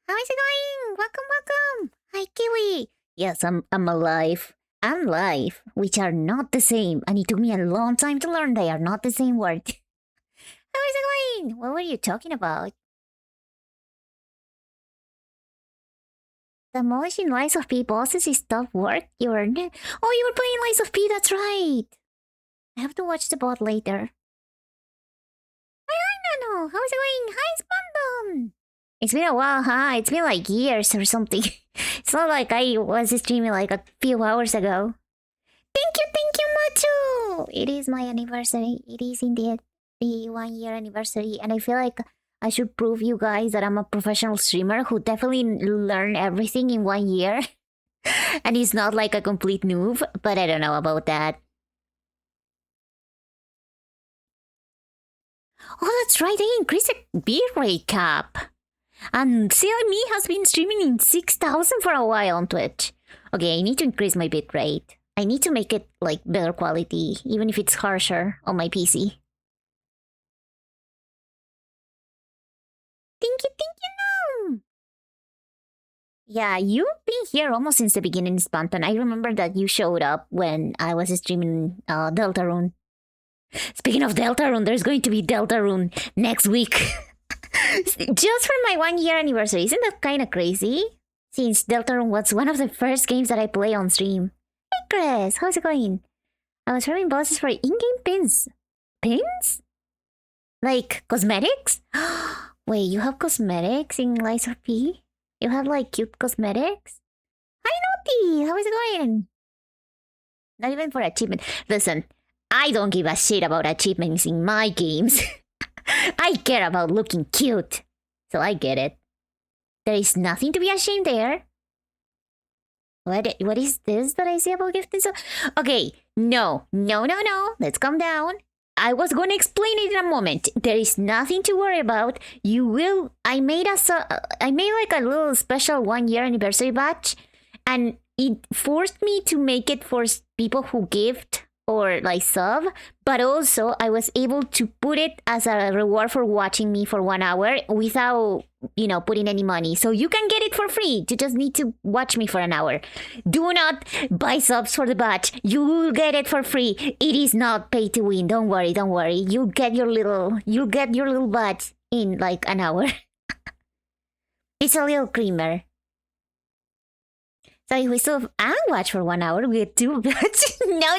How is it going? Welcome. Hi, Kiwi. Yes, I'm alive. And live, which are not the same, and it took me a long time to learn they are not the same word. How is it going? What were you talking about? The most in Lies of P bosses is tough work. You were you were playing Lies of P. That's right. I have to watch the bot later. Hi, Nano. How is it going? Hi, Spandom. It's been a while, huh? It's been like years or something. It's not like I was streaming like a few hours ago. Thank you, Macho! It is my anniversary. It is indeed the 1 year anniversary, and I feel like I should prove you guys that I'm a professional streamer who definitely learned everything in 1 year. And he's not like a complete noob, but I don't know about that. Oh, that's right, I increased the bitrate cap. And CLME has been streaming in 6,000 for a while on Twitch. Okay, I need to increase my bitrate. I need to make it like better quality, even if it's harsher on my PC. Thank you, no! Yeah, you've been here almost since the beginning, Spanton. I remember that you showed up when I was streaming Deltarune. Speaking of Deltarune, there's going to be Deltarune next week. Just for my 1 year anniversary. Isn't that kind of crazy? Since Deltarune was one of the first games that I play on stream. Hey Chris, how's it going? I was farming bosses for in-game pins. Pins? Like cosmetics? Wait, you have cosmetics in Lies of P? You have like cute cosmetics? Hi Naughty, how is it going? Not even for achievement. Listen, I don't give a shit about achievements in my games. I care about looking cute. So I get it. There is nothing to be ashamed there. What is this that I say about gifting? Okay, no. Let's calm down. I was going to explain it in a moment. There is nothing to worry about. I made like a little special 1 year anniversary batch, and it forced me to make it for people who gift or like sub, but also I was able to put it as a reward for watching me for 1 hour without, putting any money. So you can get it for free. You just need to watch me for an hour. Do not buy subs for the batch. You will get it for free. It is not pay to win. Don't worry. You'll get your little batch in like an hour. It's a little creamer. So if we still watch for 1 hour, we get 2 batch. No.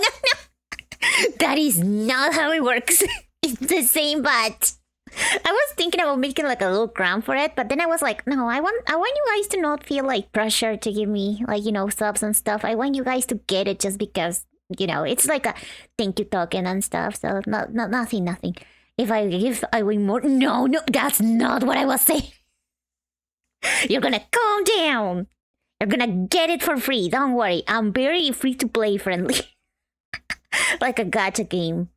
That is not how it works. It's the same batch. I was thinking about making like a little crown for it, but then I was like, no, I want you guys to not feel like pressure to give me like, subs and stuff. I want you guys to get it just because, it's like a thank you token and stuff. So nothing. If I give, I win more. No, that's not what I was saying. You're gonna calm down. You're gonna get it for free. Don't worry. I'm very free to play friendly. Like a gacha game.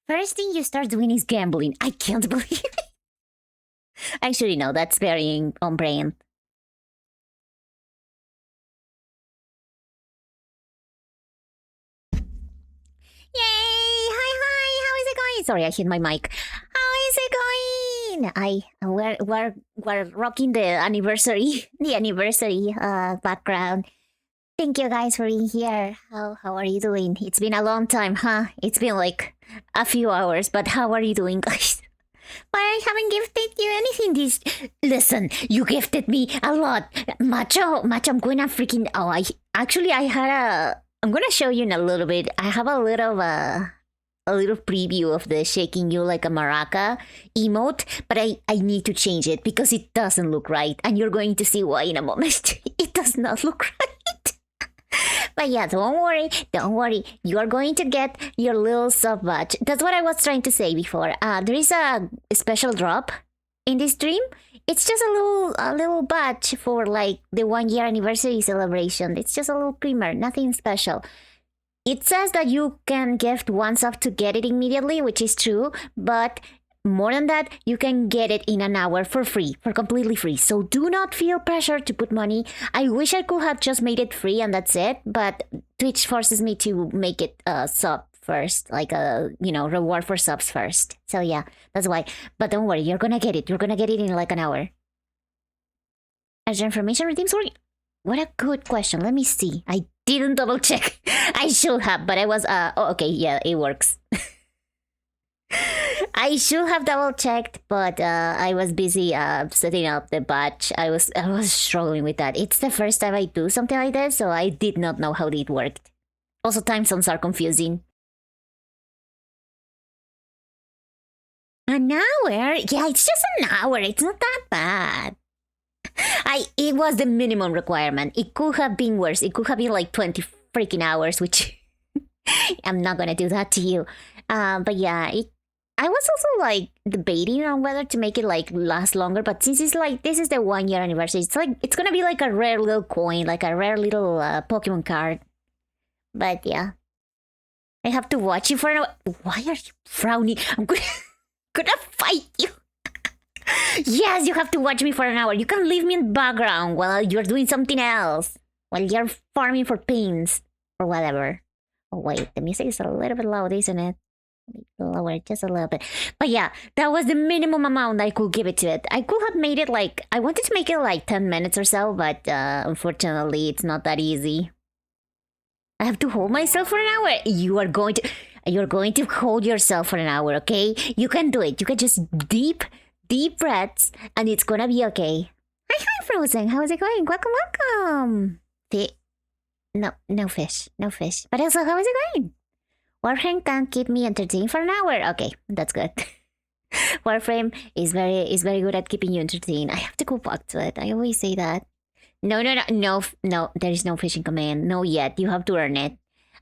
First thing you start doing is gambling. I can't believe it. Actually, no, that's very on brand. Yay! Hi! How is it going? Sorry, I hit my mic. How is it going? We're rocking the anniversary background. Thank you guys for being here. How are you doing? It's been a long time, huh? It's been like a few hours, but how are you doing, guys? But I haven't gifted you anything. Listen, you gifted me a lot. Macho, I'm gonna freaking. I'm gonna show you in a little bit. I have a little preview of the shaking you like a maraca emote, but I need to change it because it doesn't look right, and you're going to see why in a moment. It does not look right. But yeah, don't worry. You are going to get your little sub batch. That's what I was trying to say before. There is a special drop in this stream. It's just a little batch for like the 1 year anniversary celebration. It's just a little creamer, nothing special. It says that you can gift one sub to get it immediately, which is true, but more than that, you can get it in an hour for free, for completely free. So do not feel pressure to put money. I wish I could have just made it free and that's it, but Twitch forces me to make it a sub first, like a reward for subs first. So yeah, that's why. But don't worry, you're gonna get it. You're gonna get it in like an hour. As your information redeems for what a good question. Let me see. I didn't double check. I should have, but I was okay, yeah, it works. I should have double checked, but I was busy setting up the batch. I was struggling with that. It's the first time I do something like this, so I did not know how it worked. Also, time zones are confusing. An hour? Yeah, it's just an hour. It's not that bad. It was the minimum requirement. It could have been worse. It could have been like 20 freaking hours, which I'm not gonna do that to you. But yeah, I was also like debating on whether to make it like last longer, but since it's like this is the 1 year anniversary, it's gonna be like a rare little coin, like a rare little Pokemon card. But yeah, I have to watch you for an hour. Why are you frowning? I'm gonna fight you. Yes, you have to watch me for an hour. You can leave me in the background while you're doing something else, while you're farming for pins or whatever. Oh wait, the music is a little bit loud, isn't it? Lower it just a little bit. But yeah, that was the minimum amount I could give it to it. I could have made it like, I wanted to make it like 10 minutes or so, but unfortunately it's not that easy. I have to hold myself for an hour. You're going to hold yourself for an hour, okay? You can do it. You can just deep breaths and it's gonna be okay. Hi Frozen, how is it going? Welcome. No fish. But also, how is it going? Warframe can keep me entertained for an hour. Okay, that's good. Warframe is very good at keeping you entertained. I have to go back to it. I always say that. No. There is no fishing command. No yet. You have to earn it.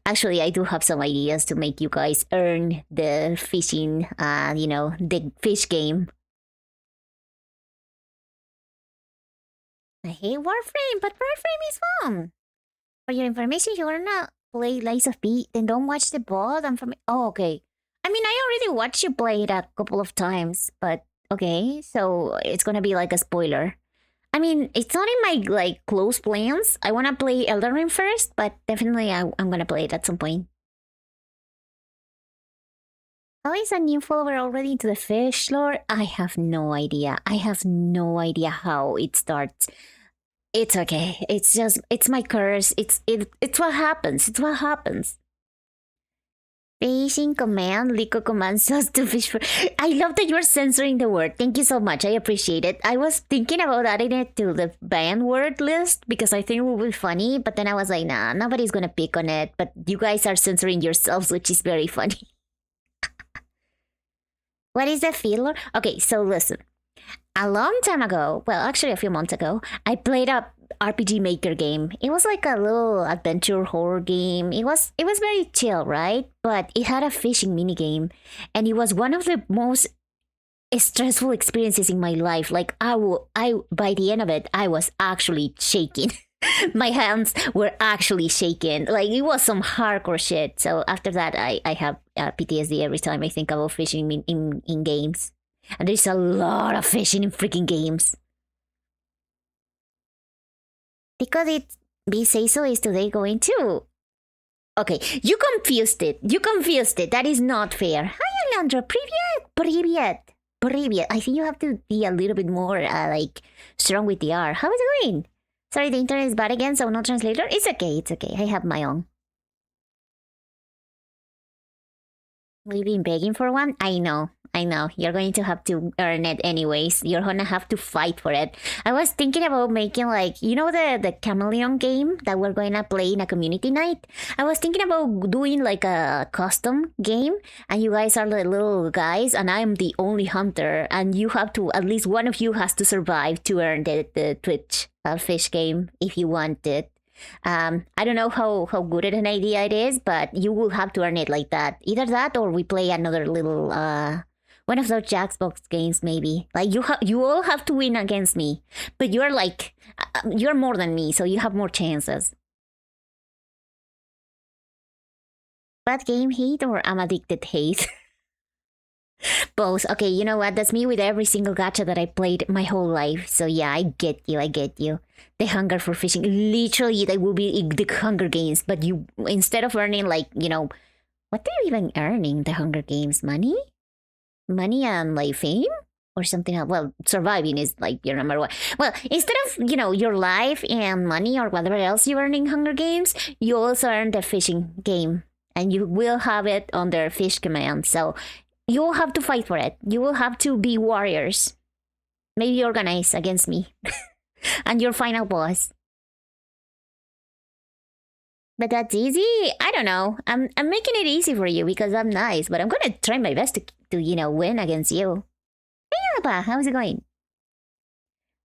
Actually, I do have some ideas to make you guys earn the fishing. The fish game. I hate Warframe, but Warframe is fun. For your information, you wanna play Lies of P, then don't watch the VOD. Oh, okay. I mean, I already watched you play it a couple of times, but okay, so it's gonna be like a spoiler. I mean, it's not in my like close plans. I wanna play Elden Ring first, but definitely I'm gonna play it at some point. How is a new follower already into the fish lore? I have no idea. I have no idea how it starts. It's okay. It's my curse. It's what happens. It's what happens. Fishing command, Lico commands us to fish for. I love that you're censoring the word. Thank you so much. I appreciate it. I was thinking about adding it to the banned word list because I think it would be funny, but then I was like, nah, nobody's gonna pick on it. But you guys are censoring yourselves, which is very funny. What is the feeler? Okay, so listen. A long time ago, well, actually a few months ago, I played a RPG Maker game. It was like a little adventure horror game. It was very chill, right? But it had a fishing mini game, and it was one of the most stressful experiences in my life. Like I by the end of it, I was actually shaking. My hands were actually shaking. Like it was some hardcore shit. So after that, I have PTSD every time I think about fishing in games. And there's a lot of fishing in freaking games. Because be say so is today going to. Okay, you confused it. That is not fair. Hi, Alejandro. Привет. I think you have to be a little bit more like strong with the R. How is it going? Sorry, the internet is bad again, so no translator. It's okay. I have my own. We've been begging for one. I know. You're going to have to earn it anyways. You're gonna have to fight for it. I was thinking about making like, the Chameleon game that we're going to play in a community night. I was thinking about doing like a custom game, and you guys are the little guys, and I'm the only hunter, and you have to, at least one of you has to survive to earn the Twitch fish game if you want it. I don't know how good an idea it is, but you will have to earn it like that. Either that or we play another little one of those Jackbox games maybe. Like you all have to win against me, but you're like you're more than me, so you have more chances. Bad game hate or I'm addicted hate? Both. Okay, you know what? That's me with every single gacha that I played my whole life. So yeah, I get you. I get you. The hunger for fishing. Literally, that will be the Hunger Games. But you, instead of earning like, what are you even earning? The Hunger Games money, money and like fame or something else. Well, surviving is like your number one. Well, instead of your life and money or whatever else you earn in Hunger Games, you also earn the fishing game, and you will have it on their fish command. So you will have to fight for it. You will have to be warriors. Maybe organize against me and your final boss. But that's easy. I don't know. I'm making it easy for you because I'm nice, but I'm gonna try my best to win against you. Hey, Alba, how's it going?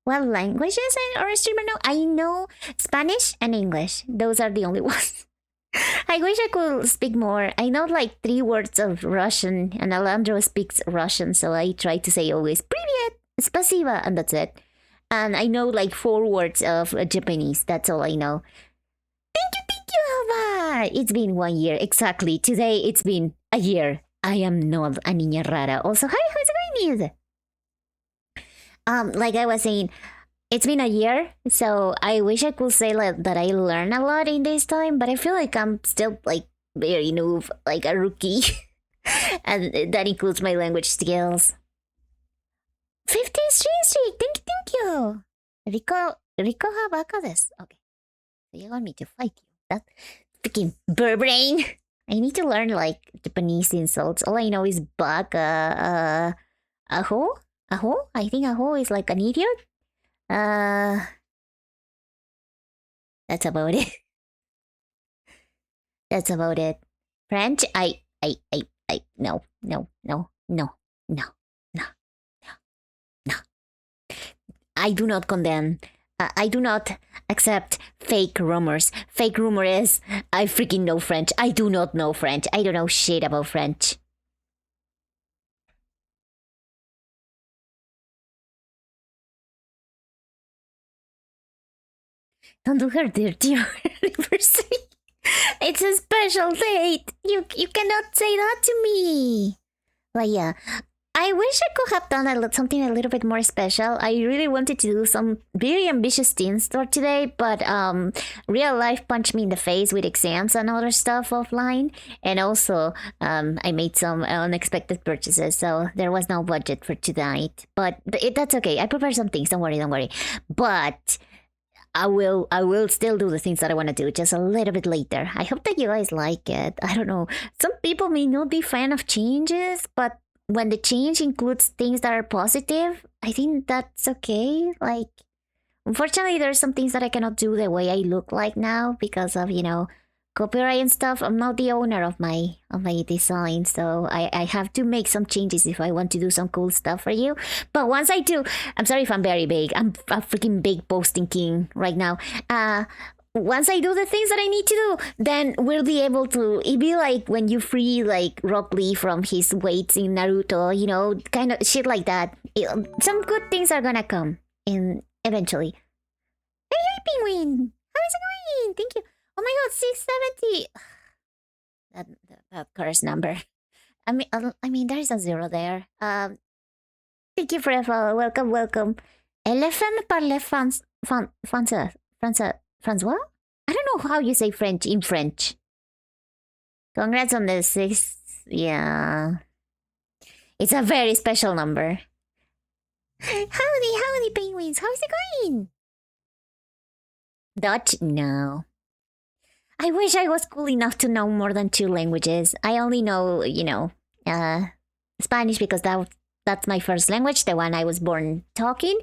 What languages or streamer know? I know Spanish and English. Those are the only ones. I wish I could speak more. I know like 3 words of Russian, and Alejandro speaks Russian, so I try to say always "Привет, спасибо," and that's it. And I know like 4 words of Japanese. That's all I know. Thank you, Alba. It's been 1 year exactly. Today it's been a year. I am not a niña rara. Also, hi, how's it going, like I was saying, it's been a year, so I wish I could say like that I learned a lot in this time, but I feel like I'm still like very new, like a rookie, and that includes my language skills. 15 street, thank you. Rico ha baka desu. Okay, so you want me to fight you? That freaking bird brain. I need to learn like Japanese insults. All I know is baka, aho, aho. I think aho is like an idiot. Uh, that's about it. That's about it. French, no, no, no, no, no, no, no, no. I do not condemn. I do not accept fake rumors. Fake rumor is I freaking know French. I do not know French. I don't know shit about French. Don't do her dirty anniversary. It's a special date. You cannot say that to me. But yeah, I wish I could have done something a little bit more special. I really wanted to do some very ambitious things for today, but real life punched me in the face with exams and other stuff offline, and also I made some unexpected purchases, so there was no budget for tonight. But that's okay. I prepared some things. Don't worry, don't worry. But I will still do the things that I want to do just a little bit later. I hope that you guys like it. I don't know. Some people may not be fan of changes, but when the change includes things that are positive, I think that's okay. Like unfortunately there's some things that I cannot do the way I look like now because of, copyright and stuff. I'm not the owner of my design, so I have to make some changes if I want to do some cool stuff for you. But once I do, I'm sorry if I'm very big. I'm a freaking big posting king right now. Once I do the things that I need to do, then we'll be able to. It'd be like when you free like Rock Lee from his weights in Naruto, kind of shit like that. Some good things are gonna come in eventually. Hey, Penguin, how is it going? Thank you. Oh my god, 670. That curse number. I mean, there's a zero there. Thank you for the follow. Welcome, welcome. Elephant parle Francois? I don't know how you say French in French. Congrats on the 6th. Yeah. It's a very special number. Howdy, penguins. How's it going? Dutch? No. I wish I was cool enough to know more than 2 languages. I only know, Spanish because that's my first language, the one I was born talking.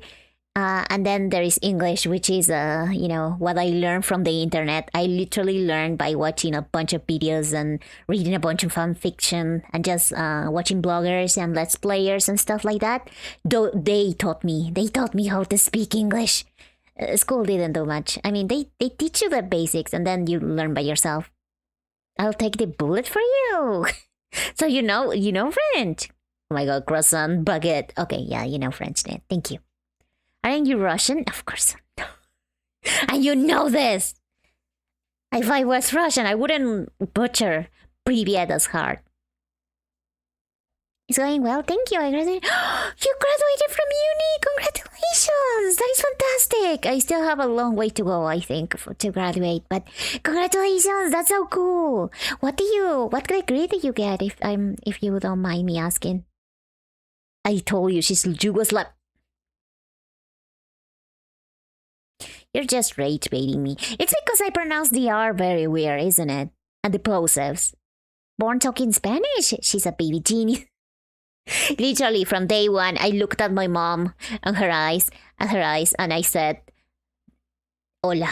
And then there is English, which is, what I learned from the internet. I literally learned by watching a bunch of videos and reading a bunch of fan fiction and just watching bloggers and let's players and stuff like that. Though they taught me how to speak English. School didn't do much. I mean, they teach you the basics and then you learn by yourself. I'll take the bullet for you. So you know French. Oh my god, croissant, baguette. Okay, yeah, you know French then. Thank you. Aren't you Russian? Of course. And you know this. If I was Russian, I wouldn't butcher Privyet as hard. It's going well. Thank you. I graduated. You graduated from uni. Congratulations. That is fantastic. I still have a long way to go, I think, to graduate. But congratulations. That's so cool. What degree did you get if you don't mind me asking? I told you she's Yugoslav. You're just rage baiting me. It's because I pronounce the R very weird, isn't it? And the plosives. Born talking Spanish. She's a baby genius. Literally, from day one, I looked at my mom and her eyes, and I said, "Hola,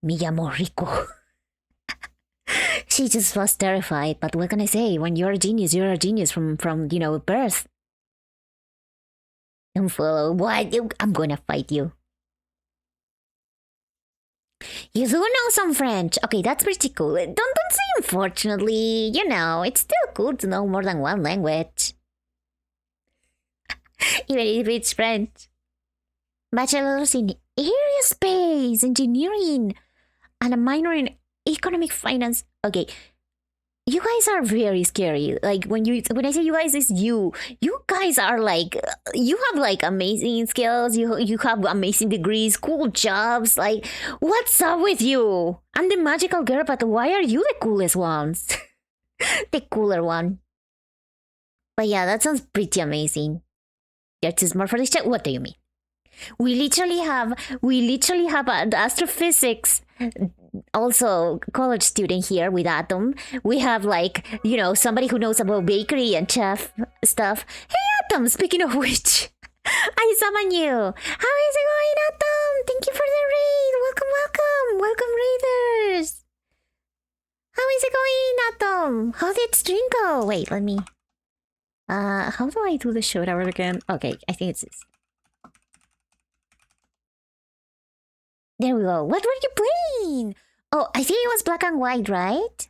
me llamo Rico." She just was terrified. But what can I say? When you're a genius from birth. Don't follow. What? I'm gonna fight you. You do know some French. Okay, that's pretty cool. Don't say unfortunately. It's still cool to know more than one language. Even if it's French. Bachelor's in aerospace engineering and a minor in economic finance. Okay, you guys are very scary. Like when I say you guys, it's you. You guys are like you have like amazing skills. You have amazing degrees, cool jobs. Like what's up with you? I'm the magical girl, but why are you the coolest ones? The cooler one. But yeah, that sounds pretty amazing. You're too smart for this shit. What do you mean? We literally have an astrophysics also college student here with Atom. We have somebody who knows about bakery and chef stuff. Hey Atom, speaking of which, I summon you. How is it going, Atom? Thank you for the raid. Welcome raiders. How is it going, Atom? How did stream go? Wait, let me. How do I do the showdown again? Okay, I think it's this. There we go. What were you playing? Oh, I think it was Black and White, right?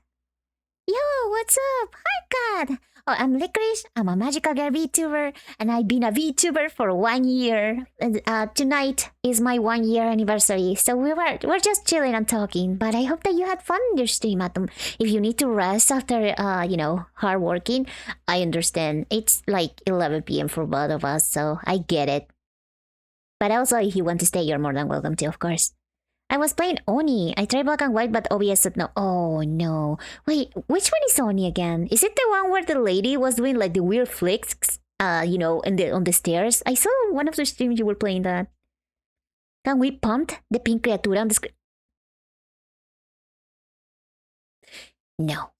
Yo, what's up? Hi, God. Oh, I'm Licorice. I'm a magical girl VTuber, and I've been a VTuber for 1 year. Tonight is my 1 year anniversary, so we're just chilling and talking. But I hope that you had fun in your stream, Atom. If you need to rest after, hard working, I understand. It's like 11 p.m. for both of us, so I get it. But also, if you want to stay, you're more than welcome to, of course. I was playing Oni. I tried Black and White, but OBS said no. Oh, no. Wait, which one is Oni again? Is it the one where the lady was doing like the weird flicks, on the stairs? I saw one of the streams you were playing that. Can we pump the pink criatura on the screen? No.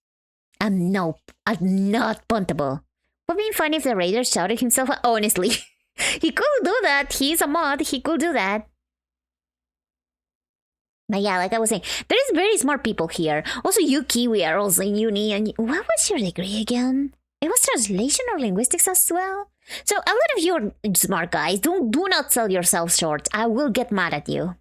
I'm not puntable. Would be fun if the raider shouted himself. Honestly, he could do that. He's a mod. He could do that. But yeah, like I was saying, there is very smart people here. Also, you Kiwi are also in uni. And what was your degree again? It was translation or linguistics as well. So a lot of you are smart guys. Do not sell yourself short. I will get mad at you.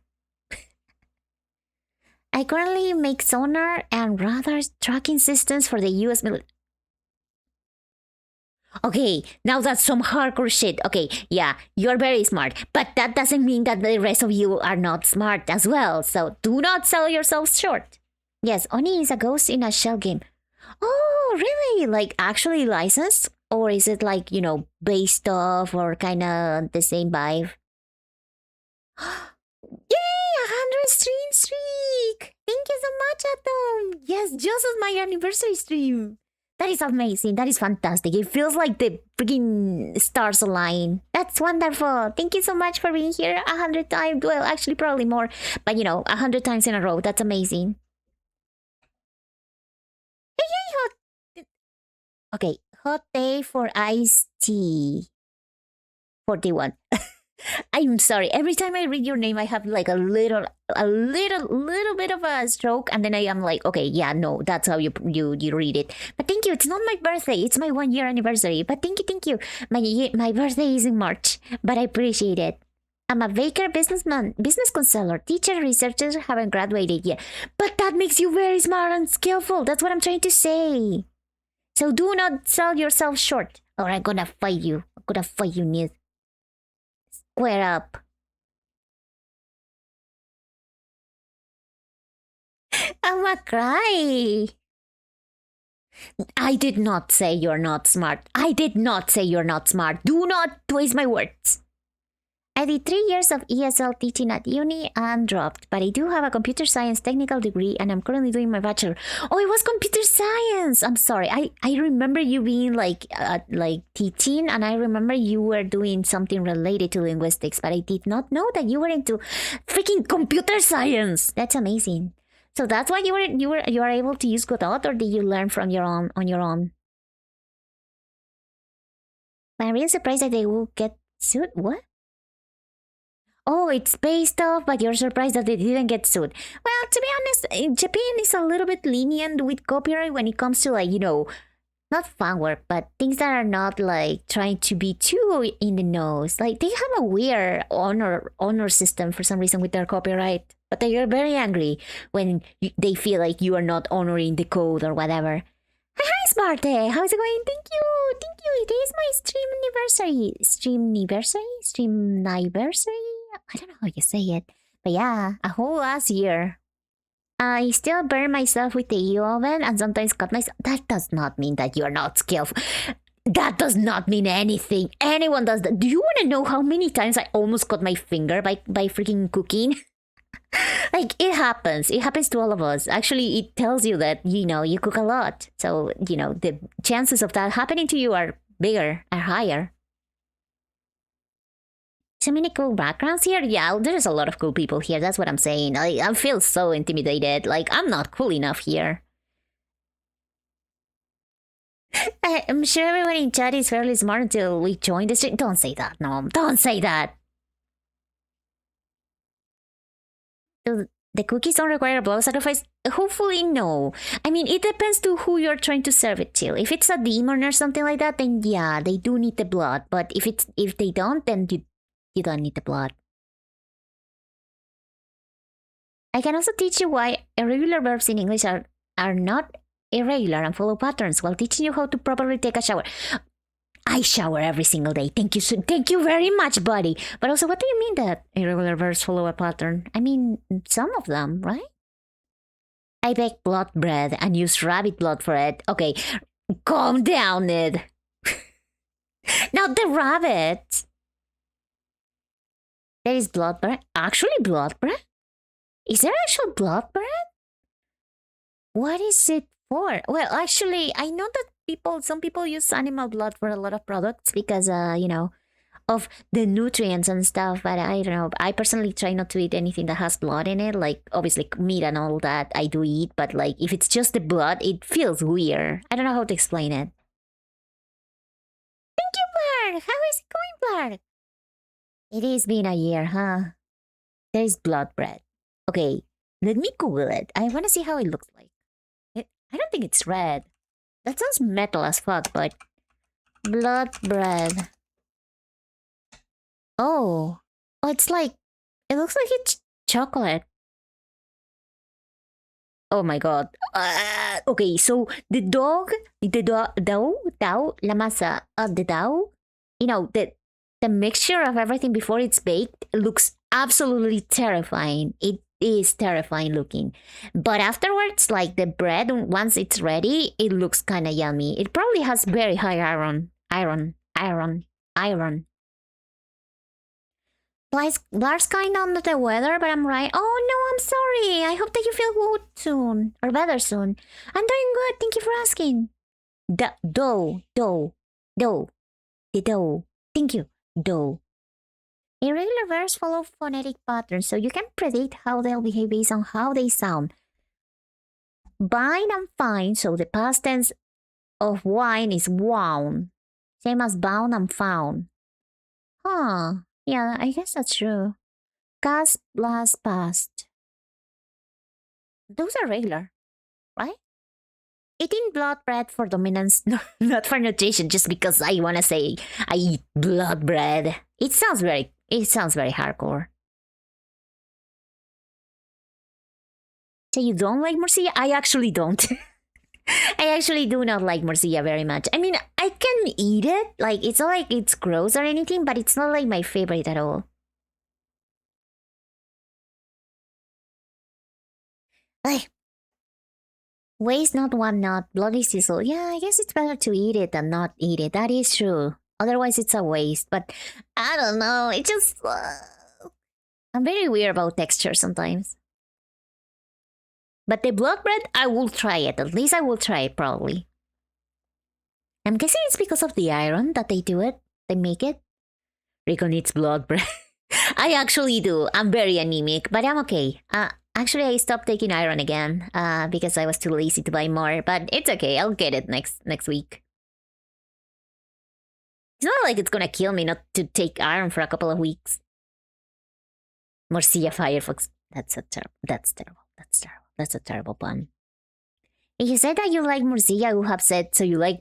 I currently make sonar and radar tracking systems for the U.S. military. Okay, now that's some hardcore shit. Okay, yeah, you're very smart, but that doesn't mean that the rest of you are not smart as well. So do not sell yourself short. Yes, Oni is a ghost in a shell game. Oh, really? Like actually licensed? Or is it like, based off or kind of the same vibe? Yay, 100 stream streak! Thank you so much, Atom. Yes, just as my anniversary stream. That is amazing. That is fantastic. It feels like the freaking stars align. That's wonderful. Thank you so much for being here 100 times. Well, actually, probably more. But 100 times in a row. That's amazing. Hey, okay, hot day for iced tea. 41. I'm sorry. Every time I read your name, I have like a little bit of a stroke, and then I am like, okay, yeah, no, that's how you read it. But thank you. It's not my birthday. It's my 1 year anniversary. But thank you. My birthday is in March, but I appreciate it. I'm a baker, businessman, business counselor, teacher, researcher. Haven't graduated yet, but that makes you very smart and skillful. That's what I'm trying to say. So do not sell yourself short, or I'm gonna fight you. Nils. Square up. I'ma cry. I did not say you're not smart. I did not say you're not smart. Do not twist my words. I did 3 years of ESL teaching at uni and dropped, but I do have a computer science technical degree and I'm currently doing my bachelor. Oh, it was computer science. I'm sorry. I remember you being like teaching, and I remember you were doing something related to linguistics, but I did not know that you were into freaking computer science. That's amazing. So that's why you are able to use Godot, or did you learn from your own on your own? I'm really surprised that they will get sued. What? Oh, it's based off, but you're surprised that they didn't get sued. Well, to be honest, Japan is a little bit lenient with copyright when it comes to not fan work, but things that are not like trying to be too in the nose. Like they have a weird honor system for some reason with their copyright, but they are very angry when they feel like you are not honoring the code or whatever. Hi, Smarte. How's it going? Thank you. Thank you. It is my stream anniversary. Stream anniversary? I don't know how you say it. But yeah, a whole last year. I still burn myself with the EU oven and sometimes cut myself. That does not mean that you're not skillful. That does not mean anything. Anyone does that. Do you want to know how many times I almost cut my finger by freaking cooking? Like it happens. It happens to all of us. Actually, it tells you that you cook a lot. So the chances of that happening to you are bigger, are higher. So many cool backgrounds here. Yeah, there's a lot of cool people here. That's what I'm saying. I feel so intimidated. Like I'm not cool enough here. I'm sure everyone in chat is fairly smart until we join the stream. Don't say that, no. Don't say that. The cookies don't require a blood sacrifice? Hopefully, no. I mean, it depends to who you're trying to serve it to. If it's a demon or something like that, then yeah, they do need the blood. But if they don't, then you don't need the blood. I can also teach you why irregular verbs in English are not irregular and follow patterns while teaching you how to properly take a shower. I shower every single day. Thank you thank you very much, buddy. But also, what do you mean that irregular verbs follow a pattern? I mean, some of them, right? I bake blood bread and use rabbit blood for it. Okay, calm down, Ned. Now the rabbit. There is blood bread. Actually, blood bread? Is there actual blood bread? What is it for? Well, actually, I know that some people use animal blood for a lot of products because, of the nutrients and stuff. But I don't know. I personally try not to eat anything that has blood in it. Like, obviously, meat and all that I do eat. But, like, if it's just the blood, it feels weird. I don't know how to explain it. Thank you, Blarg. How is it going, Blarg? It has been a year, huh? There's blood bread. Okay, let me Google it. I want to see how it looks like. I don't think it's red. That sounds metal as fuck, but... Blood bread. Oh. Oh, it's like... It looks like it's chocolate. Oh my god. Okay, so the dough, la masa of the dough, the mixture of everything before it's baked looks absolutely terrifying. It is terrifying looking. But afterwards, like the bread, once it's ready, it looks kind of yummy. It probably has very high iron. Lars kind of under the weather, but I'm right. Oh no, I'm sorry. I hope that you feel good soon, or better soon. I'm doing good. Thank you for asking. The dough. Thank you. Dough. Irregular verbs follow phonetic patterns, so you can predict how they'll behave based on how they sound. Bine and fine, so the past tense of wine is wound. Same as bound and found. Huh. Yeah, I guess that's true. Cast, blast, past. Those are regular, right? Eating blood bread for dominance, not for nutrition, just because I want to say I eat blood bread. It sounds very hardcore. So you don't like morcilla? I actually don't. I actually do not like morcilla very much. I mean, I can eat it. Like, it's not like it's gross or anything, but it's not like my favorite at all. Ay. Waste not, want not, bloody sizzle. Yeah, I guess it's better to eat it than not eat it. That is true. Otherwise, it's a waste. But I don't know. It just. I'm very weird about texture sometimes. But the blood bread, I will try it. At least I will try it, probably. I'm guessing it's because of the iron that they do it. They make it. Rico needs blood bread. I actually do. I'm very anemic, but I'm okay. Actually, I stopped taking iron again because I was too lazy to buy more. But it's okay. I'll get it next week. It's not like it's gonna kill me not to take iron for a couple of weeks. Morcilla Firefox. That's terrible. That's terrible. That's a terrible pun. If you said that you like morcilla, you have said so you like.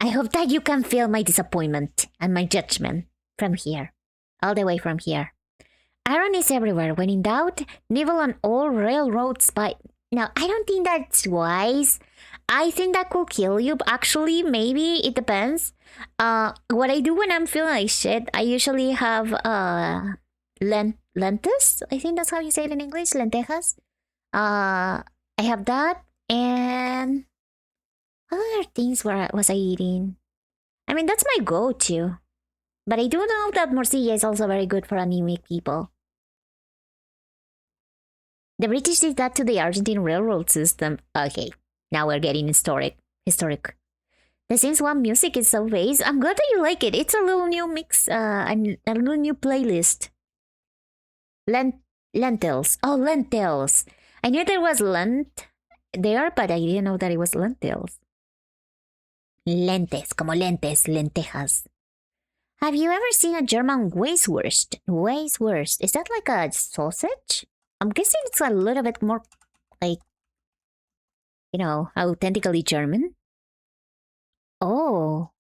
I hope that you can feel my disappointment and my judgment from here, all the way from here. Iron is everywhere. When in doubt, nibble on all railroads by. No, I don't think that's wise. I think that could kill you. Actually, maybe it depends. What I do when I'm feeling like shit, I usually have lentils. I think that's how you say it in English, lentejas. I have that, and what other things was I eating? I mean, that's my go-to. But I do know that morcilla is also very good for anemic people. The British did that to the Argentine railroad system. Okay, now we're getting historic. The Sims 1 music is so bass. I'm glad that you like it. It's a little new mix, a little new playlist. Lentils. Oh, lentils. I knew there was lent there, but I didn't know that it was lentils. Lentes, como lentes, lentejas. Have you ever seen a German Weisswurst? Weisswurst. Is that like a sausage? I'm guessing it's a little bit more like, authentically German. Oh,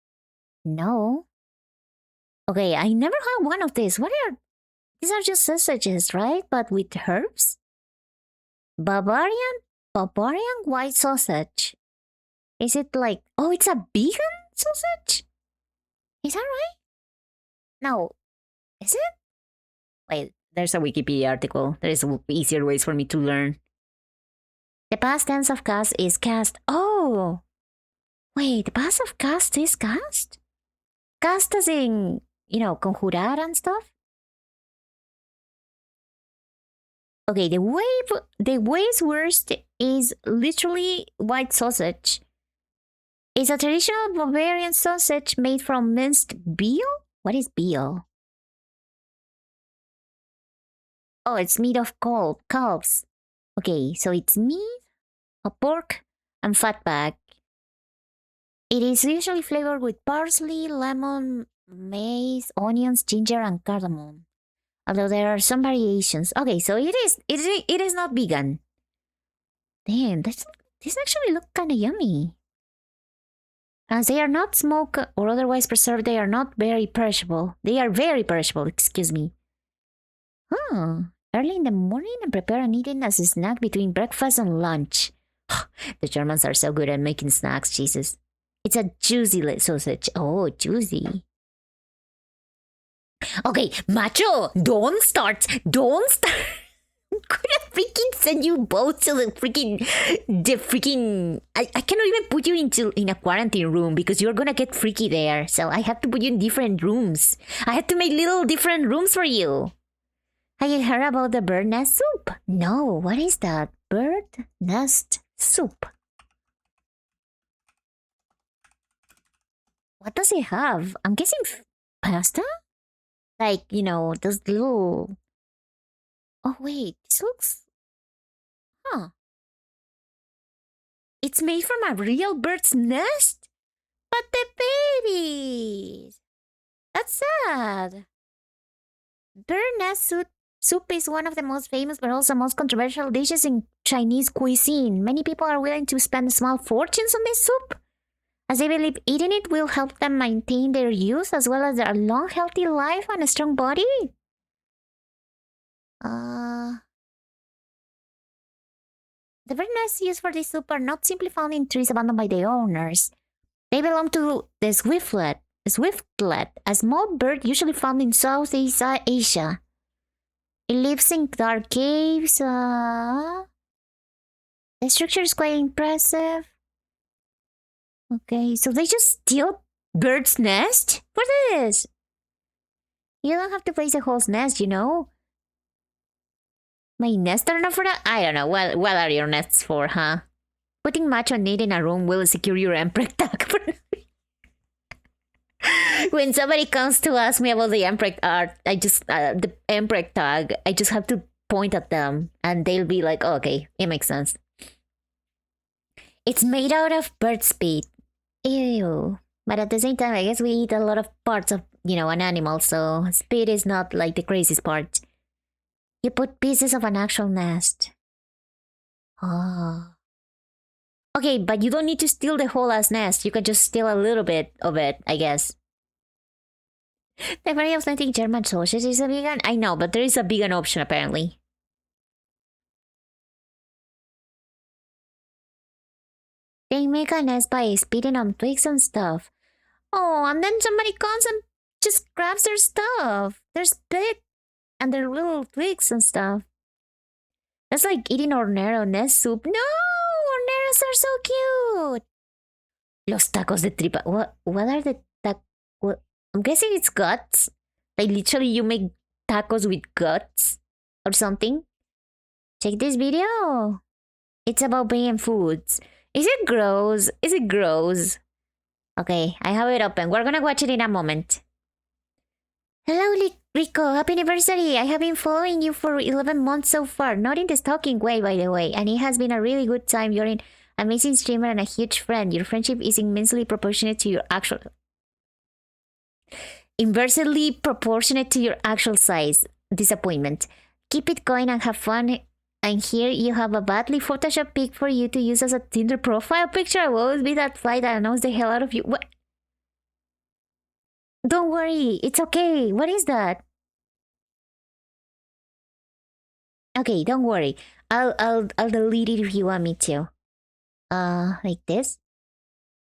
no. Okay, I never had one of these. These are just sausages, right? But with herbs? Bavarian white sausage. Is it like, oh, it's a vegan sausage? Is that right? No. Is it? Wait, there's a Wikipedia article. There's easier ways for me to learn. The past tense of cast is cast. Oh! Wait, the past of cast is cast? Cast as in, conjurar and stuff? Okay, the Weisswurst is literally white sausage. It's a traditional Bavarian sausage made from minced veal? What is veal? Oh, it's meat of calves. Okay, so it's meat, a pork, and fatback. It is usually flavored with parsley, lemon, mace, onions, ginger, and cardamom. Although there are some variations. Okay, so it is not vegan. Damn, this actually looks kind of yummy. As they are not smoked or otherwise preserved, they are not very perishable. They are very perishable, excuse me. Early in the morning and prepare and eat it as a snack between breakfast and lunch. The Germans are so good at making snacks, Jesus. It's a juicy sausage. Oh, juicy. Okay, Macho, don't start. I'm gonna freaking send you both to the freaking. I cannot even put you in a quarantine room because you're gonna get freaky there. So I have to put you in different rooms. I have to make little different rooms for you. Have you heard about the bird nest soup? No, what is that? Bird nest soup. What does it have? I'm guessing pasta? Like, those little. Oh, wait, this looks. Huh. It's made from a real bird's nest? But the babies! That's sad. Bird nest soup is one of the most famous but also most controversial dishes in Chinese cuisine. Many people are willing to spend small fortunes on this soup, as they believe eating it will help them maintain their youth as well as their long, healthy life and a strong body. The bird nests used for this soup are not simply found in trees abandoned by the owners. They belong to the swiftlet, a small bird usually found in Southeast Asia. It lives in dark caves. The structure is quite impressive. Okay, so they just steal bird's nest? What is this? You don't have to place a whole nest, you know? My nests are not for that? I don't know. Well, what are your nests for, huh? Putting much on it in a room will secure your Empreg tag. When somebody comes to ask me about the Empreg art, the Empreg tag, I just have to point at them and they'll be like, oh, okay, it makes sense. It's made out of bird spit. Ew. But at the same time, I guess we eat a lot of parts of, an animal, so spit is not like the craziest part. You put pieces of an actual nest. Oh. Okay, but you don't need to steal the whole ass nest. You can just steal a little bit of it, I guess. The very authentic German sausage is a vegan? I know, but there is a vegan option apparently. They make a nest by spitting on twigs and stuff. Oh, and then somebody comes and just grabs their stuff. Their spit and their little twigs and stuff. That's like eating hornero nest soup. No! Horneros are so cute! Los tacos de tripa. What are the tacos? I'm guessing it's guts. Like literally you make tacos with guts or something. Check this video. It's about vegan foods. Is it gross? Is it gross? Okay, I have it open. We're gonna watch it in a moment. Hello, Rico. Happy anniversary. I have been following you for 11 months so far. Not in the stalking way, by the way. And it has been a really good time. You're an amazing streamer and a huge friend. Your friendship is immensely proportionate to your actual... Inversely proportionate to your actual size. Disappointment. Keep it going and have fun. And here you have a badly photoshopped pic for you to use as a Tinder profile picture. I will always be that fly that annoys the hell out of you. What? Don't worry, it's okay. What is that? Okay, don't worry. I'll delete it if you want me to. Like this?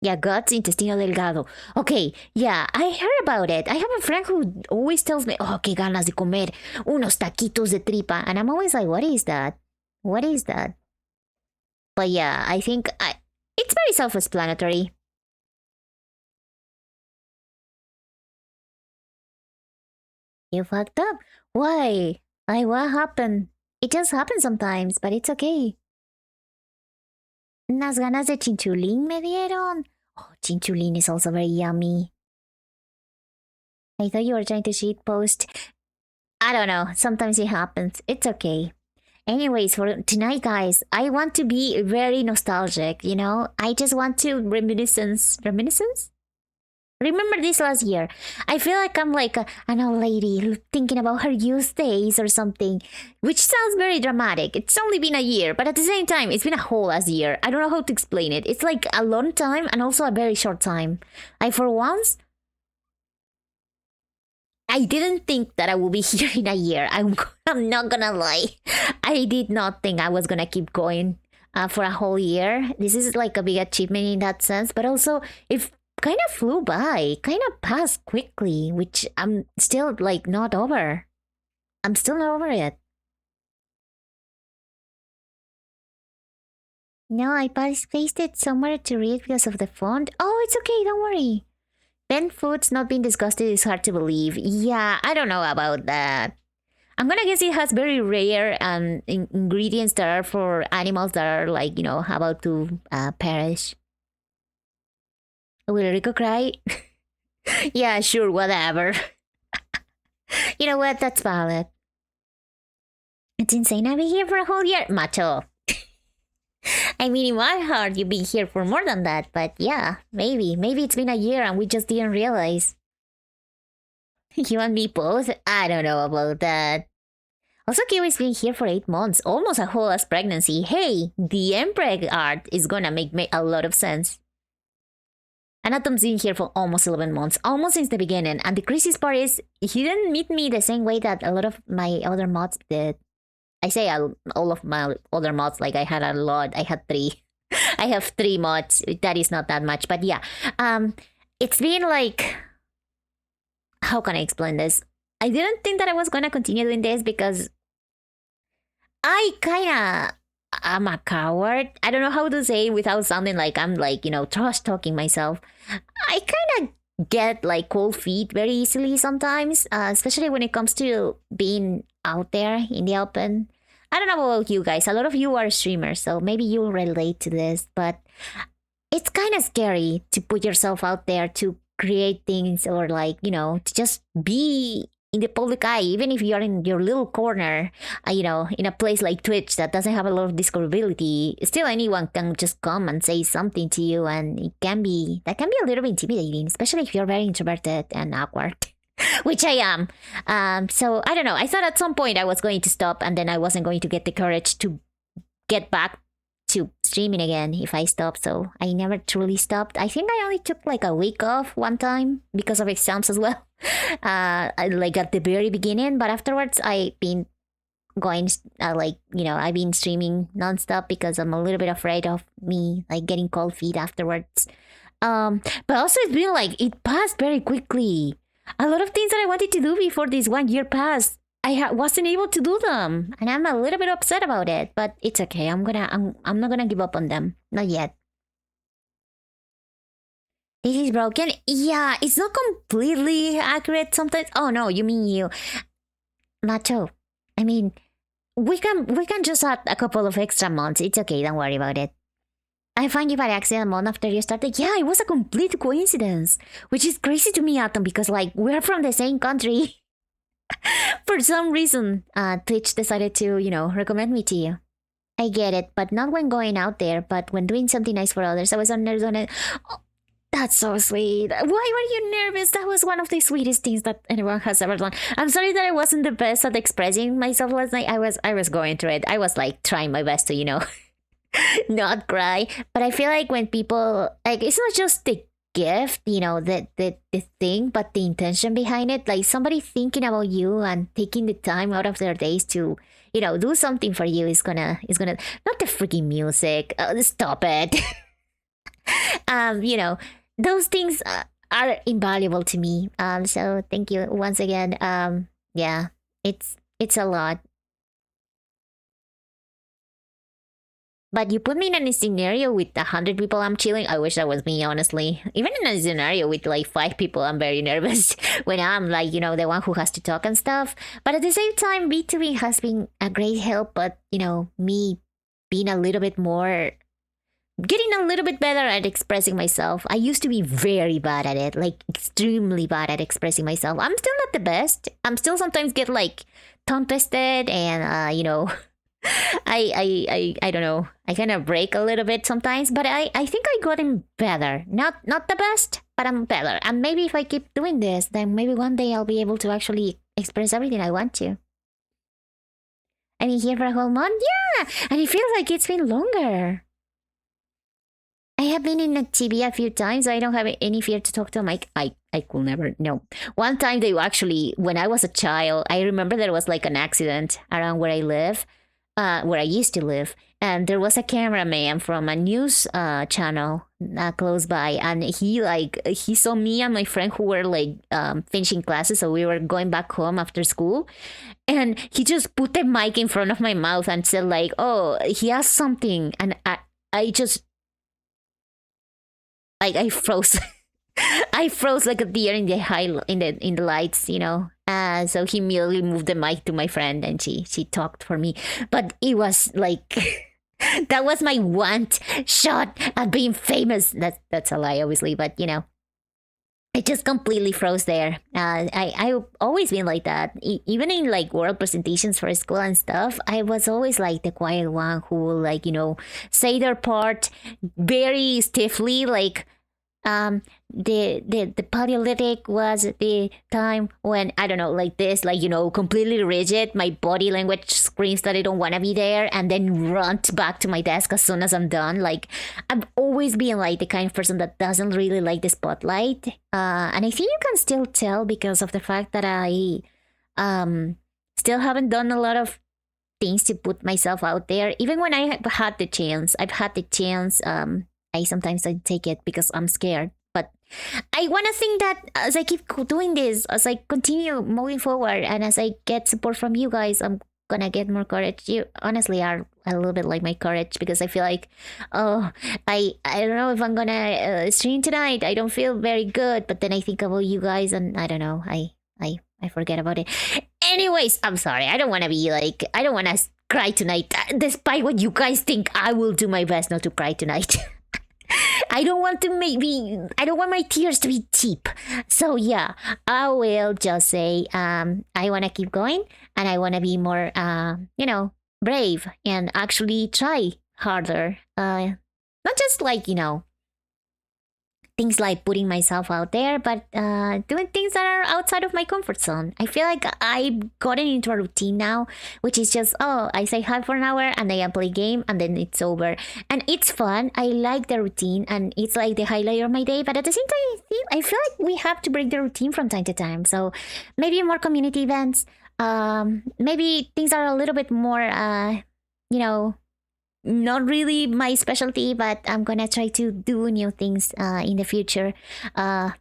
Yeah, guts, intestino delgado. Okay, yeah, I heard about it. I have a friend who always tells me, oh, qué ganas de comer unos taquitos de tripa. And I'm always like, what is that? What is that? But yeah, I think it's very self-explanatory. You fucked up? Why? Like, what happened? It just happens sometimes, but it's okay. Unas ganas de chinchulín me dieron. Oh, chinchulín is also very yummy. I thought you were trying to shit post. I don't know. Sometimes it happens. It's okay. Anyways, for tonight, guys, I want to be very nostalgic, I just want to reminiscence. Remember this last year. I feel like I'm like an old lady thinking about her youth days or something, which sounds very dramatic. It's only been a year, but at the same time, it's been a whole last year. I don't know how to explain it. It's like a long time and also a very short time. For once, I didn't think that I would be here in a year. I'm not gonna lie. I did not think I was gonna keep going for a whole year. This is like a big achievement in that sense, but also it kind of flew by, kind of passed quickly, which I'm still like not over. I'm still not over it. No, I pasted somewhere to read because of the font. Oh, it's okay, don't worry. Pet foods not being disgusted is hard to believe. Yeah, I don't know about that. I'm gonna guess it has very rare ingredients that are for animals that are like, about to perish. Will Rico cry? Yeah, sure, whatever. You know what? That's valid. It's insane I've been here for a whole year. Macho. I mean, in my heart, you've been here for more than that, but yeah, maybe. Maybe it's been a year and we just didn't realize. You and me both? I don't know about that. Also, Kiwi's been here for 8 months, almost a whole ass pregnancy. Hey, the Empreg art is gonna make a lot of sense. Anatom's been here for almost 11 months, almost since the beginning, and the craziest part is, he didn't meet me the same way that a lot of my other mods did. I say all of my other mods, like I had a lot. I had 3. I have 3 mods. That is not that much, but yeah. It's been like... How can I explain this? I didn't think that I was gonna continue doing this because I kind of I'm a coward. I don't know how to say it without sounding like I'm like, trash talking myself. I kind of get like cold feet very easily sometimes, especially when it comes to being out there in the open. I don't know about you guys. A lot of you are streamers, so maybe you'll relate to this, but it's kind of scary to put yourself out there to create things or like, to just be in the public eye, even if you're in your little corner, in a place like Twitch that doesn't have a lot of discoverability, still anyone can just come and say something to you, and that can be a little bit intimidating, especially if you're very introverted and awkward. Which I am. So I don't know. I thought at some point I was going to stop, and then I wasn't going to get the courage to get back to streaming again if I stopped. So I never truly stopped. I think I only took like a week off one time because of exams as well. Like at the very beginning, but afterwards I've been going I've been streaming nonstop because I'm a little bit afraid of me like getting cold feet afterwards. But also it's been like it passed very quickly. A lot of things that I wanted to do before this 1 year passed, wasn't able to do them, and I'm a little bit upset about it. But it's okay. I'm not gonna give up on them. Not yet. This is broken. Yeah, it's not completely accurate sometimes. Oh no, you mean you, Nacho? I mean, we can just add a couple of extra months. It's okay. Don't worry about it. I find you by accident a month after you started. Yeah, it was a complete coincidence, which is crazy to me, Atom, because like we're from the same country. For some reason, Twitch decided to, recommend me to you. I get it, but not when going out there, but when doing something nice for others. I was on it. Oh, that's so sweet. Why were you nervous? That was one of the sweetest things that anyone has ever done. I'm sorry that I wasn't the best at expressing myself last night. I was going through it. I was like trying my best to, not cry. But I feel like when people like it's not just the gift, the thing, but the intention behind it. Like somebody thinking about you and taking the time out of their days to, do something for you is gonna not the freaking music. Stop it. Those things are invaluable to me. So thank you once again. Yeah, it's a lot. But you put me in a scenario with 100 people, I'm chilling. I wish that was me, honestly. Even in a scenario with like 5 people, I'm very nervous when I'm like, the one who has to talk and stuff. But at the same time, B2B has been a great help. But, me being a little bit more, getting a little bit better at expressing myself. I used to be very bad at it, like extremely bad at expressing myself. I'm still not the best. I'm still sometimes get like tongue twisted and, I don't know. I kind of break a little bit sometimes, but I think I gotten better. Not the best, but I'm better. And maybe if I keep doing this, then maybe one day I'll be able to actually express everything I want to. I mean, here for a whole month, yeah, and it feels like it's been longer. I have been in a TV a few times. So I don't have any fear to talk to them. I could never. No. One time they actually, when I was a child, I remember there was like an accident around where I live, where I used to live, and there was a cameraman from a news channel close by, and he saw me and my friend who were like finishing classes, so we were going back home after school, and he just put the mic in front of my mouth and said like, "Oh, he has something," and I just like I froze. I froze like a deer in the in the lights, so he immediately moved the mic to my friend, and she talked for me. But it was like that was my one shot at being famous. That's a lie, obviously, but I just completely froze there. I've always been like that. Even in like world presentations for school and stuff, I was always like the quiet one who will like say their part very stiffly, like the Paleolithic was the time when I don't know, like this, like completely rigid. My body language screams that I don't want to be there, and then run back to my desk as soon as I'm done. Like I've always been like the kind of person that doesn't really like the spotlight, and I think you can still tell because of the fact that I still haven't done a lot of things to put myself out there. Even when I've had the chance, I sometimes don't take it because I'm scared. But I want to think that as I keep doing this, as I continue moving forward, and as I get support from you guys, I'm gonna get more courage. You honestly are a little bit like my courage because I feel like, oh, I don't know if I'm gonna stream tonight. I don't feel very good, but then I think about you guys, and I don't know. I forget about it. Anyways, I'm sorry. I don't want to be like I don't want to cry tonight. Despite what you guys think, I will do my best not to cry tonight. I don't want to maybe I don't want my tears to be cheap. So yeah, I will just say I want to keep going and I want to be more brave and actually try harder. Not just like, things like putting myself out there, but doing things that are outside of my comfort zone. I feel like I've gotten into a routine now, which is just, oh, I say hi for an hour and then I play game and then it's over. And it's fun. I like the routine and it's like the highlight of my day. But at the same time, I feel like we have to break the routine from time to time. So maybe more community events. Maybe things are a little bit more, you know, not really my specialty, but I'm gonna try to do new things in the future. Uh,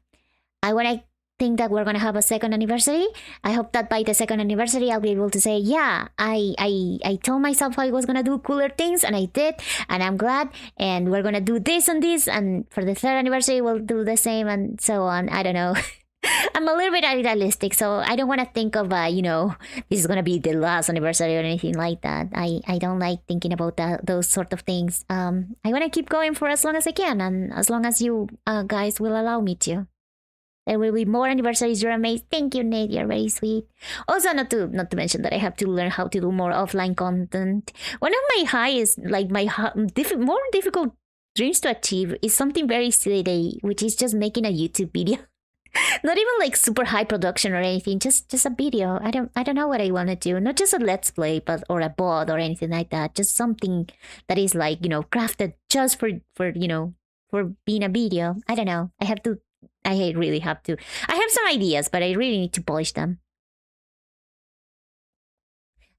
I wanna think that we're gonna have a second anniversary. I hope that by the second anniversary, I'll be able to say, yeah, I told myself I was gonna do cooler things, and I did, and I'm glad. And we're gonna do this and this, and for the third anniversary, we'll do the same, and so on. I don't know. I'm a little bit idealistic, so I don't want to think of, this is gonna be the last anniversary or anything like that. I don't like thinking about those sort of things. I want to keep going for as long as I can, and as long as you guys will allow me to. There will be more anniversaries. You're amazing. Thank you, Nate. You're very sweet. Also, not to mention that I have to learn how to do more offline content. One of my highest, like more difficult dreams to achieve is something very silly, which is just making a YouTube video. Not even like super high production or anything, just a video. I don't know what I want to do. Not just a let's play, but or a bot or anything like that. Just something that is like, crafted just for being a video. I don't know. I really have to. I have some ideas, but I really need to polish them.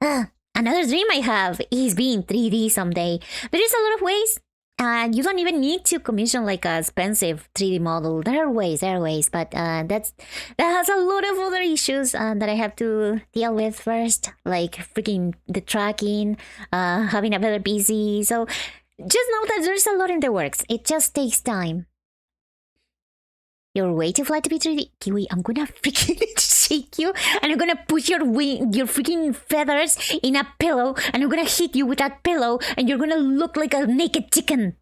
Another dream I have is being 3D someday. There is a lot of ways. And you don't even need to commission like a expensive 3D model. There are ways, but that has a lot of other issues that I have to deal with first, like freaking the tracking, having a better PC. So just know that there's a lot in the works. It just takes time. You're way too fly to be 3D. Kiwi, I'm gonna freaking shake you and I'm gonna put your freaking feathers in a pillow and I'm gonna hit you with that pillow and you're gonna look like a naked chicken.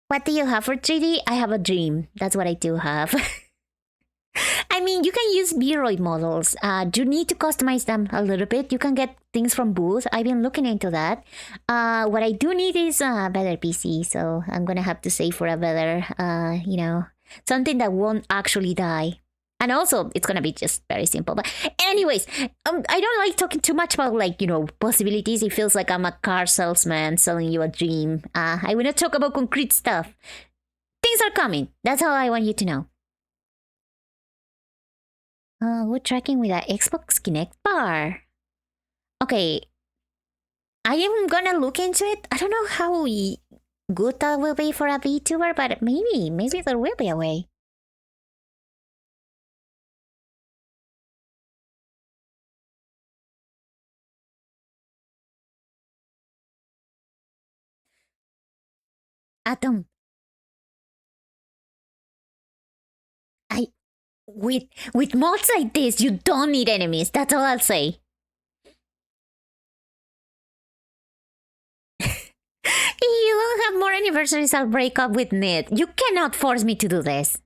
What do you have for 3D? I have a dream. That's what I do have. I mean, you can use Vroid models. You need to customize them a little bit. You can get things from Booth. I've been looking into that. What I do need is a better PC, so I'm gonna have to save for a better, something that won't actually die. And also, it's gonna be just very simple. But anyways, I don't like talking too much about possibilities. It feels like I'm a car salesman selling you a dream. I wanna talk about concrete stuff. Things are coming. That's all I want you to know. We're tracking with an Xbox Kinect bar. Okay, I am gonna look into it. I don't know how good that will be for a VTuber, but maybe there will be a way. Atom, I with mods like this, you don't need enemies. That's all I'll say. You will have more anniversaries. I'll break up with Ned. You cannot force me to do this.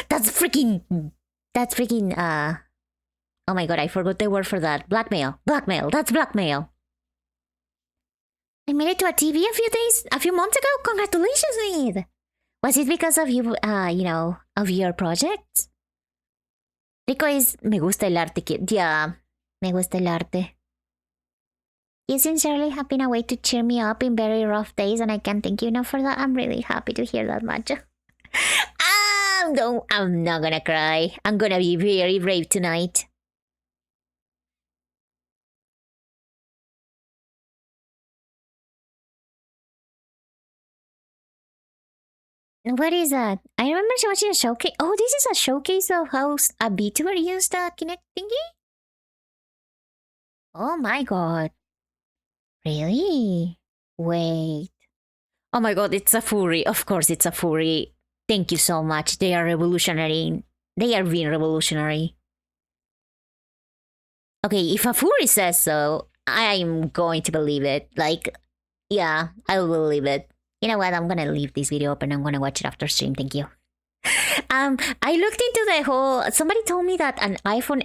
That's freaking. That's freaking. Oh my god, I forgot the word for that. Blackmail. Blackmail. That's blackmail. I made it to a TV a few months ago. Congratulations, Ned. Was it because of you, of your projects? Rico is me gusta el arte. Yeah, me gusta el arte. You sincerely have been a way to cheer me up in very rough days, and I can't thank you enough for that. I'm really happy to hear that much. I'm not gonna cry. I'm gonna be very brave tonight. What is that? I remember watching a showcase. Oh, this is a showcase of how a VTuber used a Kinect thingy? Oh my god. Really? Wait. Oh my god, it's a furry. Of course, it's a furry. Thank you so much. They are revolutionary. They are being revolutionary. Okay, if a furry says so, I'm going to believe it. Like, yeah, I will believe it. You know what? I'm gonna leave this video open. I'm gonna watch it after stream. Thank you. I looked into the whole. Somebody told me that an iPhone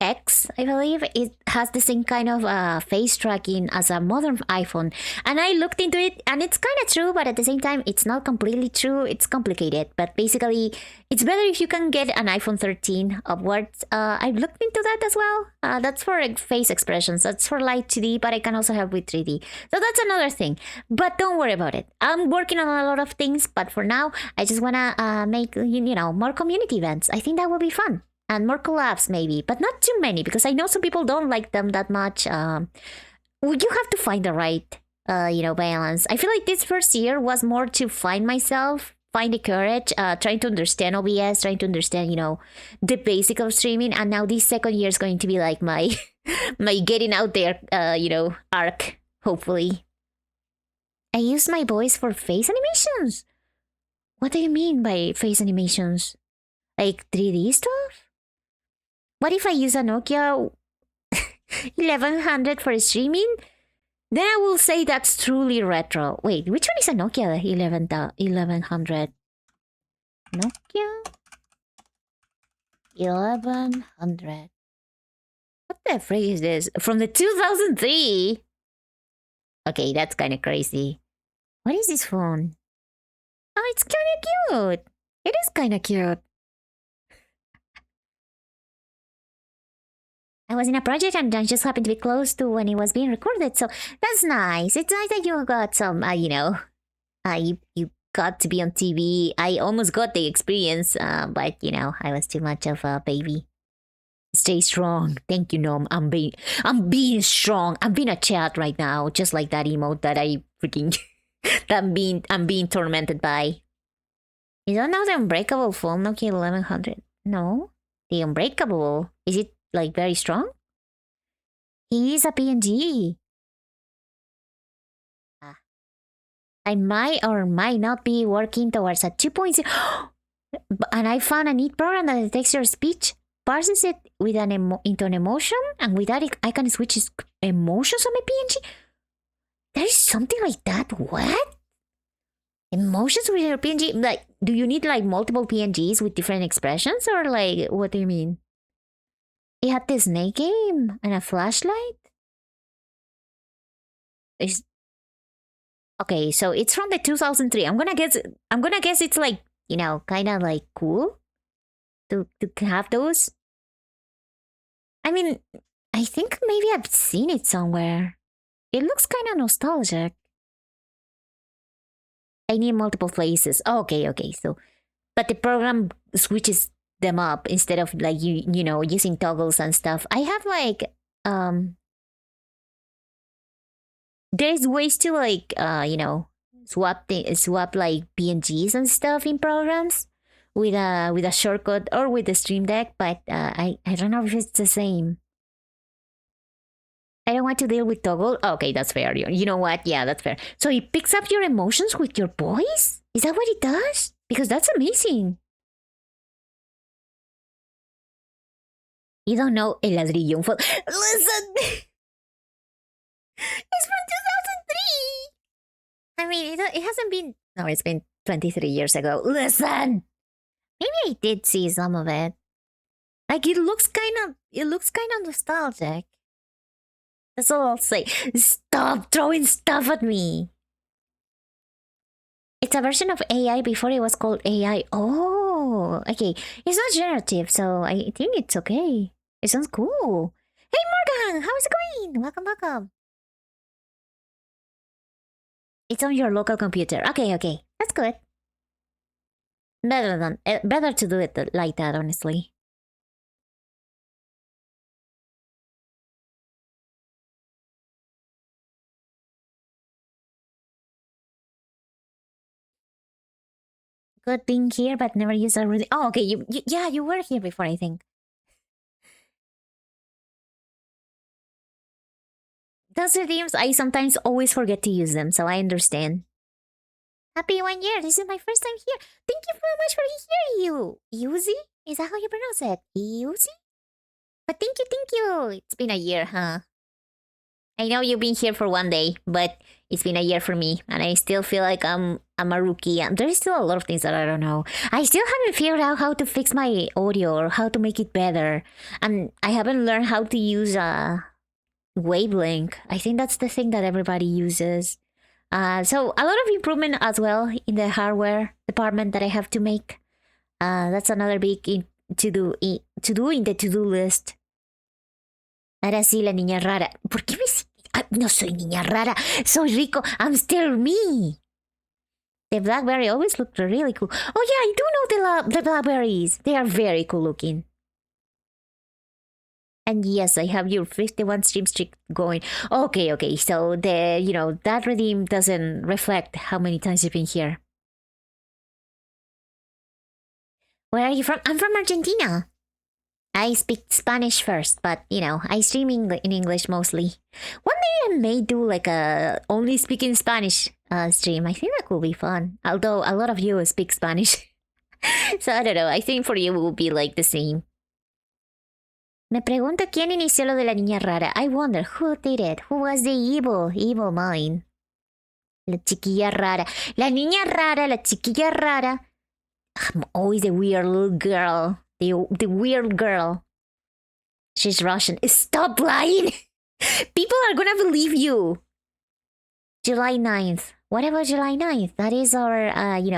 X, I believe, it has the same kind of face tracking as a modern iPhone. And I looked into it, and it's kind of true, but at the same time, it's not completely true. It's complicated, but basically, it's better if you can get an iPhone 13 upwards. I looked into that as well. That's for face expressions. That's for light 2D, but I can also help with 3D. So that's another thing. But don't worry about it. I'm working on a lot of things, but for now, I just wanna make more community events. I think that will be fun and more collabs maybe, but not too many because I know some people don't like them that much. You have to find the right, balance. I feel like this first year was more to find myself, find the courage, trying to understand OBS, trying to understand, the basic of streaming, and now this second year is going to be like my my getting out there, arc. Hopefully, I use my voice for face animations. What do you mean by face animations? Like 3D stuff? What if I use a Nokia 1100 for streaming? Then I will say that's truly retro. Wait, which one is a Nokia 1100? Nokia 1100. What the frick is this? From the 2003? Okay, that's kind of crazy. What is this phone? Oh, it's kind of cute. It is kind of cute. I was in a project and I just happened to be close to when it was being recorded, so that's nice. It's nice that you got some, you got to be on TV. I almost got the experience, but I was too much of a baby. Stay strong. Thank you, Nom. I'm being strong. I'm being a chat right now, just like that emote that I freaking that I'm being tormented by. You don't know the unbreakable phone Nokia 1100? No, the unbreakable. Is it like very strong? He is a PNG. Ah, I might or might not be working towards a 2.0. And I found a neat program that detects your speech, parses it with into an emotion, and with that I can switch emotions on my PNG. There is something like that. What? Emotions with your PNG? Like, do you need like multiple PNGs with different expressions, or like what do you mean? It had the snake game and a flashlight. Is okay. So it's from the 2003. I'm gonna guess. It's like kind of like cool to have those. I mean, I think maybe I've seen it somewhere. It looks kind of nostalgic. I need multiple places. Okay, okay. So, but the program switches them up instead of like using toggles and stuff. I have like there's ways to like swap like PNGs and stuff in programs with a shortcut or with the Stream Deck, but I don't know if it's the same. I don't want to deal with toggle. Oh, okay, that's fair. You know what? Yeah, that's fair. So it picks up your emotions with your voice? Is that what it does? Because that's amazing. You don't know El Ladrillo. Listen! It's from 2003! I mean, it hasn't been. No, it's been 23 years ago. Listen! Maybe I did see some of it. Like, it looks kind of nostalgic. That's all I'll say. Stop throwing stuff at me. It's a version of AI before it was called AI. Oh, okay. It's not generative, so I think it's okay. It sounds cool. Hey Morgan, how's it going? Welcome, welcome. It's on your local computer. Okay, okay. That's good. Better to do it like that, honestly. Good being here, but never used a really. Oh, okay. Yeah, you were here before, I think. Those are themes I sometimes always forget to use them, so I understand. Happy 1 year. This is my first time here. Thank you very much for hearing you. Yuzi? Is that how you pronounce it? Yuzi? But thank you. It's been a year, huh? I know you've been here for 1 day, but it's been a year for me, and I still feel like I'm a rookie, and there's still a lot of things that I don't know. I still haven't figured out how to fix my audio or how to make it better, and I haven't learned how to use Wavelink. I think that's the thing that everybody uses. So a lot of improvement as well in the hardware department that I have to make. That's another big to do in the to-do list. Ahora sí, la niña rara. ¿Por qué me... no soy niña rara. Soy rico. I'm still me. The blackberry always looked really cool. Oh yeah, I do know the blackberries. They are very cool looking. And yes, I have your 51 stream streak going. Okay. So that redeem doesn't reflect how many times you've been here. Where are you from? I'm from Argentina. I speak Spanish first, but I stream in English mostly. One day I may do like a only speaking Spanish stream. I think that could be fun. Although a lot of you speak Spanish. So I don't know. I think for you it will be like the same. Me pregunto quién inició lo de la niña rara. I wonder who did it. Who was the evil mind? La chiquilla rara. La niña rara, la chiquilla rara. I'm always the weird little girl. The weird girl. She's Russian. Stop lying! People are gonna believe you. July 9th. What about July 9th? That is our,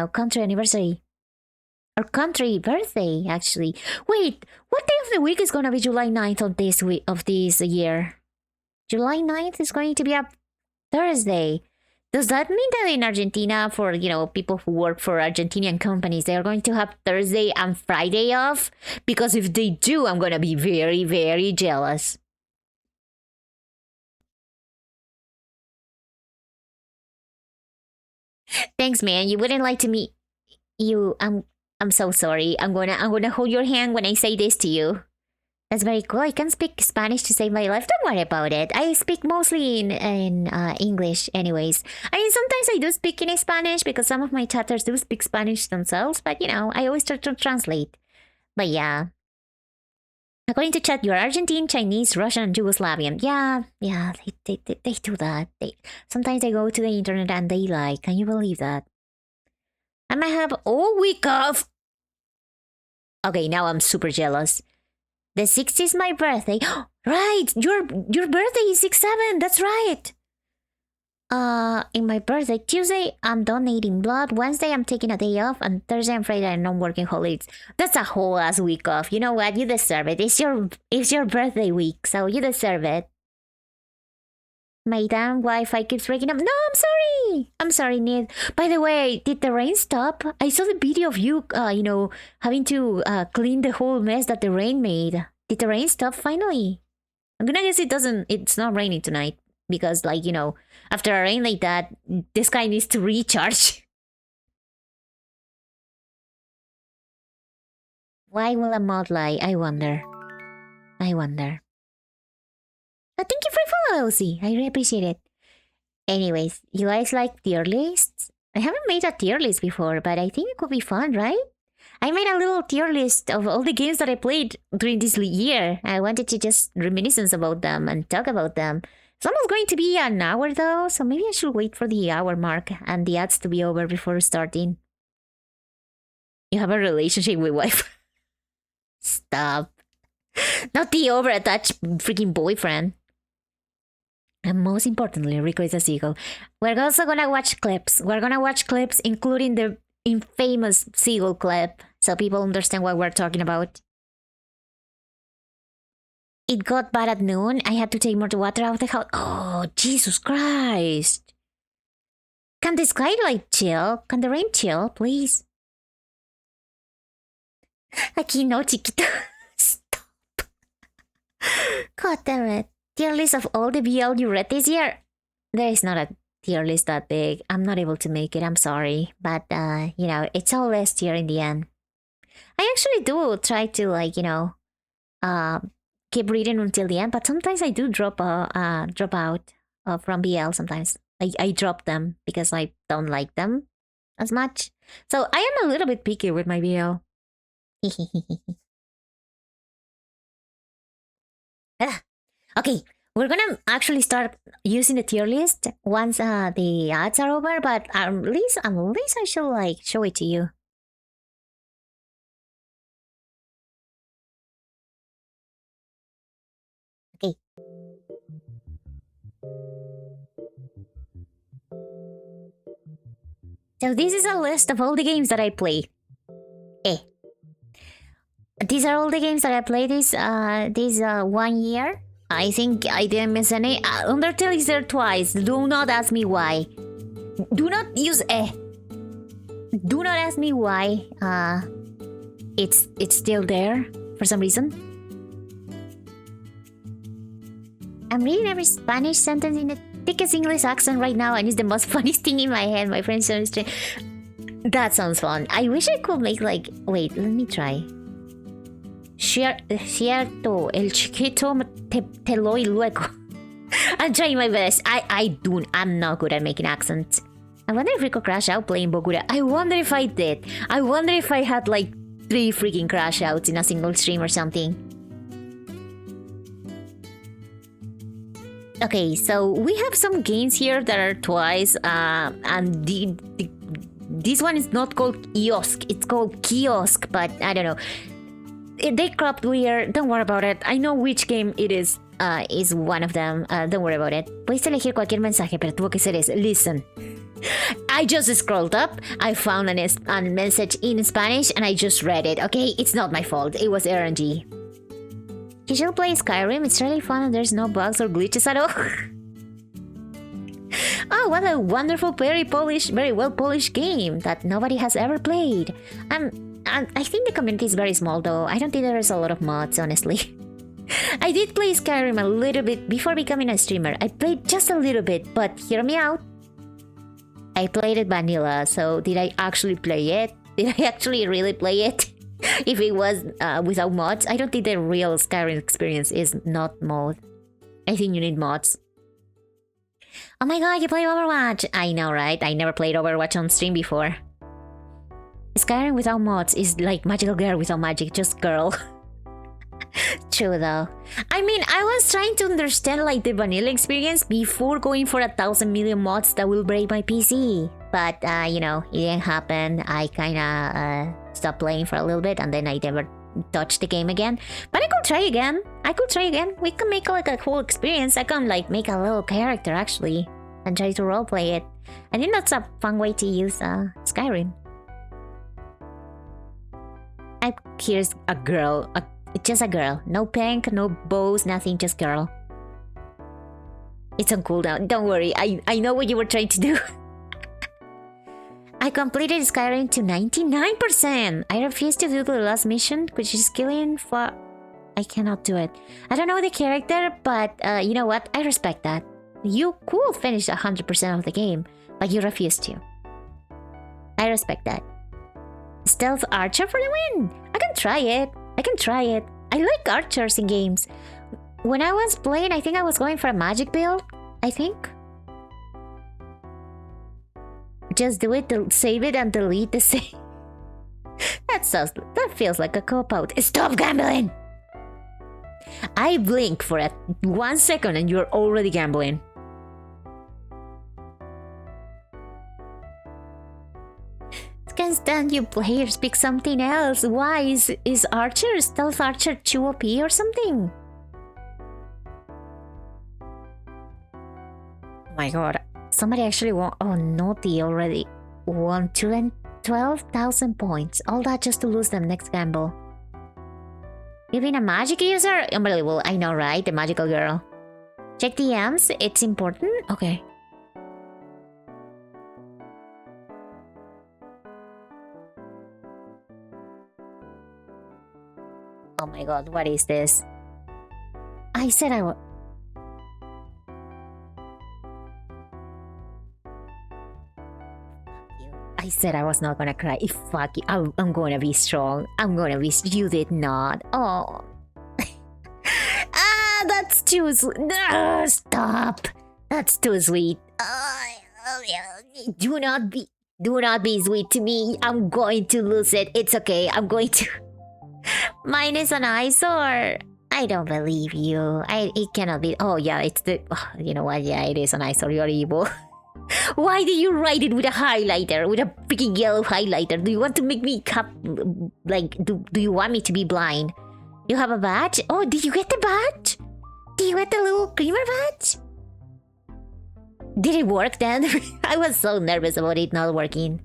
country anniversary. Our country birthday, actually. Wait, what day of the week is gonna be July 9th of this week of this year? July 9th is going to be a Thursday. Does that mean that in Argentina, for people who work for Argentinian companies, they are going to have Thursday and Friday off? Because if they do, I'm gonna be very, very jealous. Thanks, man. You wouldn't like to meet you. I'm so sorry. I'm gonna hold your hand when I say this to you. That's very cool. I can speak Spanish to save my life. Don't worry about it. I speak mostly in English anyways. I mean, sometimes I do speak in Spanish because some of my chatters do speak Spanish themselves, but I always try to translate. But yeah. According to chat, you're Argentine, Chinese, Russian, and Yugoslavian. Yeah, they do that. Sometimes they go to the internet and they lie. Can you believe that? I might have all week off. Okay, now I'm super jealous. The 6th is my birthday. Right, your birthday is 6/7. That's right. In my birthday, Tuesday I'm donating blood. Wednesday I'm taking a day off, and Thursday and Friday I'm not working holidays. That's a whole ass week off. You know what? You deserve it. It's your birthday week, so you deserve it. My damn Wi-Fi keeps breaking up. No, I'm sorry, Nid. By the way, did the rain stop? I saw the video of you, having to clean the whole mess that the rain made. Did the rain stop finally? I'm gonna guess it's not raining tonight. Because, after a rain like that, this guy needs to recharge. Why will a mod lie? I wonder. Thank you for following, Elsie. I really appreciate it. Anyways, you guys like tier lists? I haven't made a tier list before, but I think it could be fun, right? I made a little tier list of all the games that I played during this year. I wanted to just reminiscence about them and talk about them. It's almost going to be an hour though, so maybe I should wait for the hour mark and the ads to be over before starting. You have a relationship with wife. Stop. Not the over-attached freaking boyfriend. And most importantly, Rico is a seagull. We're also gonna watch clips. We're gonna watch clips, including the infamous seagull clip, so people understand what we're talking about. It got bad at noon. I had to take more water out of the house. Oh, Jesus Christ. Can the skylight chill? Can the rain chill, please? Aquí no, chiquito. Stop. God damn it. Tier list of all the BL you read this year. There is not a tier list that big. I'm not able to make it. I'm sorry, but it's all S tier in the end. I actually do try to uh, keep reading until the end, but sometimes I do drop out from BL. Sometimes I drop them because I don't like them as much. So I am a little bit picky with my BL. Okay, we're gonna actually start using the tier list once the ads are over, but at least I should show it to you. Okay. So this is a list of all the games that I play. Eh. These are all the games that I played this 1 year. I think I didn't miss any. Undertale is there twice. Do not ask me why. Do not use eh. Do not ask me why. It's still there for some reason. I'm reading every Spanish sentence in the thickest English accent right now, and it's the most funniest thing in my head. My friend says, that sounds fun. I wish I could make wait, let me try. Cierto, el chiquito te lo y luego. I'm trying my best. I'm not good at making accents. I wonder if we could crash out playing Bogura. I wonder if I did. I wonder if I had 3 freaking crash outs in a single stream or something. Okay, so we have some games here that are twice, and this one is not called Kiosk. It's called Kiosk, but I don't know. They cropped weird. Don't worry about it. I know which game it is one of them. Don't worry about it. Puedes elegir cualquier mensaje, pero tuvo que ser ese. Listen. I just scrolled up. I found a message in Spanish and I just read it. Okay, it's not my fault. It was RNG. You should play Skyrim. It's really fun and there's no bugs or glitches at all. Oh, what a wonderful, very well polished game that nobody has ever played. I think the community is very small though. I don't think there's a lot of mods, honestly. I did play Skyrim a little bit before becoming a streamer. I played just a little bit, but hear me out. I played it vanilla, so did I actually play it? Did I actually really play it? If it was without mods, I don't think the real Skyrim experience is not mod. I think you need mods. Oh my god, you play Overwatch! I know, right? I never played Overwatch on stream before. Skyrim without mods is like Magical Girl without magic, just girl. True though. I mean, I was trying to understand the vanilla experience before going for 1,000 million mods that will break my PC. But, it didn't happen. I kinda stopped playing for a little bit and then I never touched the game again. But I could try again. We can make a cool experience. I can make a little character actually and try to roleplay it. I think that's a fun way to use Skyrim. Here's a girl. Just a girl. No pink, no bows, nothing, just girl. It's on cooldown. Don't worry, I know what you were trying to do. I completed Skyrim to 99%. I refuse to do the last mission, which is killing for... I cannot do it. I don't know the character, but you know what? I respect that. You could finish 100% of the game, but you refuse to. I respect that. Stealth Archer for the win! I can try it. I like archers in games. When I was playing, I think I was going for a magic build. I think. Just do it, save it, and delete the save. That feels like a cop-out. Stop gambling! I blink for 1 second and you're already gambling. Can't stand you players, pick something else. Why? Is Stealth Archer too OP or something? Oh my god. Somebody actually won. Oh, Naughty already won 12,000 points. All that just to lose them next gamble. You being a magic user? Unbelievable. I know, right? The magical girl. Check DMs. It's important. Okay. Oh my god, what is this? I said I would. said I was not gonna cry. Fuck it. I'm gonna be strong. I'm gonna be. You did not. Oh. That's too sweet. Stop. That's too sweet. Do not be sweet to me. I'm going to lose it. It's okay. I'm going to. Mine is an eyesore. I don't believe you. It cannot be. Oh yeah, it's the. You know what? Yeah, it is an eyesore. You're evil. Why do you write it with a highlighter? With a freaking yellow highlighter? Do you want to make me do you want me to be blind? You have a badge? Oh, did you get the badge? Did you get the little creamer badge? Did it work then? I was so nervous about it not working.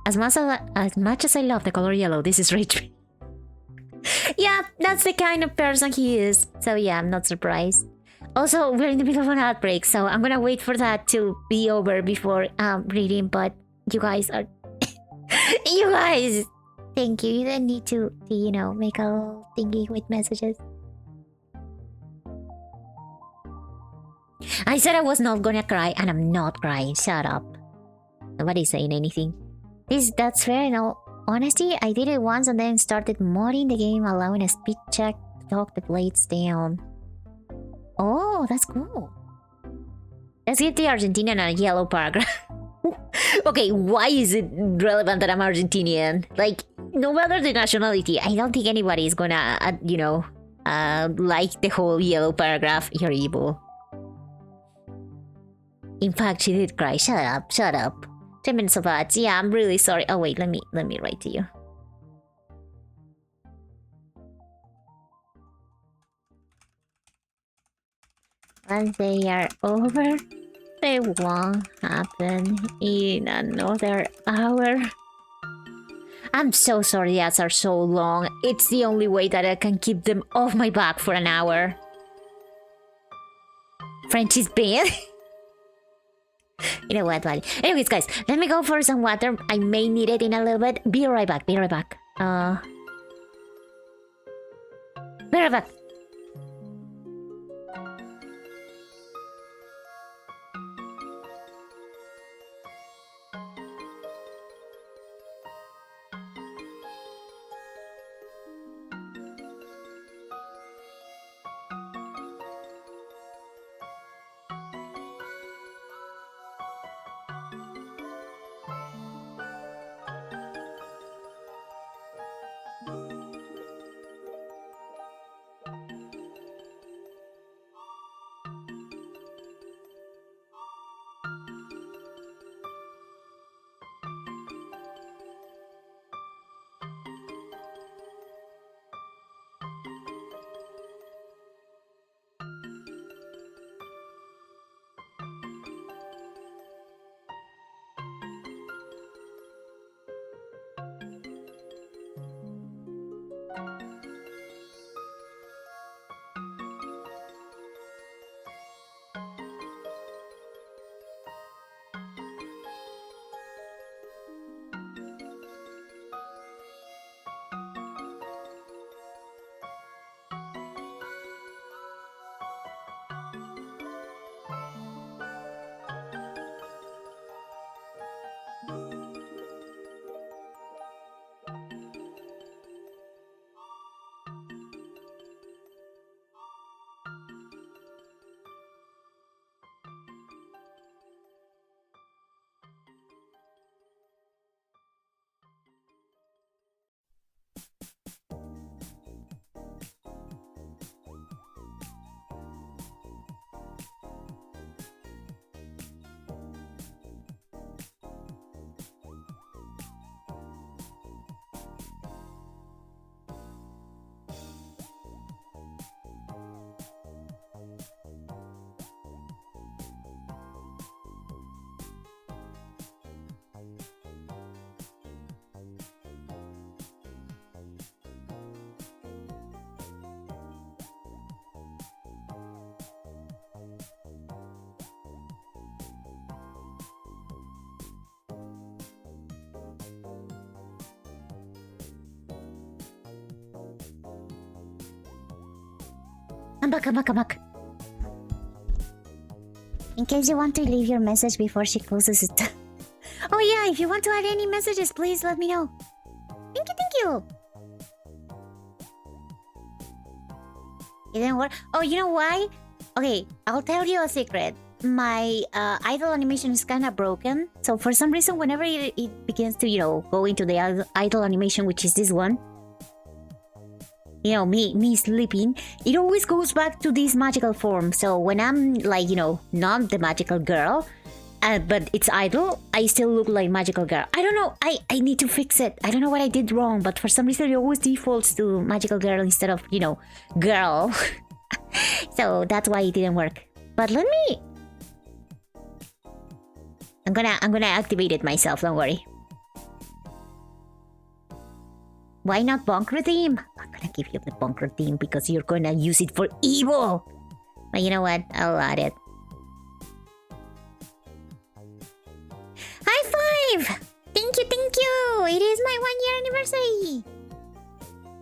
As much as I love the color yellow, this is rage. Yeah, that's the kind of person he is. So yeah, I'm not surprised. Also, we're in the middle of an outbreak, so I'm gonna wait for that to be over before reading, but you guys are... You guys! Thank you. You didn't need to, you know, make a little thingy with messages. I said I was not gonna cry, and I'm not crying. Shut up. Nobody's saying anything. That's fair in all honesty. I did it once and then started modding the game, allowing a speed check to talk the blades down. Oh, that's cool. Let's give the Argentinian a yellow paragraph. Okay, why is it relevant that I'm Argentinian? Like, no matter the nationality, I don't think anybody is gonna, you know, like the whole yellow paragraph. You're evil. In fact, she did cry. Shut up, shut up. 10 minutes of ads. Yeah, I'm really sorry. Oh wait, let me write to you. Once they are over, they won't happen in another hour. I'm so sorry the ads are so long. It's the only way that I can keep them off my back for an hour. Frenchie's band? You know what, buddy? Anyways, guys, let me go for some water. I may need it in a little bit. Be right back, be right back. Be right back. I'm back, I'm back, I'm back. In case you want to leave your message before she closes it. Oh yeah, if you want to add any messages, please let me know. Thank you. It didn't work. Oh, you know why? Okay, I'll tell you a secret. My idle animation is kind of broken. So for some reason, whenever it begins to, go into the idle animation, which is this one, me sleeping, it always goes back to this magical form. So when I'm like, not the magical girl, but it's idle, I still look like magical girl. I don't know. I need to fix it. I don't know what I did wrong, but for some reason it always defaults to magical girl instead of, girl. So that's why it didn't work. But let me... I'm gonna activate it myself, don't worry. Why not bunker theme? I'm gonna give you the bunker theme because you're gonna use it for evil. But you know what? I'll add it. High five! Thank you. It is my 1-year anniversary.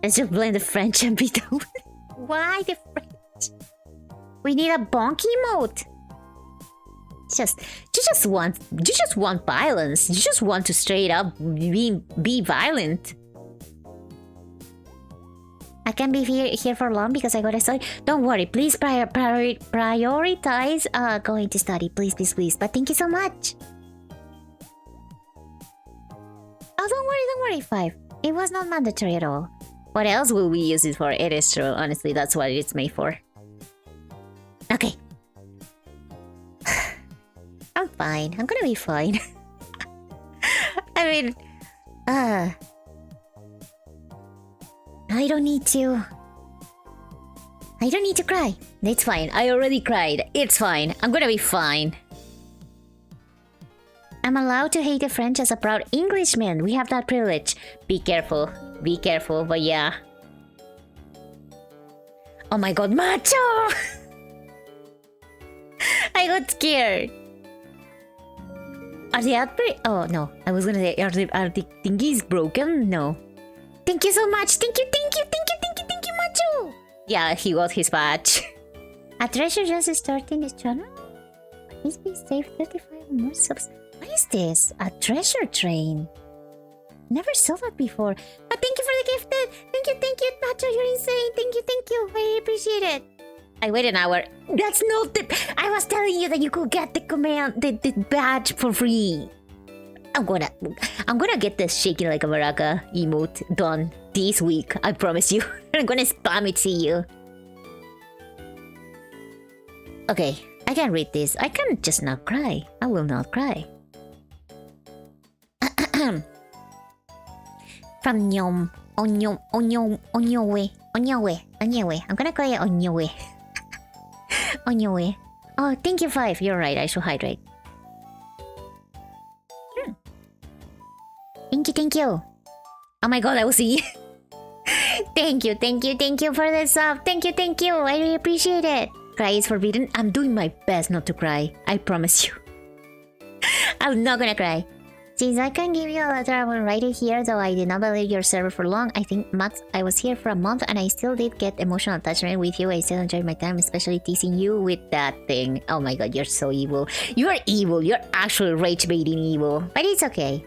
Let's just blend the French and be done. Why the French? We need a bonk emote. You just want violence. You just want to straight up be violent. I can't be here for long because I gotta study. Don't worry, please prioritize going to study, please. But thank you so much. Oh, don't worry, 5. It was not mandatory at all. What else will we use it for? It is true, honestly, that's what it's made for. Okay. I'm fine. I'm gonna be fine. I mean... I don't need to cry. It's fine. I already cried. It's fine. I'm gonna be fine. I'm allowed to hate the French as a proud Englishman. We have that privilege. Be careful, but yeah. Oh my god, macho! I got scared. Are the outbreak? Oh no, I was gonna say, are the thingies broken? No. Thank you so much. Thank you, macho. Yeah, he got his badge. A treasure just starting this channel. Please be safe. 35 more subs. What is this? A treasure train. Never saw that before. But thank you for the gifted. Thank you, macho. You're insane. Thank you. I appreciate it. I wait an hour. That's not the... I was telling you that you could get the the badge for free. I'm gonna get this shaking like a maraca emote done this week. I promise you. I'm gonna spam it to you. Okay, I can read this. I can just not cry. I will not cry. From Nyom. Onyowe. I'm gonna call it Onyowe. Onyowe. Oh, thank you, 5. You're right. I should hydrate. Thank you. Oh my god, I will see. Thank you for the sub. Thank you. I really appreciate it. Cry is forbidden. I'm doing my best not to cry. I promise you. I'm not gonna cry. Since I can give you a letter, I will write it here, though I did not believe your server for long. I think, Max, I was here for a month and I still did get emotional attachment with you. I still enjoyed my time, especially teasing you with that thing. Oh my god, you're so evil. You are evil. You're actually rage-baiting evil. But it's okay.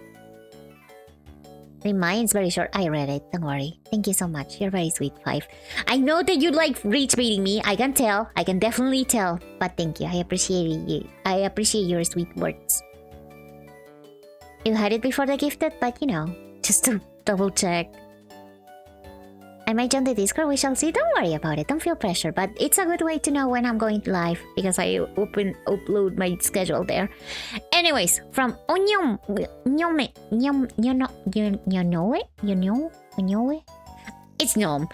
Mine's very short. I read it. Don't worry. Thank you so much. You're very sweet, 5. I know that you like rage-baiting me. I can tell. I can definitely tell. But thank you. I appreciate you. I appreciate your sweet words. You had it before the gifted, but just to double check. I might join the Discord, we shall see. Don't worry about it, don't feel pressure, but it's a good way to know when I'm going live because I upload my schedule there. Anyways, from Onyom, It's Nom.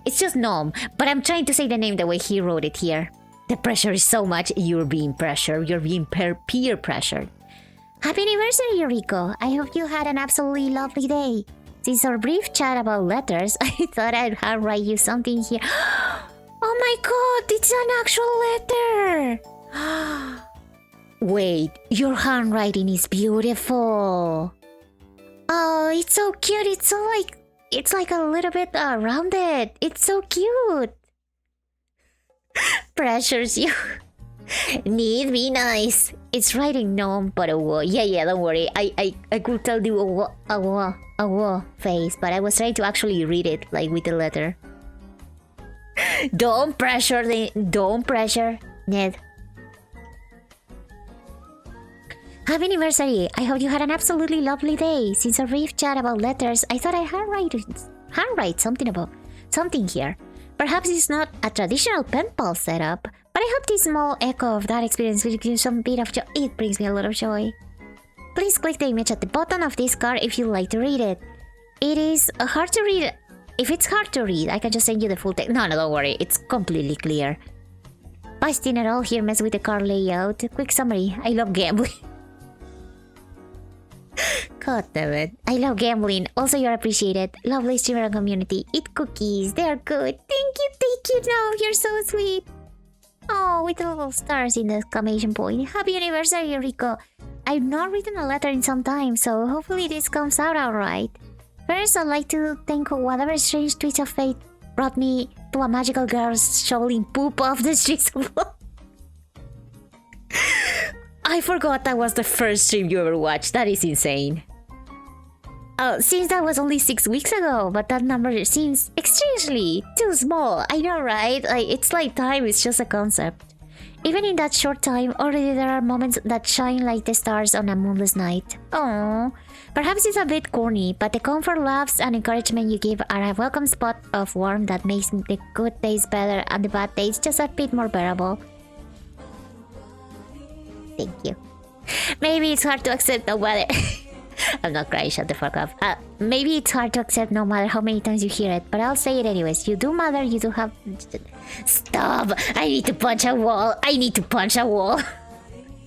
It's just Nom. But I'm trying to say the name the way he wrote it here. The pressure is so much. You're being pressured. You're being peer pressured. Happy anniversary, Yuriko. I hope you had an absolutely lovely day. Since our brief chat about letters, I thought I'd write you something here. Oh my god, it's an actual letter. Wait, your handwriting is beautiful. Oh, it's so cute. It's like a little bit rounded. It's so cute. Pressures you. Need be nice. It's writing no, but a wo. Yeah, don't worry. I could tell you a wo face, but I was trying to actually read it like with the letter. Don't pressure, Ned. Happy anniversary! I hope you had an absolutely lovely day. Since our brief chat about letters, I thought I handwrite something here. Perhaps it's not a traditional pen pal setup, but I hope this small echo of that experience will give you some bit of joy. It brings me a lot of joy. Please click the image at the bottom of this card if you'd like to read it. It is hard to read. If it's hard to read, I can just send you the full text. No, don't worry. It's completely clear. Busting it all here mess with the card layout. Quick summary. I love gambling. God damn it. I love gambling. Also, you're appreciated. Lovely streamer and community. Eat cookies. They are good. Thank you. No, you're so sweet. Oh, with the little stars in the exclamation point. Happy anniversary, Rico. I've not written a letter in some time, so hopefully this comes out alright. First, I'd like to thank whatever strange twist of fate brought me to a magical girl shoveling poop off the streets of I forgot that was the first stream you ever watched. That is insane. Since that was only 6 weeks ago, but that number seems extremely too small. I know, right? It's like time is just a concept. Even in that short time, already there are moments that shine like the stars on a moonless night. Oh, perhaps it's a bit corny, but the comfort, laughs, and encouragement you give are a welcome spot of warmth that makes the good days better and the bad days just a bit more bearable. Thank you. Maybe it's hard to accept no matter... I'm not crying, shut the fuck up. Maybe it's hard to accept no matter how many times you hear it, but I'll say it anyways. You do matter, you do have... Stop! I need to punch a wall.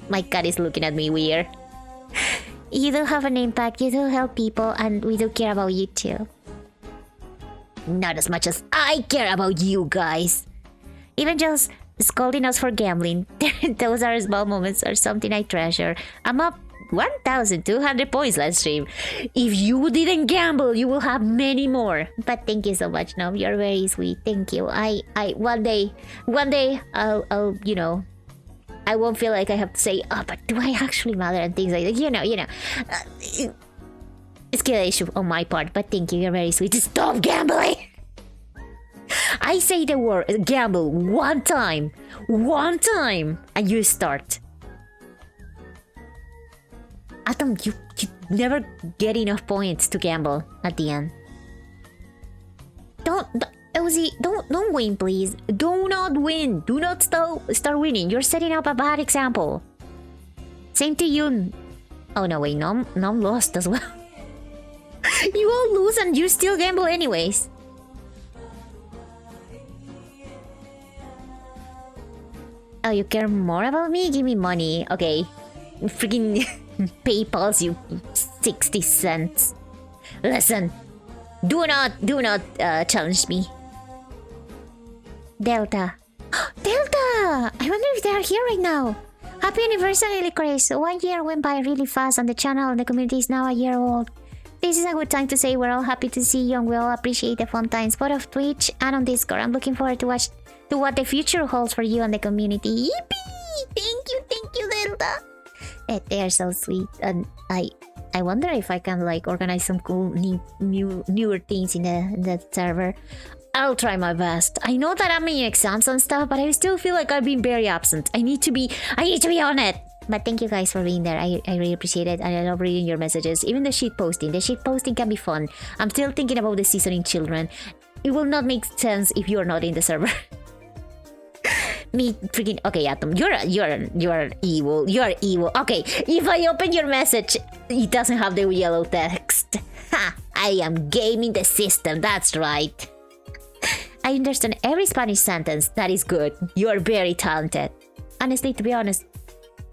My cat is looking at me weird. You do have an impact, you do help people, and we do care about you too. Not as much as I care about you guys. Even just scolding us for gambling. Those are small moments or something I treasure. I'm up 1,200 points last stream. If you didn't gamble, you will have many more. But thank you so much, Nom. You're very sweet. Thank you. I one day, I'll you know, I won't feel like I have to say, oh, but do I actually matter and things like that. You know. It's an issue on my part, but thank you. You're very sweet. Stop gambling. I say the word gamble one time, and you start. Atom, you never get enough points to gamble at the end. Ozzy, don't win, please. Do not win. Do not start winning. You're setting up a bad example. Same to you. Oh no, wait, Nom lost as well. You all lose and you still gamble anyways. Oh, you care more about me? Give me money. Okay. Freaking PayPal's you 60 cents. Listen. Do not challenge me. Delta. Delta! I wonder if they are here right now. Happy anniversary, Licorice. 1 year went by really fast and the channel and the community is now a year old. This is a good time to say we're all happy to see you and we all appreciate the fun times both of Twitch and on Discord. I'm looking forward to what the future holds for you and the community. Yippee! Thank you, Delta. They are so sweet, and I wonder if I can like organize some cool newer things in the server. I'll try my best. I know that I'm in exams and stuff, but I still feel like I've been very absent. I need to be on it. But thank you guys for being there. I really appreciate it, and I love reading your messages. Even the shit posting. The shit posting can be fun. I'm still thinking about the seasoning children. It will not make sense if you are not in the server. Me freaking okay, Atom. You're evil. You're evil. Okay, if I open your message, it doesn't have the yellow text. Ha! I am gaming the system. That's right. I understand every Spanish sentence. That is good. You are very talented. Honestly, to be honest,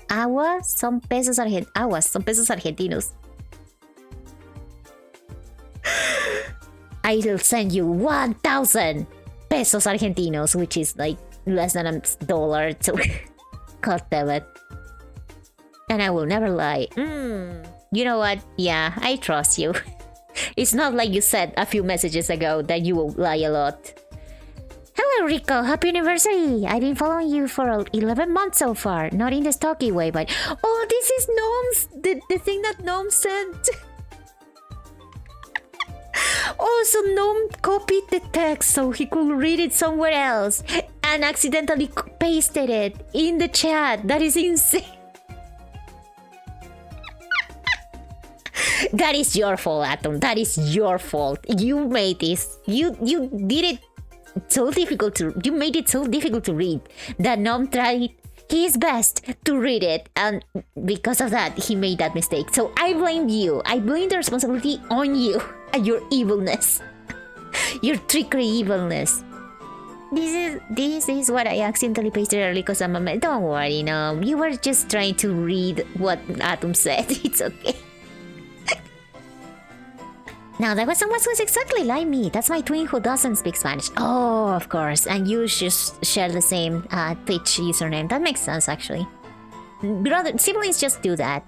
aguas son pesos argentinos. I'll send you 1,000 pesos argentinos, which is like less than $1. So, God damn it. And I will never lie. You know what? Yeah, I trust you. It's not like you said a few messages ago that you will lie a lot. Hello Hello, Rico. Happy anniversary. I've been following you for 11 months so far. Not in the stocky way, but... Oh, this is Gnome's... The thing that Gnome sent. Oh, so Gnome copied the text so he could read it somewhere else. And accidentally pasted it in the chat. That is insane. That is your fault, Atom. That is your fault. You made this. You did it so difficult to... You made it so difficult to read that Nom tried his best to read it, and because of that, he made that mistake. So I blame you. I blame the responsibility on you and your evilness. Your trickery evilness. This is what I accidentally pasted earlier because I'm a... Don't worry, Nom. You were just trying to read what Atom said. It's okay. Now, that was exactly like me. That's my twin who doesn't speak Spanish. Oh, of course. And you just share the same Twitch username. That makes sense, actually. Siblings just do that.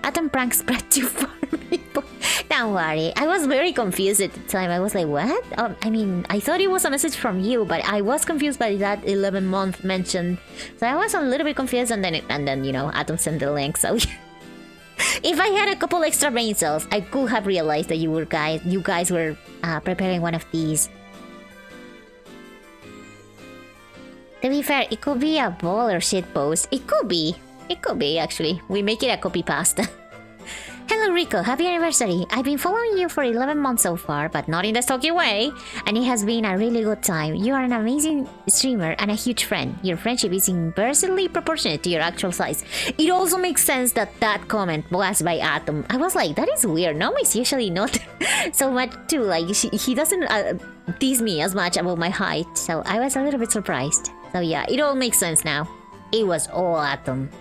Atom prank spread too far, people. Don't worry. I was very confused at the time. I was like, what? I mean, I thought it was a message from you, but I was confused by that 11-month mention. So I was a little bit confused, and then you know, Atom sent the link, so... If I had a couple extra brain cells, I could have realized that you guys were preparing one of these. To be fair, it could be a ball or shit post. It could be. It could be, actually. We make it a copy pasta. Hello, Rico. Happy anniversary. I've been following you for 11 months so far, but not in the stocky way. And it has been a really good time. You are an amazing streamer and a huge friend. Your friendship is inversely proportionate to your actual size. It also makes sense that that comment was by Atom. I was like, that is weird. Nom is usually not so much too. Like, he doesn't tease me as much about my height. So I was a little bit surprised. So yeah, it all makes sense now. It was all Atom.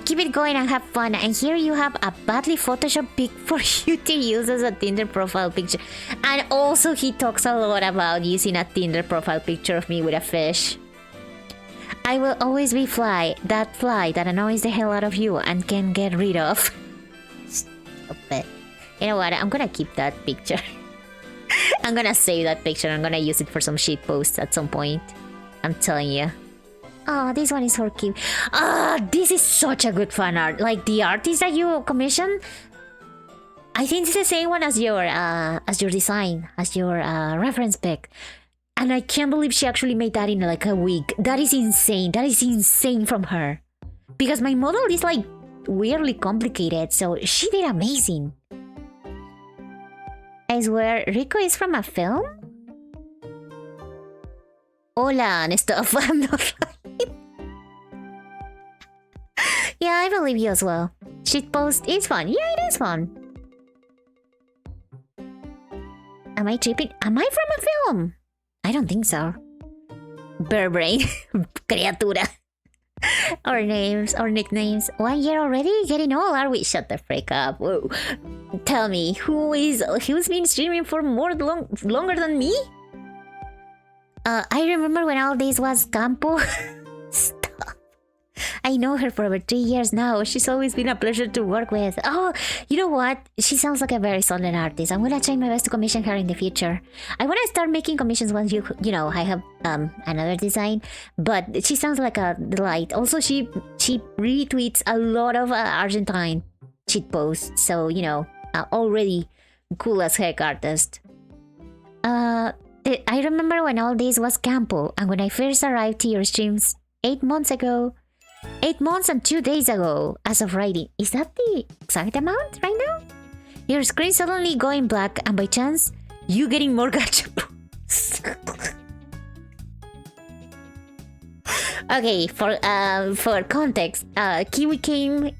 Keep it going and have fun. And here you have a badly photoshopped pic for you to use as a Tinder profile picture. And also he talks a lot about using a Tinder profile picture of me with a fish. I will always be that fly that annoys the hell out of you and can get rid of. Stop it. You know what? I'm gonna keep that picture. I'm gonna save that picture. I'm gonna use it for some shit posts at some point. I'm telling you. Oh, this one is for cute. This is such a good fan art. Like the artist that you commissioned, I think it's the same one as your design, as your reference pic. And I can't believe she actually made that in like a week. That is insane. That is insane from her. Because my model is like weirdly complicated, so she did amazing. I swear, Rico is from a film? Hola and stuff. I'm not lying. Yeah, I believe you as well. Shitpost is fun. Yeah, it is fun. Am I tripping? Am I from a film? I don't think so. Bear brain. Criatura. Our names, our nicknames. 1 year already? Getting old, are we? Shut the frick up. Whoa. Tell me, who's been streaming for longer than me? I remember when all this was Campo. Stop. I know her for over 3 years now. She's always been a pleasure to work with. Oh, you know what? She sounds like a very solid artist. I'm gonna try my best to commission her in the future. I wanna start making commissions once you know, I have another design. But she sounds like a delight. Also, she retweets a lot of Argentine cheat posts. So, you know, already cool as heck artist. I remember when all this was Campo, and when I first arrived to your streams 8 months ago. 8 months and 2 days ago, as of writing. Is that the exact amount right now? Your screen suddenly going black, and by chance, you getting more gacha. Okay, for context, Kiwi came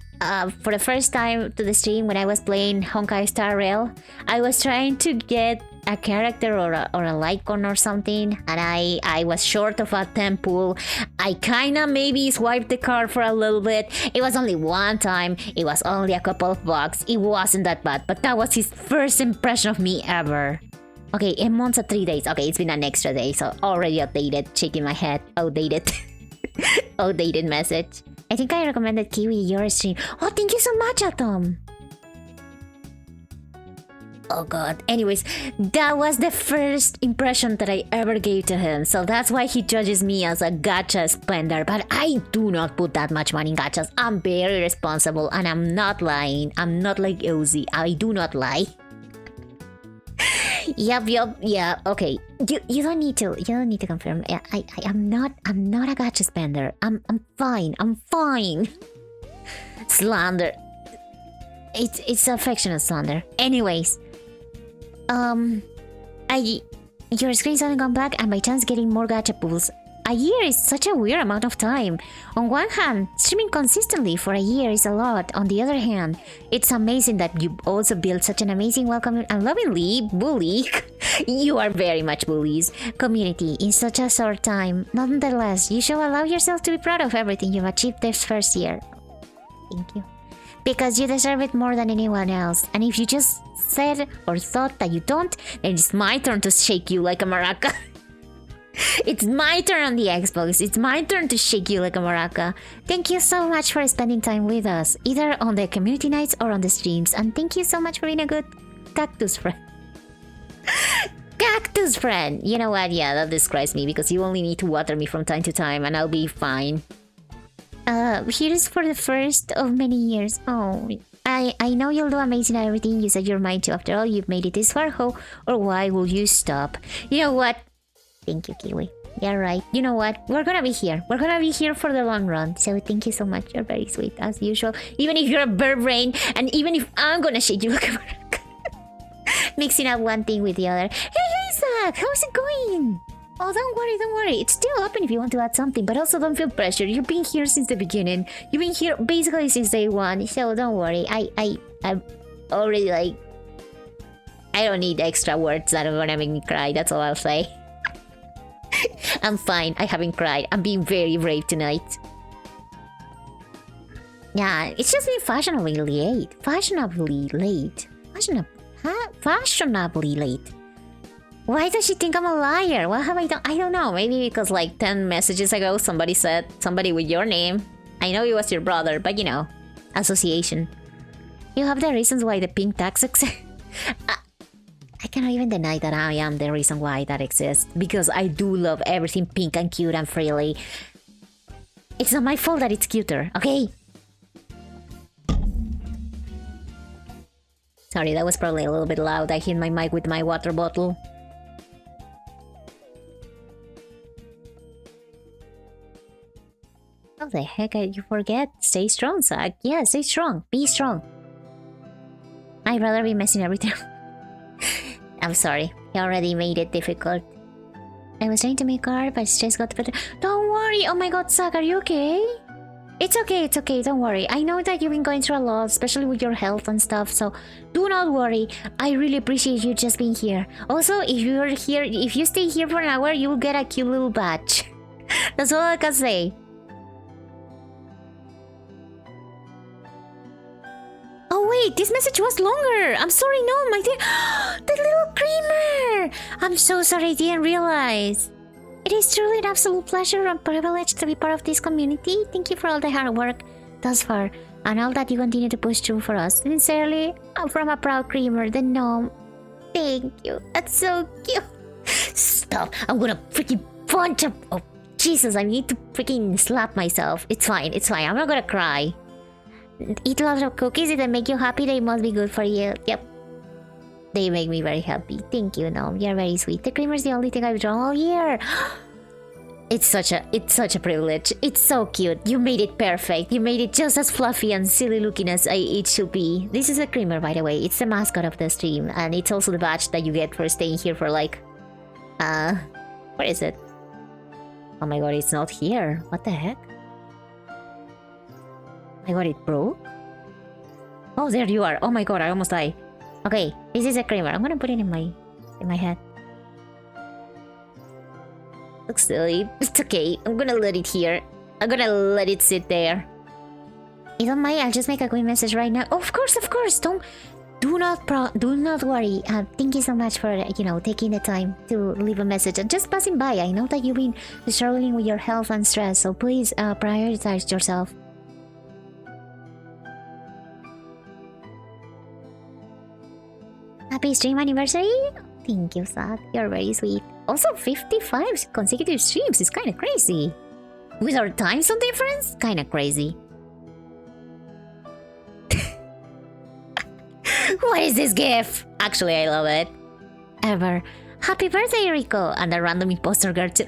for the first time to the stream when I was playing Honkai Star Rail. I was trying to get a character or a Lycon or something, and I was short of a temple. I kinda maybe swiped the card for a little bit. It was only one time. It was only a couple of bucks. It wasn't that bad, but that was his first impression of me ever. Okay, 8 months and 3 days. Okay, it's been an extra day, so already outdated. Shaking my head. Outdated. Outdated message. I think I recommended Kiwi your stream. Oh, thank you so much, Atom. Oh god. Anyways, that was the first impression that I ever gave to him. So that's why he judges me as a gacha spender. But I do not put that much money in gachas. I'm very responsible and I'm not lying. I'm not like Ozzy. I do not lie. Yup, yeah, okay. You don't need to confirm. I'm not a gacha spender. I'm fine. Slander. It's affectionate slander. Anyways. Your screen's having gone back and by chance getting more gacha pulls. A year is such a weird amount of time. On one hand, streaming consistently for a year is a lot. On the other hand, it's amazing that you also built such an amazing, welcoming, and lovingly bully. You are very much bullies. Community in such a short time. Nonetheless, you should allow yourself to be proud of everything you've achieved this first year. Thank you. Because you deserve it more than anyone else. And if you just said or thought that you don't, then it's my turn to shake you like a maraca. It's my turn on the Xbox. It's my turn to shake you like a maraca. Thank you so much for spending time with us, either on the community nights or on the streams. And thank you so much for being a good cactus friend. Cactus friend! You know what? Yeah, that describes me because you only need to water me from time to time and I'll be fine. Here's for the first of many years. Oh, I know you'll do amazing at everything you set your mind to. After all, you've made it this far. How or why will you stop? You know what? Thank you, Kiwi. Yeah, right. You know what? We're gonna be here. We're gonna be here for the long run. So thank you so much. You're very sweet, as usual. Even if you're a bird brain, and even if I'm gonna shake you like a maraca. Mixing up one thing with the other. Hey, Zach! How's it going? Oh, don't worry. It's still open if you want to add something, but also don't feel pressured. You've been here since the beginning. You've been here basically since day one, so don't worry. I'm already like... I don't need extra words that are gonna make me cry, that's all I'll say. I'm fine, I haven't cried. I'm being very brave tonight. Yeah, it's just been fashionably late. Fashionably late. Fashionably late. Why does she think I'm a liar? What have I done? I don't know. Maybe because like 10 messages ago somebody said somebody with your name. I know it was your brother, but you know, association. You have the reasons why the pink tax exists. I cannot even deny that I am the reason why that exists. Because I do love everything pink and cute and frilly. It's not my fault that it's cuter, okay? Sorry, that was probably a little bit loud. I hit my mic with my water bottle. How the heck did you forget? Stay strong, Zach. Yeah, stay strong. Be strong. I'd rather be messing everything up. I'm sorry. You already made it difficult. I was trying to make art, but stress got better. Don't worry. Oh my god, Zach, are you okay? It's okay. Don't worry. I know that you've been going through a lot, especially with your health and stuff, so do not worry. I really appreciate you just being here. Also, if you're here, if you stay here for an hour, you'll get a cute little badge. That's all I can say. Oh wait, this message was longer. I'm sorry, no, my dear. The little creamer. I'm so sorry, I didn't realize. It is truly an absolute pleasure and privilege to be part of this community. Thank you for all the hard work thus far and all that you continue to push through for us. Sincerely, I'm from a proud creamer, the gnome. Thank you. That's so cute. Stop. I'm gonna freaking punch up. Oh, Jesus, I need to freaking slap myself. It's fine. I'm not gonna cry. Eat lots of cookies. If they make you happy, they must be good for you. Yep. They make me very happy. Thank you, Gnome. You're very sweet. The creamer is the only thing I've drawn all year. It's such a privilege. It's so cute. You made it perfect. You made it just as fluffy and silly looking as it should be. This is a creamer, by the way. It's the mascot of the stream, and it's also the badge that you get for staying here for like... Where is it? Oh my god, it's not here. What the heck? Oh my god, it broke? Oh, there you are. Oh my god, I almost died. Okay, this is a creamer. I'm gonna put it in my head. Looks silly. It's okay. I'm gonna let it here. I'm gonna let it sit there. You don't mind? I'll just make a quick message right now. Oh, of course. Do not worry. Thank you so much for taking the time to leave a message and just passing by. I know that you've been struggling with your health and stress, so please prioritize yourself. Happy stream anniversary! Thank you, Zach. You're very sweet. Also, 55 consecutive streams is kind of crazy. With our time zone difference? Kind of crazy. What is this gift? Actually, I love it. Ever. Happy birthday, Rico! And the random imposter girl too.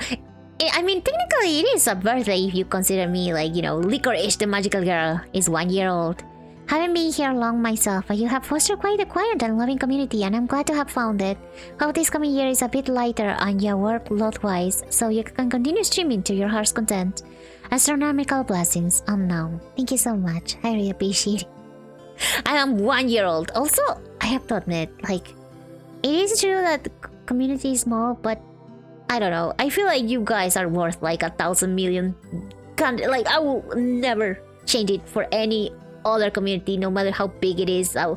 I mean, technically it is a birthday if you consider me like, you know, Licorice the magical girl is 1 year old. Haven't been here long myself, but you have fostered quite a quiet and loving community, and I'm glad to have found it. Hope this coming year is a bit lighter on your workload-wise, so you can continue streaming to your heart's content. Astronomical blessings, unknown. Thank you so much. I really appreciate it. I am 1 year old. Also, I have to admit, like, it is true that the community is small, but I don't know. I feel like you guys are worth like 1,000 million. Like, I will never change it for any other community, no matter how big it is. I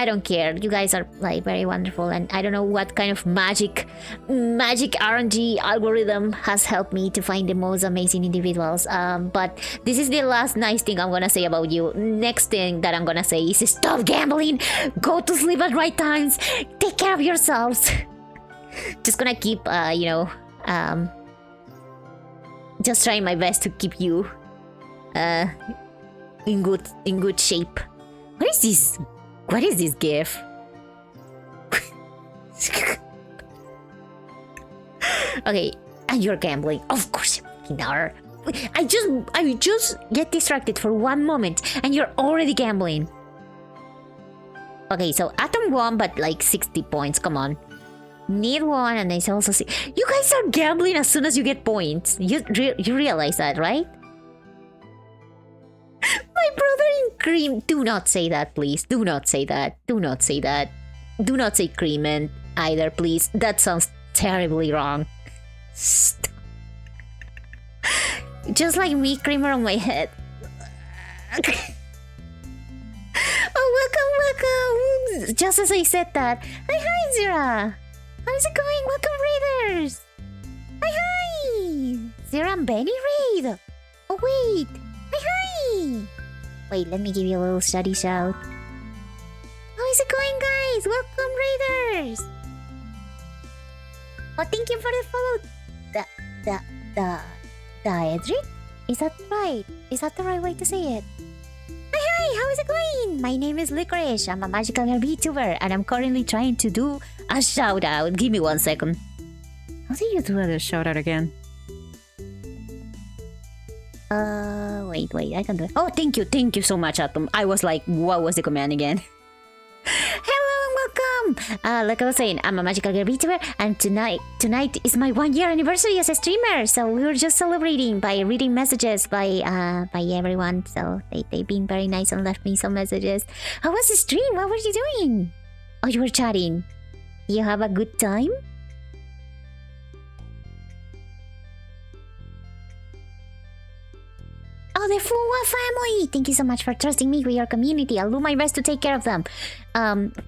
don't care. You guys are like very wonderful, and I don't know what kind of magic RNG algorithm has helped me to find the most amazing individuals. But this is the last nice thing I'm gonna say about you. Next thing that I'm gonna say is stop gambling, go to sleep at right times, take care of yourselves. Just gonna keep, just trying my best to keep you, in good shape. What is this? What is this gift? Okay, and you're gambling. Of course you fucking are. I just get distracted for one moment and you're already gambling. Okay, so Atom won, but like 60 points. Come on. Need one, and I also see you guys are gambling as soon as you get points. You realize that, right? My brother in cream. Do not say that, please. Do not say that. Do not say that. Do not say cream either, please. That sounds terribly wrong. Stop. Just like me, creamer on my head. Oh, welcome. Just as I said that. Hi, Zira. How's it going? Welcome, Raiders. Hi. Zira and Benny raid. Oh, wait. Hi. Wait, let me give you a little study shout. How is it going, guys? Welcome, Raiders. Oh, thank you for the follow. Edric? Is that right? Is that the right way to say it? Hi, how is it going? My name is Licorice. I'm a magical girl VTuber, and I'm currently trying to do a shout out. Give me 1 second. How do you do the shout out again? Wait, I can do it. Oh, thank you so much, Atom. I was like, what was the command again? Hello and welcome! Like I was saying, I'm a magical girl VTuber, and tonight is my 1 year anniversary as a streamer. So we were just celebrating by reading messages by everyone. So they've been very nice and left me some messages. How was the stream? What were you doing? Oh, you were chatting. You have a good time? Oh, the Fuwa family! Thank you so much for trusting me with your community. I'll do my best to take care of them.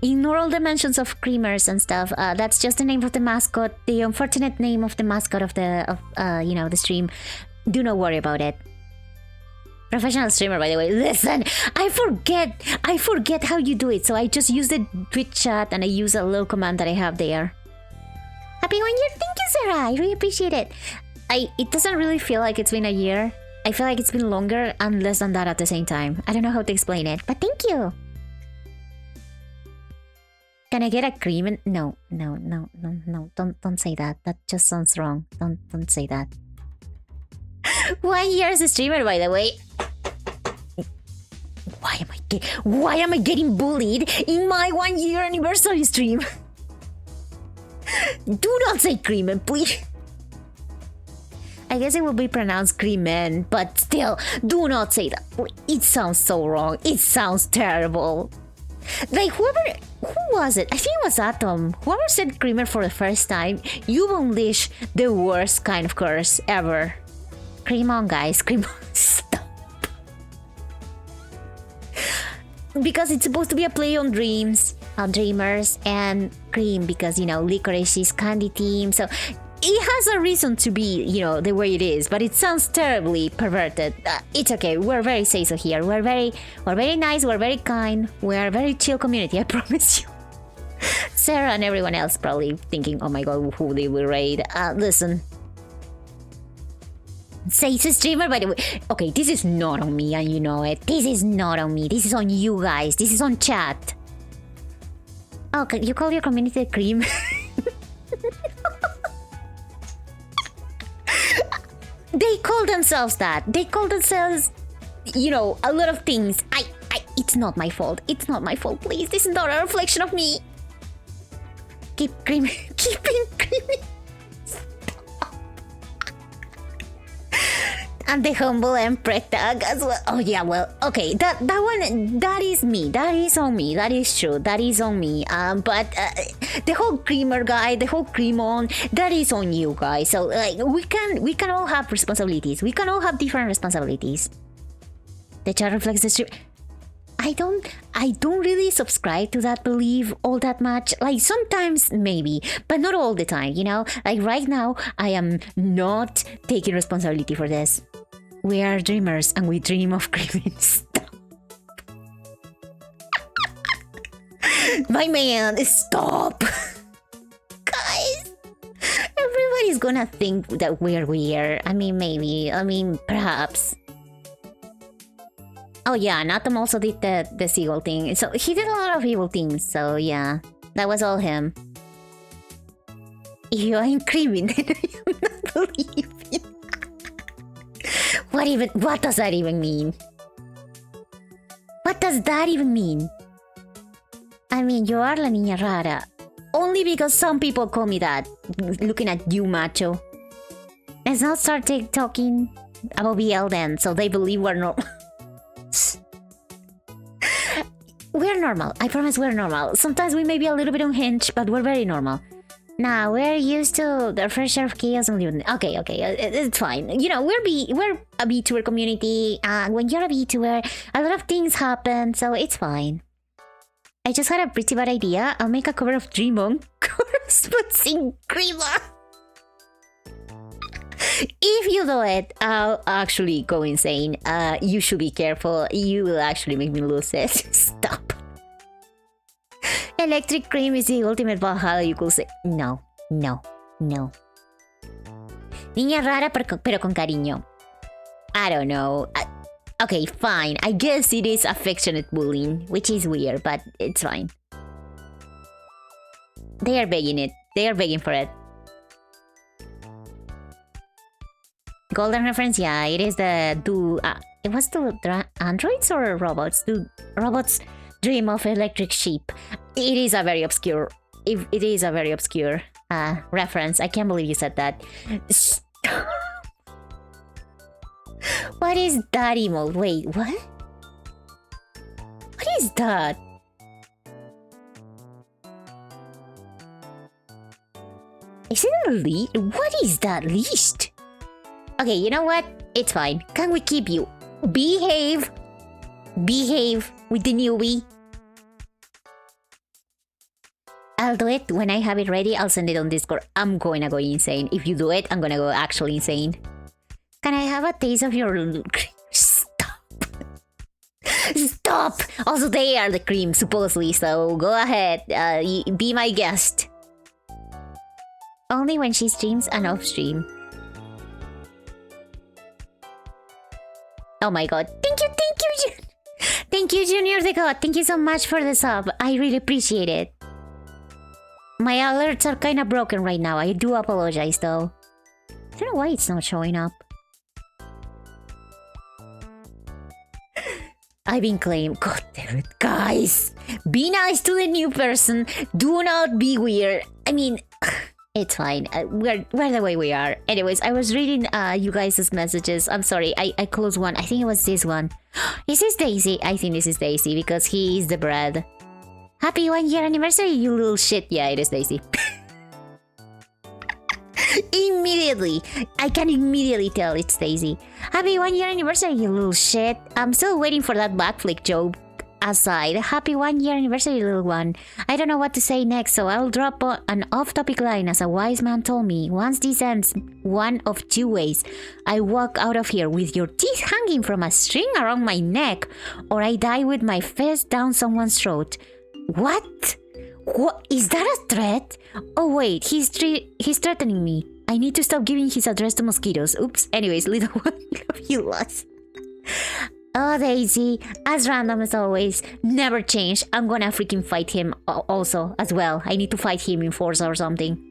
Ignore all the mentions of creamers and stuff. That's just the name of the mascot. The unfortunate name of the mascot of the stream. Do not worry about it. Professional streamer, by the way. Listen, I forget how you do it. So I just use the Twitch chat and I use a little command that I have there. Happy 1 year! Thank you, Sarah. I really appreciate it. It doesn't really feel like it's been a year. I feel like it's been longer and less than that at the same time. I don't know how to explain it, but thank you. Can I get a cream? No. Don't say that. That just sounds wrong. Don't say that. 1 year as a streamer, by the way. Why am I getting bullied in my 1 year anniversary stream? Do not say cream, please. I guess it will be pronounced creamen, but still, do not say that. It sounds so wrong. It sounds terrible. Like, who was it? I think it was Atom. Whoever said creamer for the first time, you've unleashed the worst kind of curse ever. Cream on, guys. Cream on. Stop. Because it's supposed to be a play on dreams, dreamers, and cream, because, Licorice is candy team, so it has a reason to be, the way it is, but it sounds terribly perverted. It's okay. We're very safe here. We're very nice. We're very kind. We're a very chill community. I promise you. Sarah and everyone else probably thinking, oh my god, who they will raid. Listen. Say it's a streamer, by the way. Okay, this is not on me, and you know it. This is not on me. This is on you guys. This is on chat. Oh, you call your community cream? They call themselves that. They call themselves, you know, a lot of things. It's not my fault. It's not my fault, please. This is not a reflection of me. Keep creaming. Keeping creaming. And the humble Emperor tag as well. Oh yeah, well, okay, that one, that is me. That is on me. That is true. That is on me. But the whole creamer guy, the whole cream on, that is on you guys. So like, we can all have responsibilities. We can all have different responsibilities. The chat reflects the stream. I don't really subscribe to that belief all that much. Like sometimes maybe, but not all the time, you know? Like right now, I am not taking responsibility for this. We are dreamers and we dream of creaming stuff. My man, stop! Guys! Everybody's gonna think that we're weird. I mean, maybe. I mean, perhaps. Oh yeah, Natom also did the seagull thing. So he did a lot of evil things, so yeah. That was all him. If you ain't creaming, then I am not believing. What does that even mean? What does that even mean? I mean, you are la niña rara. Only because some people call me that. Looking at you, macho. Let's not start talking about BL then, so they believe we're normal. We're normal. I promise we're normal. Sometimes we may be a little bit unhinged, but we're very normal. Nah, we're used to the fresh air of chaos and living. Okay, it's fine. You know, we're a VTuber community. When you're a VTuber, a lot of things happen, so it's fine. I just had a pretty bad idea. I'll make a cover of Dream On corresponding Grima. If you do it, I'll actually go insane. You should be careful. You will actually make me lose it. Stop. Electric cream is the ultimate Valhalla, you could say. No. Niña rara pero con cariño. I don't know. Okay, fine. I guess it is affectionate bullying, which is weird, but it's fine. They are begging it. They are begging for it. Golden reference, yeah, it is the it was the androids or robots? Do robots dream of electric sheep? It is a very obscure. It is a very obscure reference. I can't believe you said that. What is that emote? Wait, what? What is that? Is it a leash? What is that leashed? Okay, you know what? It's fine. Can we keep you? Behave with the newbie. I'll do it when I have it ready. I'll send it on Discord. I'm gonna go insane. If you do it, I'm gonna go actually insane. Can I have a taste of your Stop. Stop. Also, they are the cream, supposedly. So go ahead. Be my guest. Only when she streams and off stream. Oh my god. Thank you. Thank you, Junior the God. Thank you so much for the sub. I really appreciate it. My alerts are kinda broken right now. I do apologize though. I don't know why it's not showing up. I've been claimed. God damn it, guys. Be nice to the new person. Do not be weird. I mean, it's fine. We're the way we are. Anyways, I was reading you guys' messages. I'm sorry, I closed one. I think it was this one. Is this Daisy? I think this is Daisy because he is the bread. Happy 1 year anniversary, you little shit. Yeah, it is Daisy. Immediately. I can immediately tell it's Daisy. Happy 1 year anniversary, you little shit. I'm still waiting for that backflip joke. Aside, happy 1 year anniversary, little one. I don't know what to say next, so I'll drop an off-topic line as a wise man told me. Once this ends one of two ways. I walk out of here with your teeth hanging from a string around my neck, or I die with my fist down someone's throat. What? What? Is that a threat? Oh wait, he's threatening me. I need to stop giving his address to mosquitoes. Oops. Anyways, little one, love you lots. Oh, Daisy, as random as always. Never change. I'm gonna freaking fight him also as well. I need to fight him in Forza or something.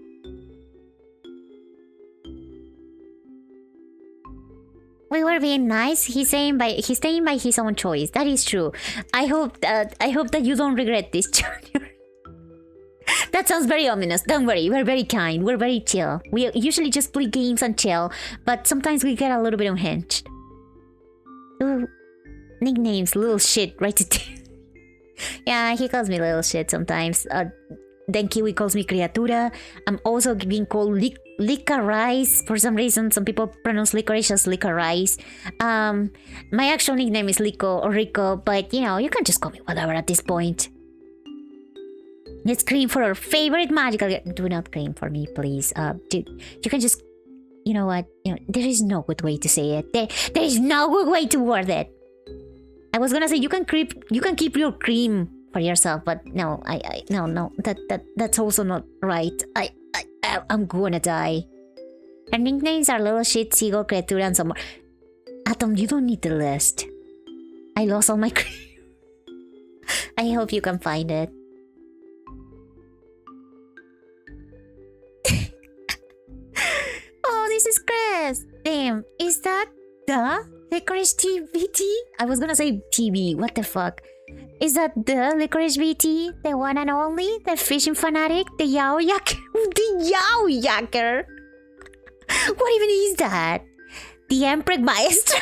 We were being nice. He's staying by his own choice. That is true. I hope that you don't regret this, Junior. That sounds very ominous. Don't worry. We're very kind. We're very chill. We usually just play games and chill, but sometimes we get a little bit unhinged. Ooh, nicknames, little shit, right? Yeah, he calls me little shit sometimes. Then Kiwi calls me criatura. I'm also being called licorice for some reason. Some people pronounce licorice as licorice. My actual nickname is Lico or Rico, but you know, you can just call me whatever at this point. Let's scream for our favorite magical. Do not scream for me, please. You can just, you know what? You know, there is no good way to say it. There is no good way to word it. I was gonna say you can keep your cream for yourself, but no, no. That's also not right. I'm gonna die. Her nicknames are Little Shit, Seagull, Creatura, and some more. Atom, you don't need the list. I lost all my cream. I hope you can find it. Oh, this is Chris. Damn, is that the Licorice VT? I was gonna say TV. What the fuck? Is that the Licorice VT? The one and only? The fishing fanatic? The Yao Yaker? The Yao Yaker? What even is that? The Emperor Maestro?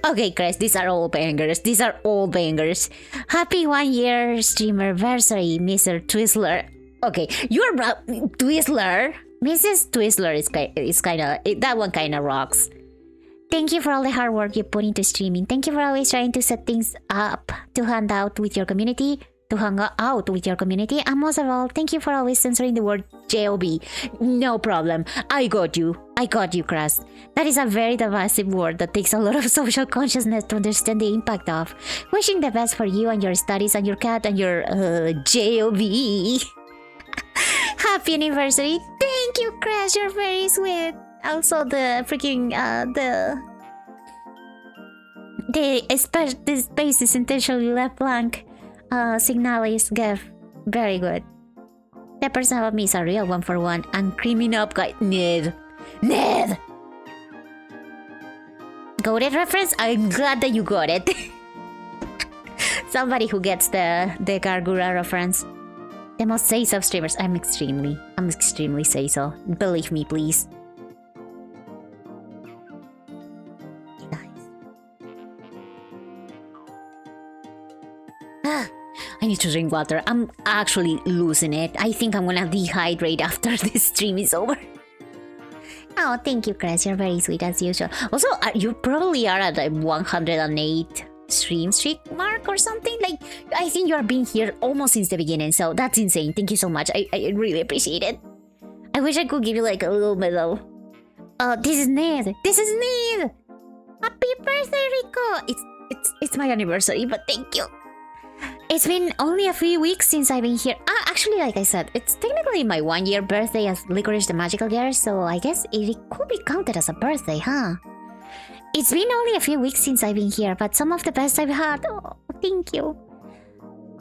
Okay, Chris, these are all bangers. These are all bangers. Happy 1 year streamerversary, Mr. Twizzler. Okay, you're Twizzler. Mrs. Twizzler is kind of, that one kind of rocks. Thank you for all the hard work you put into streaming. Thank you for always trying to set things up to hang out with your community. And most of all, thank you for always censoring the word JOB. No problem. I got you, Crust. That is a very divisive word that takes a lot of social consciousness to understand the impact of. Wishing the best for you and your studies and your cat and your JOB. Happy anniversary. Thank you, Crash. You're very sweet. Also, the freaking, the space is intentionally left blank. Signalis gave. Very good. The person about me is a real 1-for-1. I'm creaming up, guy. Ned. Got it, reference? I'm glad that you got it. Somebody who gets the Gargura reference. The most say-so streamers. I'm extremely say-so. Believe me, please. I need to drink water. I'm actually losing it. I think I'm gonna dehydrate after this stream is over. Oh, thank you, Chris. You're very sweet as usual. Also, you probably are at a 108 stream streak mark or something. Like, I think you are being here almost since the beginning. So that's insane. Thank you so much. I really appreciate it. I wish I could give you like a little medal. Oh, this is Ned. Happy birthday, Rico. It's my anniversary, but thank you. It's been only a few weeks since I've been here. Actually, like I said, it's technically my 1 year birthday as Licorice the Magical Girl, so I guess it could be counted as a birthday, huh? It's been only a few weeks since I've been here, but some of the best I've had. Oh, thank you.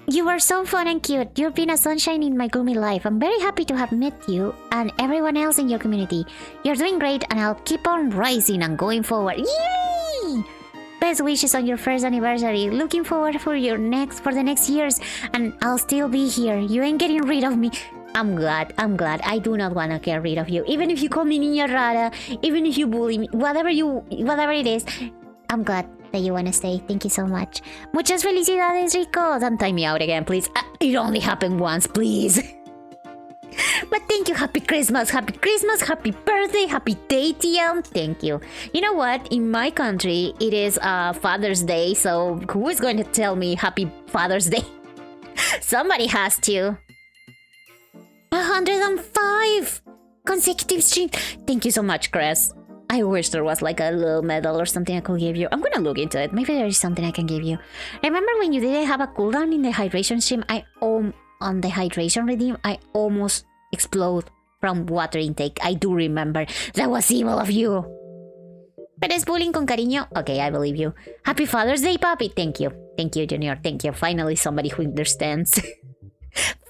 You were so fun and cute. You've been a sunshine in my gloomy life. I'm very happy to have met you and everyone else in your community. You're doing great, and I'll keep on rising and going forward. Yay! Best wishes on your first anniversary. Looking forward for the next years, and I'll still be here. You ain't getting rid of me. I'm glad. I do not want to get rid of you. Even if you call me Niña Rara, even if you bully me, whatever it is, I'm glad that you want to stay. Thank you so much. Muchas felicidades, Rico. Don't time me out again, please. It only happened once, please. But thank you. Happy Christmas, happy birthday, happy day, TM. Thank you. You know what? In my country, it is Father's Day, so who is going to tell me happy Father's Day? Somebody has to. 105 consecutive streams. Thank you so much, Chris. I wish there was like a little medal or something I could give you. I'm gonna look into it. Maybe there is something I can give you. Remember when you didn't have a cooldown in the hydration stream? On the hydration redeem, I almost explode from water intake. I do remember. That was evil of you. Pero es bullying con cariño. Okay, I believe you. Happy Father's Day, papi. Thank you. Thank you, Junior. Thank you. Finally, somebody who understands.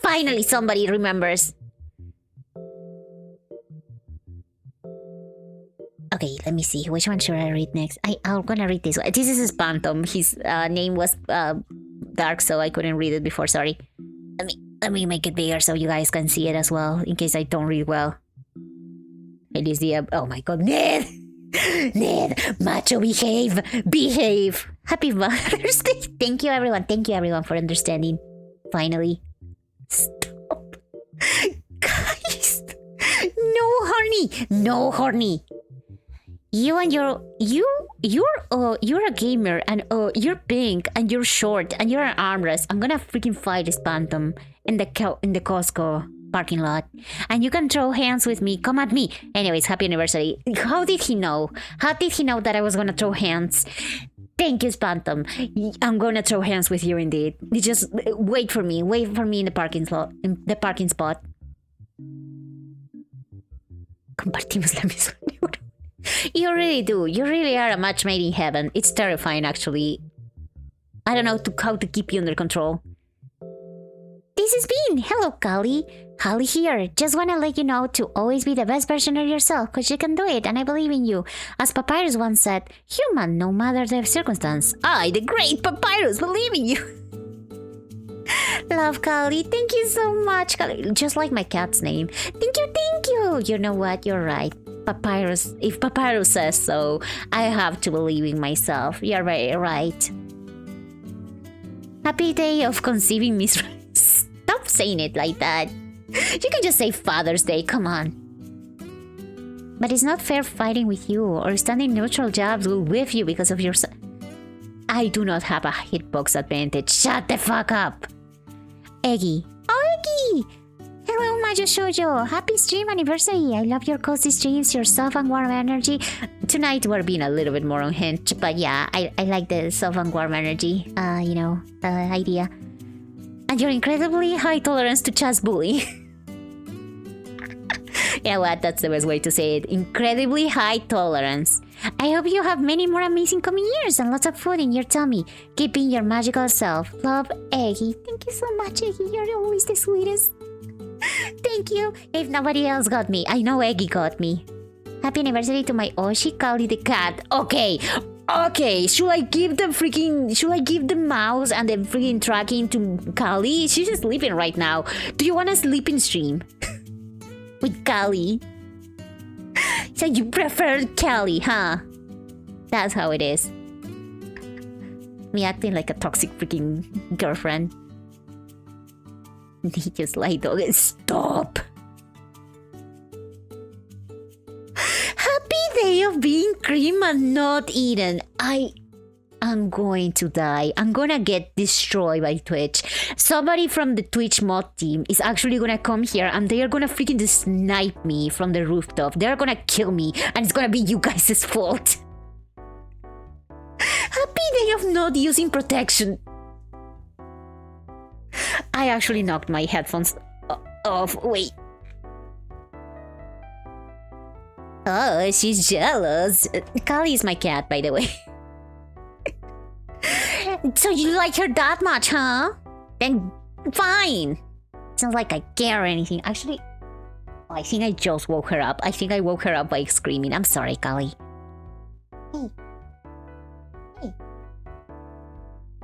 Finally, somebody remembers. Okay, let me see. Which one should I read next? I'm gonna read this one. This is Spantom. His name was dark, so I couldn't read it before. Sorry. Let me make it bigger so you guys can see it as well, in case I don't read well. It is the... oh my god, Ned! Ned! Macho, behave! Behave! Happy Father's Day! Thank you, everyone. Thank you, everyone, for understanding. Finally. Stop. Guys! No, horny! No, horny! You and you're a gamer, and you're pink, and you're short, and you're an armrest. I'm gonna freaking fight Spantom in the Costco parking lot, and you can throw hands with me. Come at me. Anyways, happy anniversary. How did he know? How did he know that I was gonna throw hands? Thank you, Spantom. I'm gonna throw hands with you indeed. You just wait for me. Wait for me in the parking slot. In the parking spot. Compartimos la misma. You really do. You really are a match made in heaven. It's terrifying, actually. I don't know how to keep you under control. This is Bean. Hello, Kali. Holly here. Just want to let you know to always be the best version of yourself, because you can do it, and I believe in you. As Papyrus once said, human, no matter the circumstance. I, the great Papyrus, believe in you. Love, Kali. Thank you so much, Kali. Just like my cat's name. Thank you, thank you. You know what? You're right. Papyrus, if Papyrus says so, I have to believe in myself. You're very right. Happy day of conceiving Miss Rice. Stop saying it like that. You can just say Father's Day, come on. But it's not fair fighting with you or standing neutral jobs with you because of your... I do not have a hitbox advantage. Shut the fuck up. Eggy. Oh, Eggy! Hello, Majo Shoujo. Happy stream anniversary. I love your cozy streams, your soft and warm energy. Tonight we're being a little bit more unhinged, but yeah, I like the soft and warm energy, idea. And your incredibly high tolerance to chest bullying. Yeah, what? That's the best way to say it. Incredibly high tolerance. I hope you have many more amazing coming years and lots of food in your tummy. Keep being your magical self. Love, Eggy. Thank you so much, Eggy. You're always the sweetest. Thank you. If nobody else got me, I know Eggy got me. Happy anniversary to my Oshi, Kali the cat. Okay. Should I give the mouse and the freaking tracking to Kali? She's just sleeping right now. Do you want a sleeping stream? With Kali? So you prefer Kali, huh? That's how it is. Me acting like a toxic freaking girlfriend. He just like, dog, stop. Happy day of being cream and not eaten. I'm going to die. I'm gonna get destroyed by Twitch. Somebody from the Twitch mod team is actually gonna come here and they are gonna freaking just snipe me from the rooftop. They're gonna kill me and it's gonna be you guys' fault. Happy day of not using protection. I actually knocked my headphones off. Wait. Oh, she's jealous. Kali is my cat, by the way. So you like her that much, huh? Then fine. It's not like I care or anything. Actually, I think I just woke her up. I think I woke her up by screaming. I'm sorry, Kali. Hey.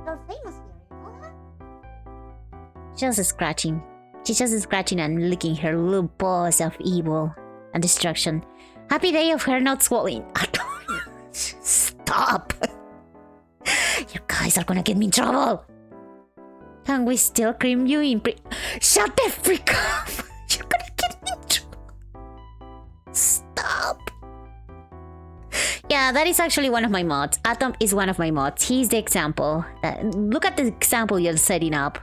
So famous here, you know that? Just scratching. She's just scratching and licking her little paws of evil and destruction. Happy day of her not swallowing. Stop. You guys are gonna get me in trouble. Can we still cream you in Shut the freak up. You're gonna get me in trouble. Stop. Yeah, that is actually one of my mods. Atom is one of my mods. He's the example. Look at the example you're setting up.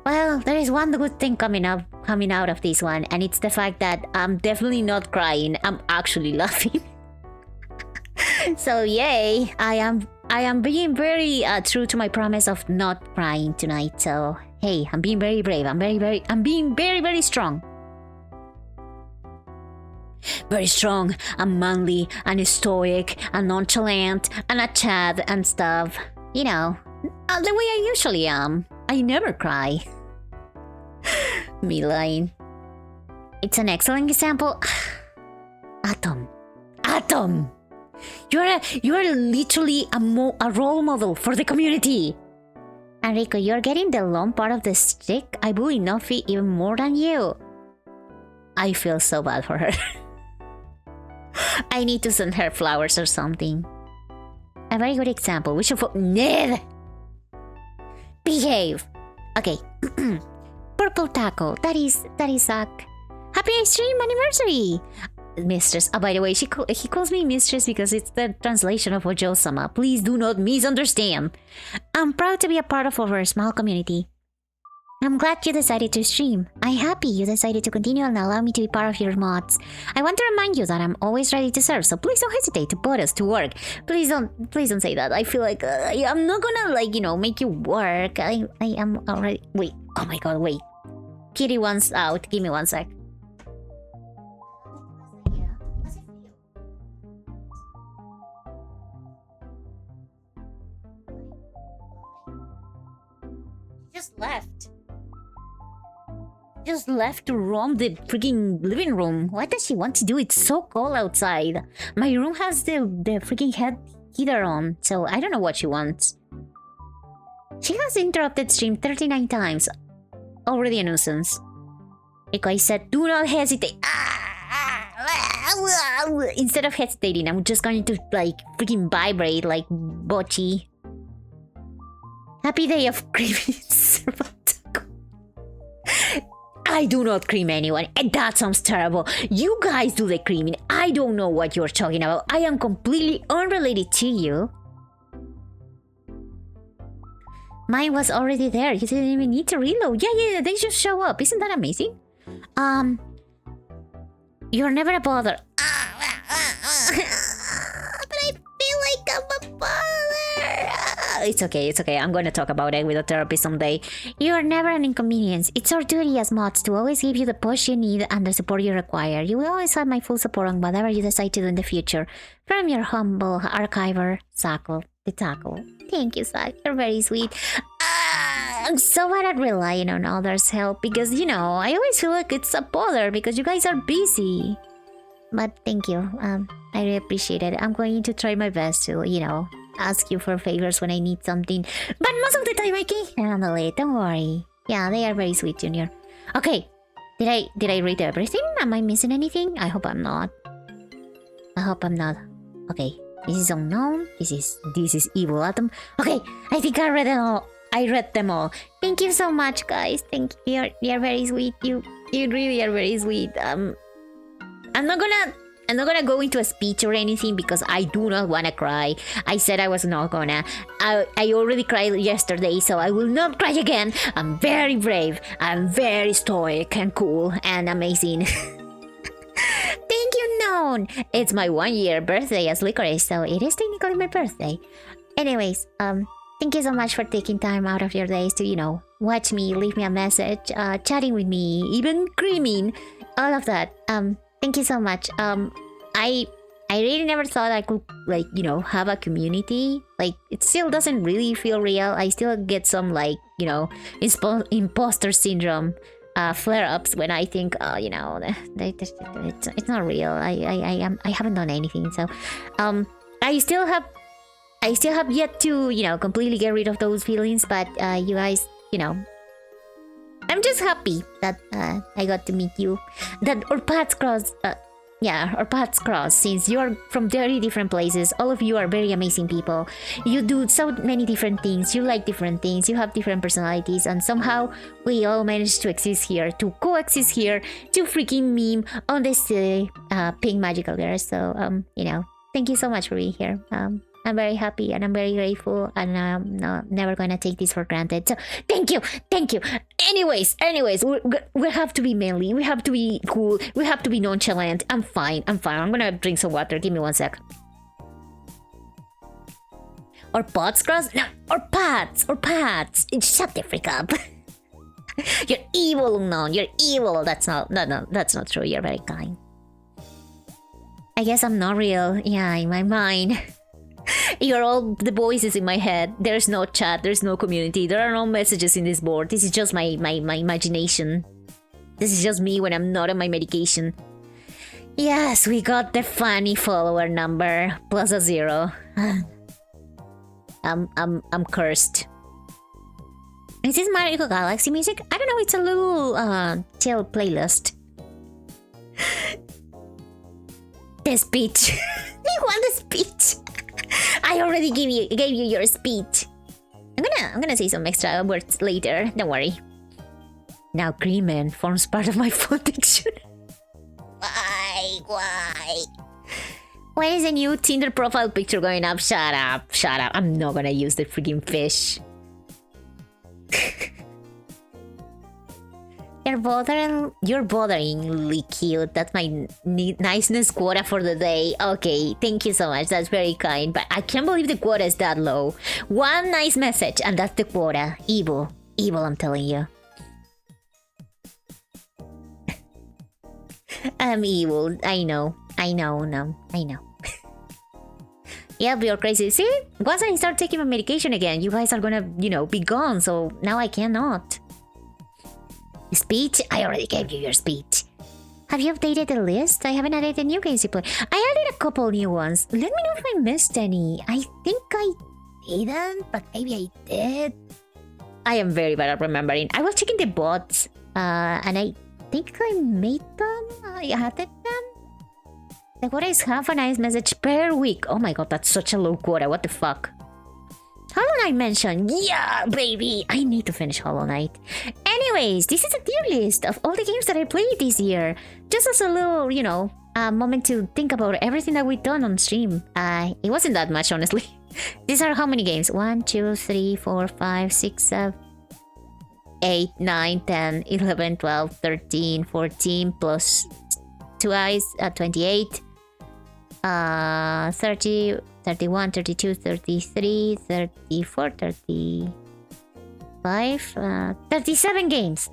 Well, there There's one good thing coming out of this one, and it's the fact that I'm definitely not crying. I'm actually laughing. So yay! I am being very true to my promise of not crying tonight. So hey, I'm being very brave. I'm being very strong. Very strong and manly and stoic and nonchalant and a Chad and stuff. You know, the way I usually am. I never cry. Me lying. It's an excellent example. Atom. You're literally a role model for the community. Enrico, you're getting the long part of the stick. I bully Nofi even more than you. I feel so bad for her. I need to send her flowers or something. A very good example. We should Ned! Behave! Okay. Purple Taco. That is happy stream anniversary! Mistress. By the way, he calls me mistress because it's the translation of Ojo-sama. Please do not misunderstand. I'm proud to be a part of our small community. I'm glad you decided to stream. I'm happy you decided to continue and allow me to be part of your mods. I want to remind you that I'm always ready to serve, so please don't hesitate to put us to work. Please don't say that. I feel like I'm not gonna make you work. I am already. Wait. Oh my god. Wait. Kitty wants out. Give me 1 sec. Just left to roam the freaking living room. What does she want to do? It's so cold outside. My room has the freaking heater on, so I don't know what she wants. She has interrupted stream 39 times. Already a nuisance. Like I said, do not hesitate. Instead of hesitating, I'm just going to freaking vibrate like Bocchi. Happy day of creaminess. I do not cream anyone, and that sounds terrible. You guys do the creaming. I don't know what you're talking about. I am completely unrelated to you. Mine was already there. You didn't even need to reload. Yeah, they just show up. Isn't that amazing? You're never a bother. But I feel like I'm a bother. It's okay. I'm going to talk about it with a therapist someday. You're never an inconvenience. It's our duty as mods to always give you the push you need and the support you require. You will always have my full support on whatever you decide to do in the future. From your humble archiver, Sako the Taco. Thank you, Sak. You're very sweet. I'm so bad at relying on others' help because, I always feel like it's a bother because you guys are busy. But thank you. I really appreciate it. I'm going to try my best to, ask you for favors when I need something. But most of the time I can handle it. Don't worry. Yeah, they are very sweet, Junior. Okay. Did I read everything? Am I missing anything? I hope I'm not. Okay. This is unknown. This is evil atom. Okay. I think I read them all. Thank you so much, guys. Thank you. You're very sweet. You really are very sweet. I'm not gonna go into a speech or anything because I do not wanna cry. I said I was not gonna. I already cried yesterday, so I will not cry again. I'm very brave. I'm very stoic and cool and amazing. Thank you, Noon. It's my 1-year birthday as Licorice, so it is technically my birthday. Anyways, thank you so much for taking time out of your days to, watch me, leave me a message, chatting with me, even screaming, all of that. Thank you so much. I really never thought I could have a community. It still doesn't really feel real. I still get some imposter syndrome flare-ups when I think it's not real. I haven't done anything, so I still have yet to completely get rid of those feelings. But you guys, I'm just happy that I got to meet you. That our paths crossed. Our paths crossed. Since you're from very different places, all of you are very amazing people. You do so many different things. You like different things. You have different personalities, and somehow we all managed to exist here, to coexist here, to freaking meme on this pink magical girl. So thank you so much for being here. I'm very happy and I'm very grateful, and I'm never gonna take this for granted. So thank you, thank you. Anyways, we have to be manly. We have to be cool. We have to be nonchalant. I'm fine. I'm fine. I'm gonna drink some water. Give me 1 sec. Or pots cross? No, or pats. Shut the freak up. You're evil, no. You're evil. That's not. No. That's not true. You're very kind. I guess I'm not real. Yeah, in my mind. You're all the voices in my head. There's no chat. There's no community. There are no messages in this board. This is just my imagination. This is just me when I'm not on my medication. Yes, we got the funny follower number plus a 0. I'm cursed. Is this Mario Galaxy music? I don't know. It's a little chill playlist. The speech. You want the speech? I already gave you your speech. I'm gonna say some extra words later. Don't worry. Now Creeman forms part of my phone dictionary. Why? Why is a new Tinder profile picture going up? Shut up. I'm not gonna use the freaking fish. You're botheringly cute. That's my niceness quota for the day. Okay, thank you so much. That's very kind. But I can't believe the quota is that low. One nice message and that's the quota. Evil, I'm telling you. I'm evil. I know. Yep, you're crazy. See? Once I start taking my medication again, you guys are gonna, be gone. So now I cannot. Speech? I already gave you your speech. Have you updated the list? I haven't added the new games you play. I added a couple new ones. Let me know if I missed any. I think I didn't, but maybe I did. I am very bad at remembering. I was checking the bots, and I think I made them. I added them. The quota is half a nice message per week. Oh my god, that's such a low quota. What the fuck? Hollow Knight mention. Yeah, baby. I need to finish Hollow Knight. Anyways, this is a tier list of all the games that I played this year. Just as a little, moment to think about everything that we've done on stream. It wasn't that much, honestly. These are how many games? 1, 2, 3, 4, 5, 6, 7, 8, 9, 10, 11, 12, 13, 14, plus 2 eyes, 28. 30, 31, 32, 33, 34, 35, 37 games.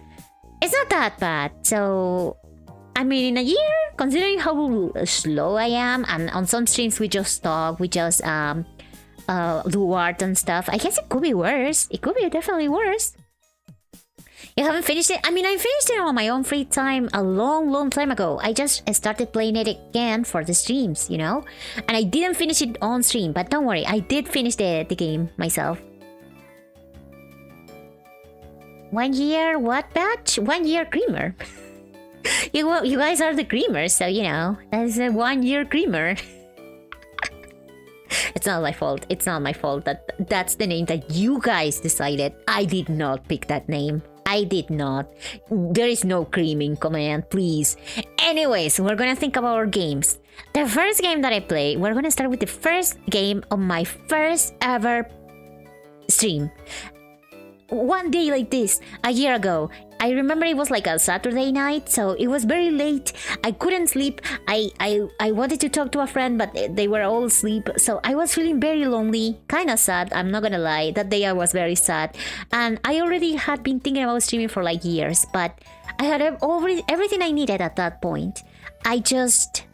It's not that bad. So, I mean, in a year, considering how slow I am, and on some streams we just talk, we just do art and stuff, I guess it could be worse. It could be definitely worse. You haven't finished it? I mean, I finished it on my own free time a long time ago. I just started playing it again for the streams, And I didn't finish it on stream, but don't worry, I did finish the game myself. 1 year, what batch? 1 year creamer. You guys are the creamers, so that's a 1 year creamer. It's not my fault. It's not my fault. That's the name that you guys decided. I did not pick that name. I did not. There is no creaming command, please. Anyways, we're gonna think about our games. The first game that I played, we're gonna start with the first game of my first ever stream. One day like this, a year ago, I remember it was like a Saturday night, so it was very late. I couldn't sleep. I wanted to talk to a friend, but they were all asleep. So I was feeling very lonely, kind of sad. I'm not gonna lie. That day I was very sad. And I already had been thinking about streaming for like years, but I had everything I needed at that point. I just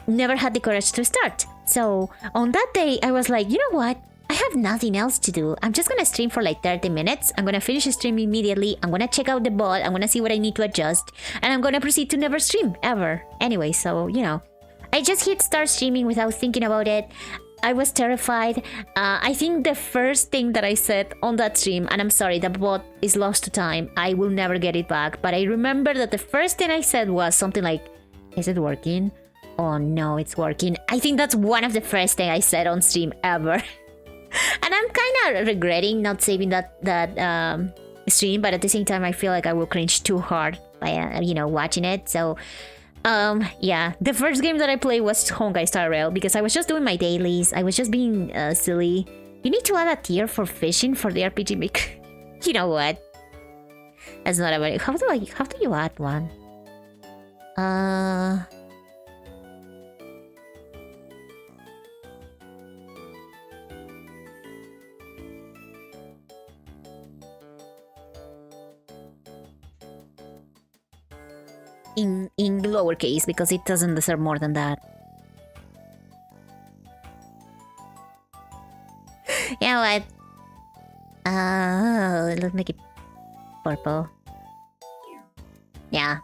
never had the courage to start. So on that day, I was like, you know what? I have nothing else to do. I'm just gonna stream for like 30 minutes. I'm gonna finish the stream immediately. I'm gonna check out the bot. I'm gonna see what I need to adjust. And I'm gonna proceed to never stream, ever. Anyway, so, I just hit start streaming without thinking about it. I was terrified. I think the first thing that I said on that stream, and I'm sorry, the bot is lost to time. I will never get it back. But I remember that the first thing I said was something like, is it working? Oh no, it's working. I think that's one of the first things I said on stream ever. And I'm kind of regretting not saving that stream, but at the same time, I feel like I will cringe too hard by watching it. So Yeah, the first game that I played was Honkai Star Rail because I was just doing my dailies. I was just being silly. You need to add a tier for fishing for the RPG Maker. You know what? That's not a very. How do you add one? In lowercase because it doesn't deserve more than that. You know what? Let's make it purple. Yeah,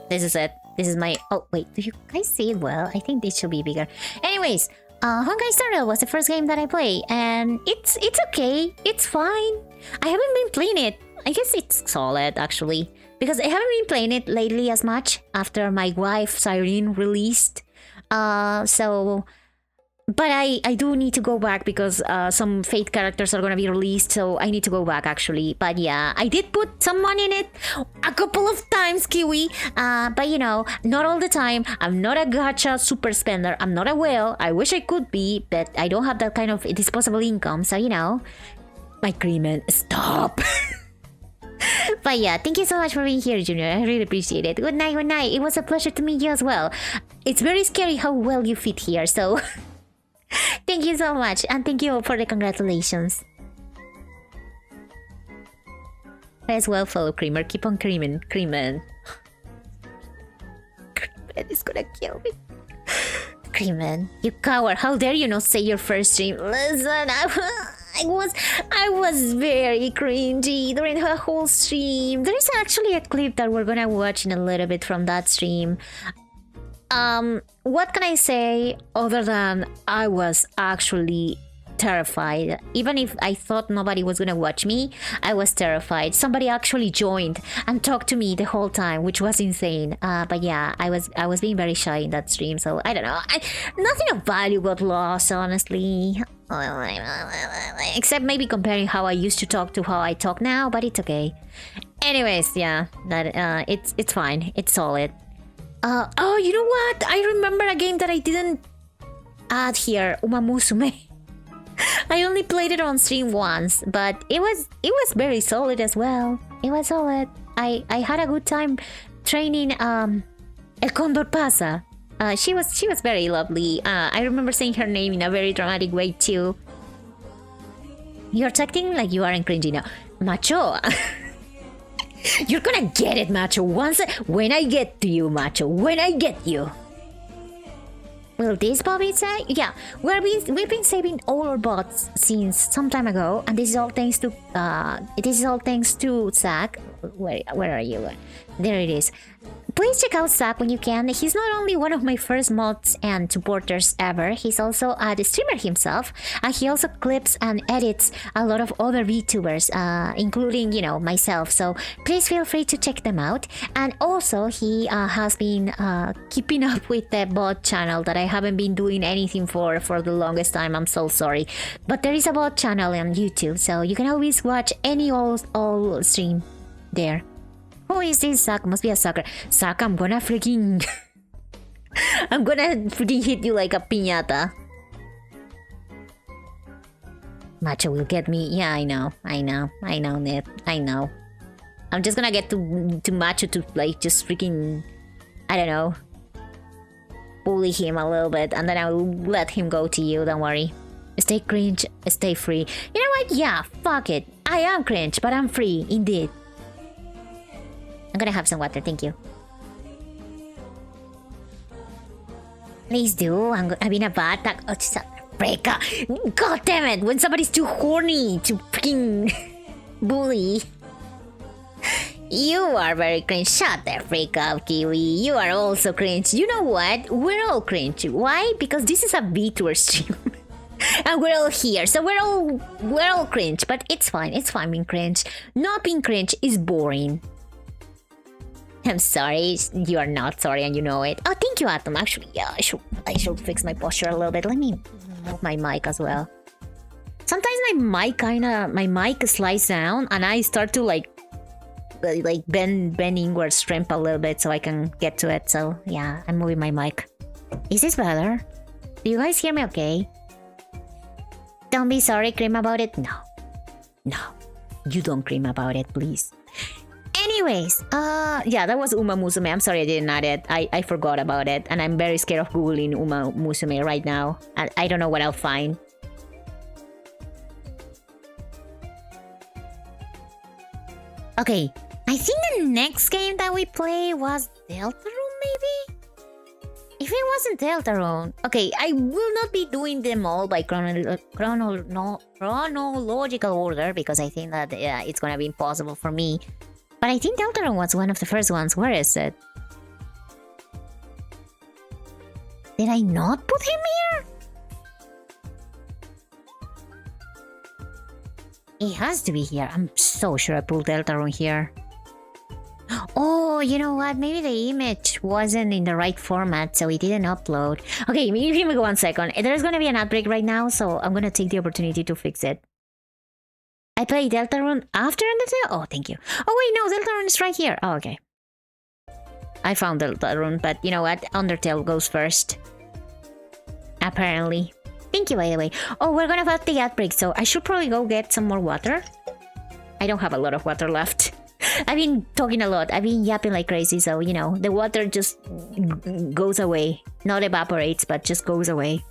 this is it. This is my... Oh, wait, do you guys see it well? I think this should be bigger. Anyways, Honkai Star Rail was the first game that I played, and it's okay. It's fine. I haven't been playing it. I guess it's solid, actually. Because I haven't been playing it lately as much after my wife, Cyrene, released. But I do need to go back because some Fate characters are gonna be released, so I need to go back actually. But yeah, I did put some money in it a couple of times, Kiwi. But you know, not all the time. I'm not a gacha super spender. I'm not a whale. I wish I could be, but I don't have that kind of disposable income. So you know, my agreement. Stop. But yeah, thank you so much for being here, Junior. I really appreciate it. Good night, good night. It was a pleasure to meet you as well. It's very scary how well you fit here, so... Thank you so much, and thank you for the congratulations. As well, fellow creamer. Keep on creaming. Creamin' is gonna kill me. Creamin', you coward. How dare you not say your first stream? Listen, I was very cringy during the whole stream. There is actually a clip that we're gonna watch in a little bit from that stream. What can I say other than I was actually terrified. Even if I thought nobody was gonna watch me, I was terrified. Somebody actually joined and talked to me the whole time, which was insane. But yeah, I was being very shy in that stream, so I don't know. Nothing of value got lost, honestly. Except maybe comparing how I used to talk to how I talk now, but it's okay. Anyways, yeah, that it's fine. It's solid. Oh, you know what? I remember a game that I didn't add here, Uma Musume. I only played it on stream once, but it was very solid as well. It was solid. I had a good time training El Condor Pasa. She was very lovely. I remember saying her name in a very dramatic way too. You're acting like you aren't cringy now, Macho. You're gonna get it, Macho. When I get to you, Macho. When I get you. Will this Bobby say? Yeah, we've been saving all our bots since some time ago, and this is all thanks to Zach. Where are you? There it is. Please check out Zach when you can. He's not only one of my first mods and supporters ever, he's also a streamer himself, and he also clips and edits a lot of other VTubers, including, you know, myself. So please feel free to check them out. And also, he has been keeping up with the bot channel that I haven't been doing anything for the longest time. I'm so sorry. But there is a bot channel on YouTube, so you can always watch any old stream there. Who is this Zach? Must be a sucker. Zach, I'm gonna freaking... I'm gonna freaking hit you like a piñata. Macho will get me. Yeah, I know, Ned. I know. I'm just gonna get to Macho to, like, just freaking... I don't know. Bully him a little bit, and then I will let him go to you, don't worry. Stay cringe, stay free. You know what? Yeah, fuck it. I am cringe, but I'm free, indeed. I'm gonna have some water, thank you. Please do. I've been a bad tag. Oh, just a breaker. God damn it! When somebody's too horny to freaking bully. You are very cringe. Shut the freak up, Kiwi. You are also cringe. You know what? We're all cringe. Why? Because this is a VTuber stream. And we're all here, so we're all cringe. But it's fine. It's fine being cringe. Not being cringe is boring. I'm sorry, you are not sorry and you know it. Oh, thank you, Atom. Actually, yeah, I should fix my posture a little bit. Let me move my mic as well. Sometimes my mic slides down and I start to like like bend inwards shrimp a little bit so I can get to it. So yeah, I'm moving my mic. Is this better? Do you guys hear me okay? Don't be sorry, Cream, about it. No. You don't cream about it, please. Anyways, yeah, that was Uma Musume. I'm sorry I didn't add it. I forgot about it, and I'm very scared of Googling Uma Musume right now. I don't know what I'll find. Okay, I think the next game that we play was Deltarune, maybe? If it wasn't Deltarune... Okay, I will not be doing them all by chronological order, because I think that it's gonna be impossible for me. But I think Deltarune was one of the first ones. Where is it? Did I not put him here? He has to be here. I'm so sure I pulled Deltarune here. Oh, you know what? Maybe the image wasn't in the right format, so it didn't upload. Okay, give me 1 second. There's gonna be an outbreak right now, so I'm gonna take the opportunity to fix it. I played Deltarune after Undertale? Oh, thank you. Oh, wait, no, Deltarune is right here. Oh, okay. I found Deltarune, but you know what? Undertale goes first. Apparently. Thank you, by the way. Oh, we're gonna have the outbreak, so I should probably go get some more water. I don't have a lot of water left. I've been talking a lot. I've been yapping like crazy, so, you know, the water just goes away. Not evaporates, but just goes away.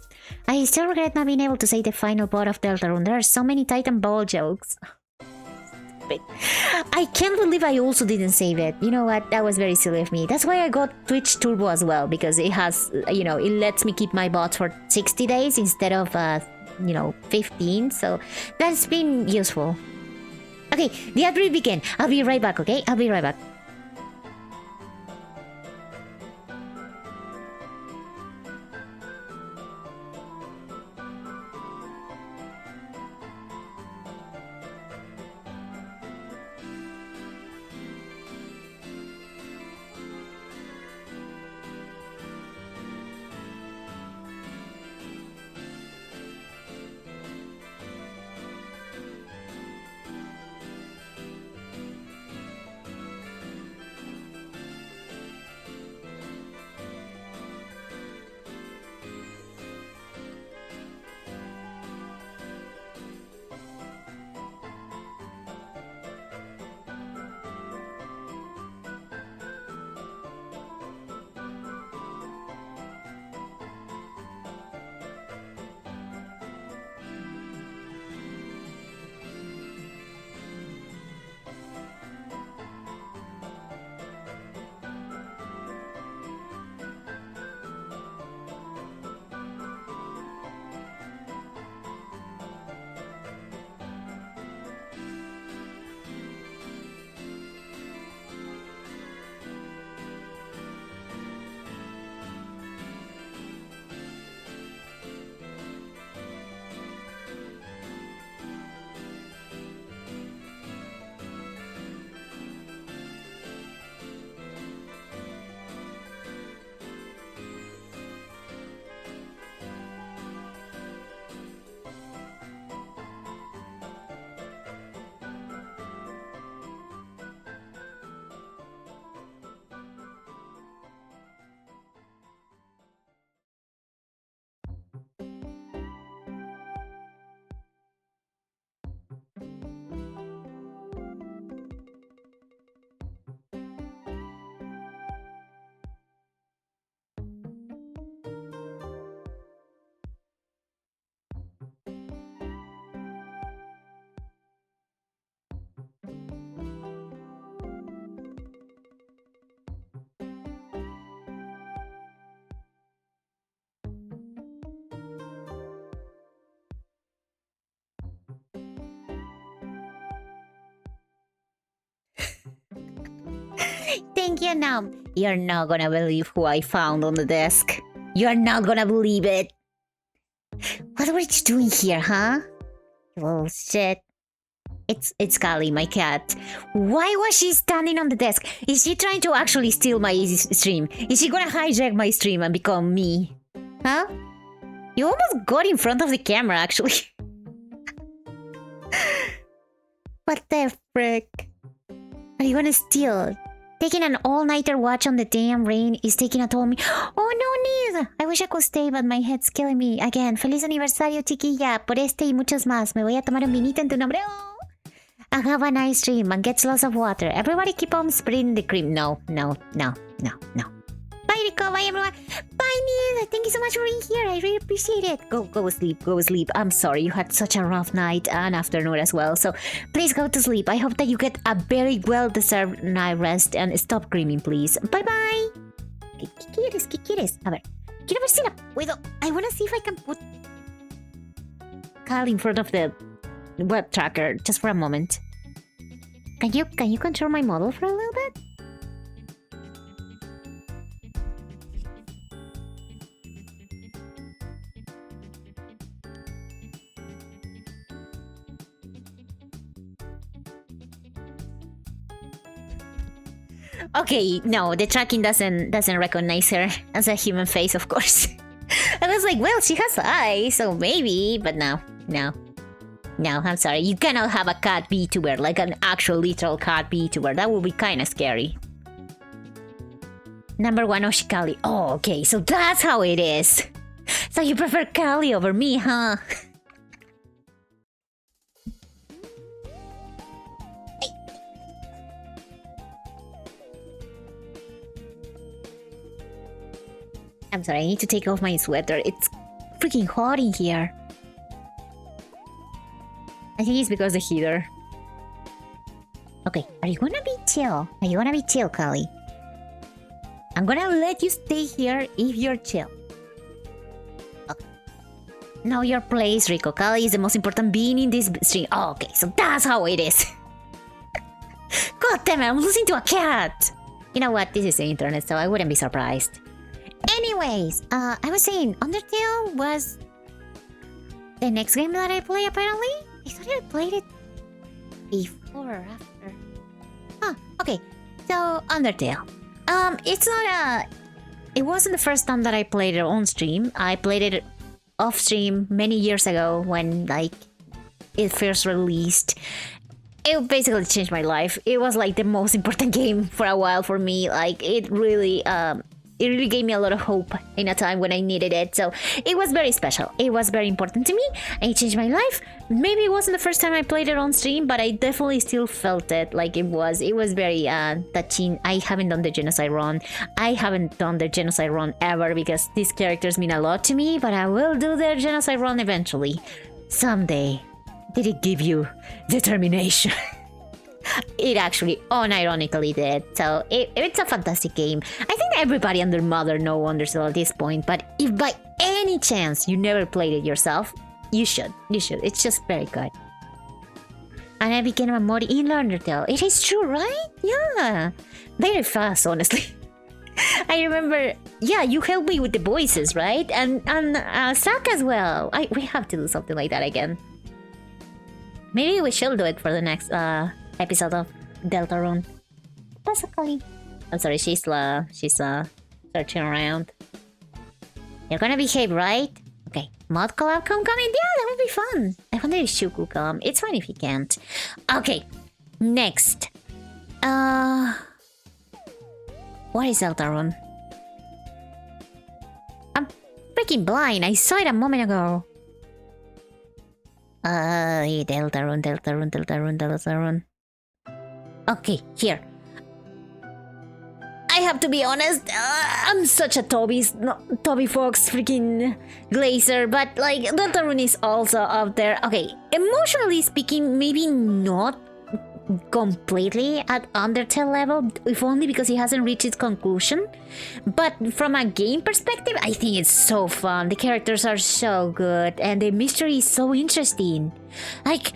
I still regret not being able to say the final part of Deltarune. There are so many Titan Ball jokes. I can't believe I also didn't save it. You know what? That was very silly of me. That's why I got Twitch Turbo as well, because it has, you know, it lets me keep my bots for 60 days instead of, you know, 15. So that's been useful. Okay, the outbreak began. I'll be right back, okay? I'll be right back. Thank you, now. You're not gonna believe who I found on the desk. You're not gonna believe it. What were you doing here, huh? Oh, shit. It's Kali, my cat. Why was she standing on the desk? Is she trying to actually steal my stream? Is she gonna hijack my stream and become me? Huh? You almost got in front of the camera, actually. What the frick? Are you gonna steal? Taking an all-nighter watch on the damn rain is taking a toll on me. Oh, no need! I wish I could stay, but my head's killing me. Again, feliz aniversario, chiquilla. Por este y muchos más. Me voy a tomar un vinito en tu nombre. Oh. And have a nice dream and get lots of water. Everybody keep on spreading the cream. No. Bye, Rico. Bye, everyone. Bye, Neil. Thank you so much for being here. I really appreciate it. Go sleep. I'm sorry. You had such a rough night and afternoon as well. So please go to sleep. I hope that you get a very well-deserved night rest and stop screaming, please. Bye-bye. ¿Qué quieres? A ver. Quiero ver si la puedo. I want to see if I can put Cal in front of the web tracker just for a moment. Can you control my model for a little bit? Okay, no, the tracking doesn't recognize her as a human face, of course. I was like, well, she has eyes, so maybe, but no, I'm sorry. You cannot have a cat VTuber, like an actual literal cat VTuber. That would be kind of scary. Number 1, Oshikali. Oh, okay, so that's how it is. So you prefer Kali over me, huh? I'm sorry, I need to take off my sweater. It's freaking hot in here. I think it's because of the heater. Okay, are you gonna be chill? Are you gonna be chill, Kali? I'm gonna let you stay here if you're chill. Okay. Know your place, Rico. Kali is the most important being in this stream. Oh, okay, so that's how it is. God damn it, I'm losing to a cat! You know what? This is the internet, so I wouldn't be surprised. Anyways, I was saying, Undertale was the next game that I play, apparently? I thought I played it before or after. Huh, okay. So, Undertale. It wasn't the first time that I played it on stream. I played it off stream many years ago when, like, it first released. It basically changed my life. It was, like, the most important game for a while for me. Like, it really gave me a lot of hope in a time when I needed it. So it was very special. It was very important to me. And it changed my life. Maybe it wasn't the first time I played it on stream, but I definitely still felt it like it was. It was very touching. I haven't done the genocide run. I haven't done the genocide run ever because these characters mean a lot to me, but I will do the genocide run eventually. Someday. Did it give you determination? It actually unironically did. So it's a fantastic game. I think everybody and their mother know Undertale at this point, but if by any chance you never played it yourself, you should. It's just very good. And I became a mod in Undertale. It is true, right? Yeah. Very fast, honestly. I remember, yeah, you helped me with the voices, right? And Zack as well. We have to do something like that again. Maybe we should do it for the next episode of Deltarune. Basically. I'm sorry, she's searching around. You're gonna behave, right? Okay. Mod collab coming? Yeah, that would be fun. I wonder if Shu could come. It's fine if he can't. Okay. Next. What is Deltarune? I'm freaking blind. I saw it a moment ago. Deltarune. Okay, here. I have to be honest, I'm such a Toby Fox freaking glazer, but like Deltarune is also up there. Okay, emotionally speaking, maybe not completely at Undertale level, if only because it hasn't reached its conclusion. But from a game perspective, I think it's so fun. The characters are so good, and the mystery is so interesting. Like,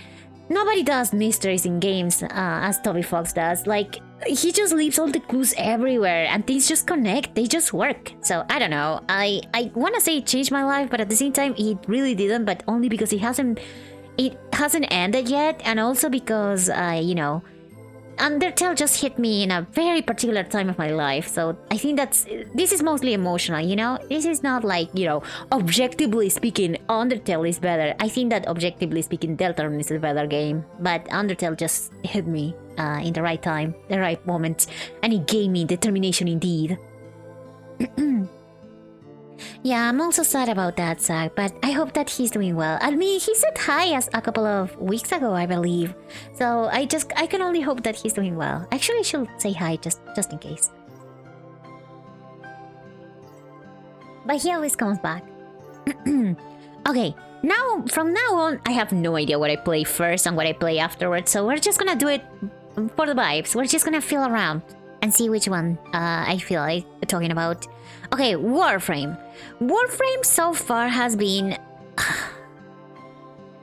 nobody does mysteries in games as Toby Fox does. Like, he just leaves all the clues everywhere, and things just connect. They just work. So, I don't know. I want to say it changed my life, but at the same time, it really didn't, but only because it hasn't ended yet, and also because Undertale just hit me in a very particular time of my life, so I think this is mostly emotional, you know? This is not like, you know, objectively speaking, Undertale is better. I think that objectively speaking, Deltarune is a better game, but Undertale just hit me in the right time, the right moment, and it gave me determination indeed. Yeah, I'm also sad about that, Zach, but I hope that he's doing well. I mean, he said hi as a couple of weeks ago, I believe. So I can only hope that he's doing well. Actually, I should say hi just in case. But he always comes back. Okay, from now on, I have no idea what I play first and what I play afterwards. So we're just gonna do it for the vibes. We're just gonna feel around and see which one I feel like talking about. Okay, Warframe. Warframe so far has been...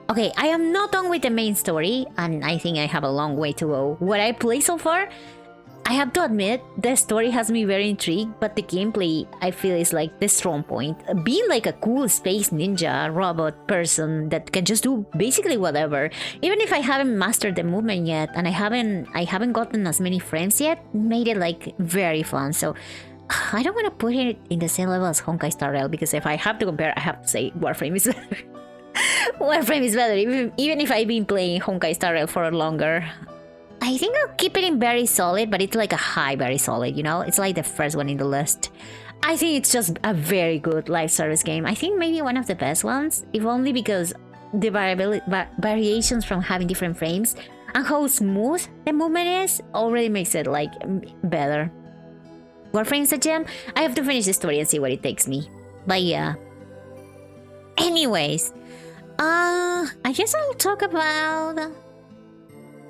Okay, I am not done with the main story, and I think I have a long way to go. What I play so far, I have to admit, the story has me very intrigued, but the gameplay, I feel, is like the strong point. Being like a cool space ninja robot person that can just do basically whatever, even if I haven't mastered the movement yet, and I haven't gotten as many friends yet, made it like very fun. So I don't want to put it in the same level as Honkai Star Rail, because if I have to compare, I have to say Warframe is better. Warframe is better, even if I've been playing Honkai Star Rail for longer. I think I'll keep it in very solid, but it's like a high very solid, you know? It's like the first one in the list. I think it's just a very good live service game. I think maybe one of the best ones, if only because the variations from having different frames and how smooth the movement is already makes it like better. Warframe's a gem. I have to finish the story and see what it takes me. But yeah. Anyways, I guess I'll talk about...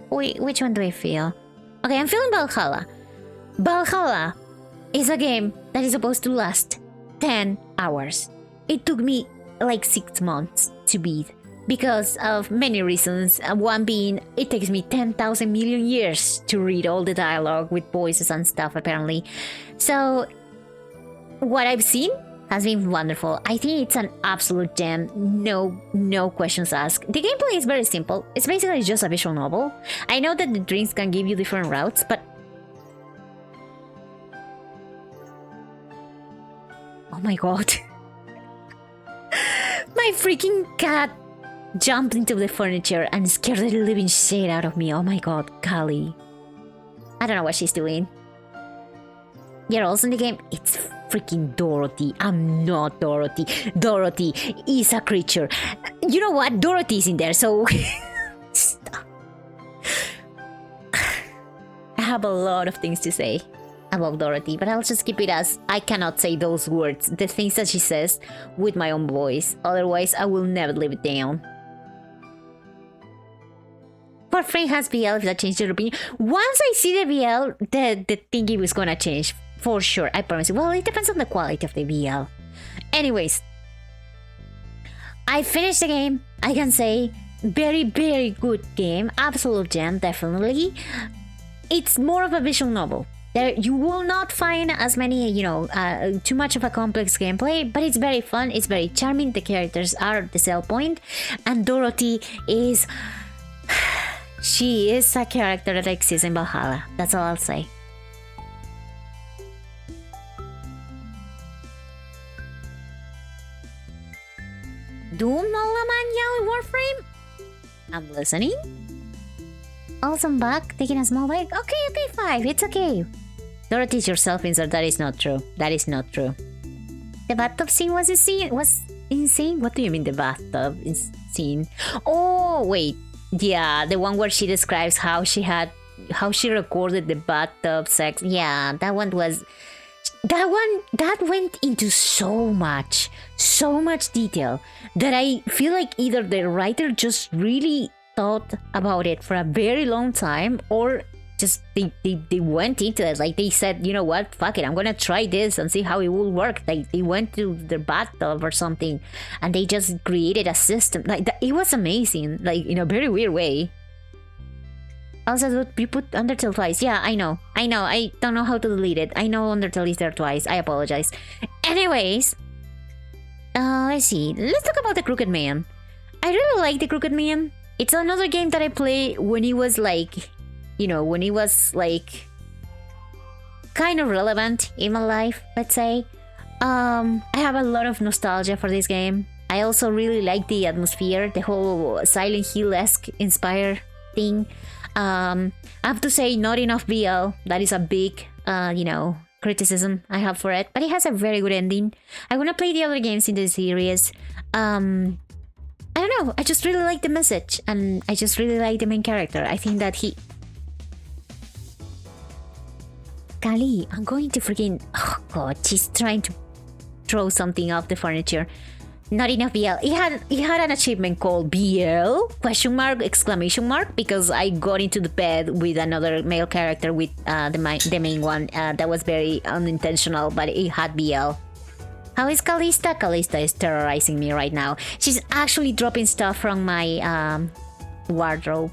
Wait, which one do I feel? Okay, I'm feeling Valhalla. Valhalla is a game that is supposed to last 10 hours. It took me like 6 months to beat because of many reasons. One being, it takes me 10,000 million years to read all the dialogue with voices and stuff, apparently. So, what I've seen has been wonderful. I think it's an absolute gem. No questions asked. The gameplay is very simple. It's basically just a visual novel. I know that the drinks can give you different routes, but... Oh my god. My freaking cat jumped into the furniture and scared the living shit out of me. Oh my god, Kali. I don't know what she's doing. You're also in the game. It's freaking Dorothy. I'm not Dorothy. Dorothy is a creature. You know what? Dorothy's in there, so... Stop. I have a lot of things to say about Dorothy, but I'll just keep it as I cannot say those words, the things that she says, with my own voice. Otherwise, I will never live it down. Warframe has BL, if that changed your opinion. Once I see the BL, the thingy was gonna change. For sure, I promise you. Well, it depends on the quality of the BL. Anyways, I finished the game. I can say, very good game. Absolute gem, definitely. It's more of a visual novel. There, you will not find as many, you know, too much of a complex gameplay, but it's very fun. It's very charming. The characters are the sell point, and Dorothy is... She is a character that exists in Valhalla. That's all I'll say. Doom Malamanyaw Warframe? I'm listening. Awesome back, taking a small break. Okay, 5, it's okay. Dorothy's yourself insert, that is not true. That is not true. The bathtub scene was insane? What do you mean the bathtub scene? Oh, wait. Yeah, the one where she describes how she recorded the bathtub sex. Yeah, that one went into so much detail that I feel like either the writer just really thought about it for a very long time, or just they went into it. Like they said, you know what, fuck it, I'm gonna try this and see how it will work. Like they went to the bathtub or something and they just created a system like that. It was amazing, like in a very weird way. Also, you put Undertale twice. Yeah, I know. I don't know how to delete it. I know Undertale is there twice. I apologize. Anyways, let's see. Let's talk about the Crooked Man. I really like the Crooked Man. It's another game that I played when it was like, you know, when it was like kind of relevant in my life, let's say. I have a lot of nostalgia for this game. I also really like the atmosphere, the whole Silent Hill-esque inspired thing. I have to say, not enough BL. That is a big, you know, criticism I have for it. But it has a very good ending. I want to play the other games in the series. I don't know. I just really like the message. And I just really like the main character. I think that he... Kali, I'm going to freaking... Oh, God. She's trying to throw something off the furniture. Not enough BL. It had an achievement called BL question mark exclamation mark because I got into the bed with another male character with the main one. That was very unintentional, but it had BL. How is Kalista? Kalista is terrorizing me right now. She's actually dropping stuff from my wardrobe.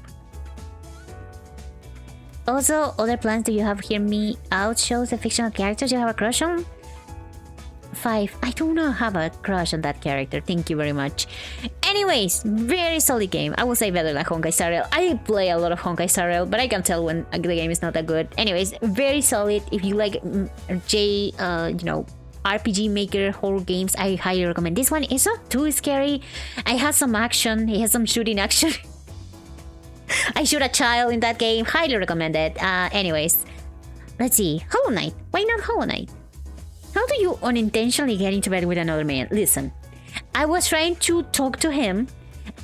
Also, other plans do you have? Hear Me Out shows the fictional characters you have a crush on? 5. I do not have a crush on that character. Thank you very much. Anyways, very solid game. I would say better than Honkai Star Rail. I play a lot of Honkai Star Rail, but I can tell when the game is not that good. Anyways, very solid. If you like you know, RPG Maker horror games, I highly recommend this one. It's not too scary. I had some action. It has some shooting action. I shoot a child in that game. Highly recommend it. Anyways, let's see. Hollow Knight. Why not Hollow Knight? How do you unintentionally get into bed with another man? Listen, I was trying to talk to him.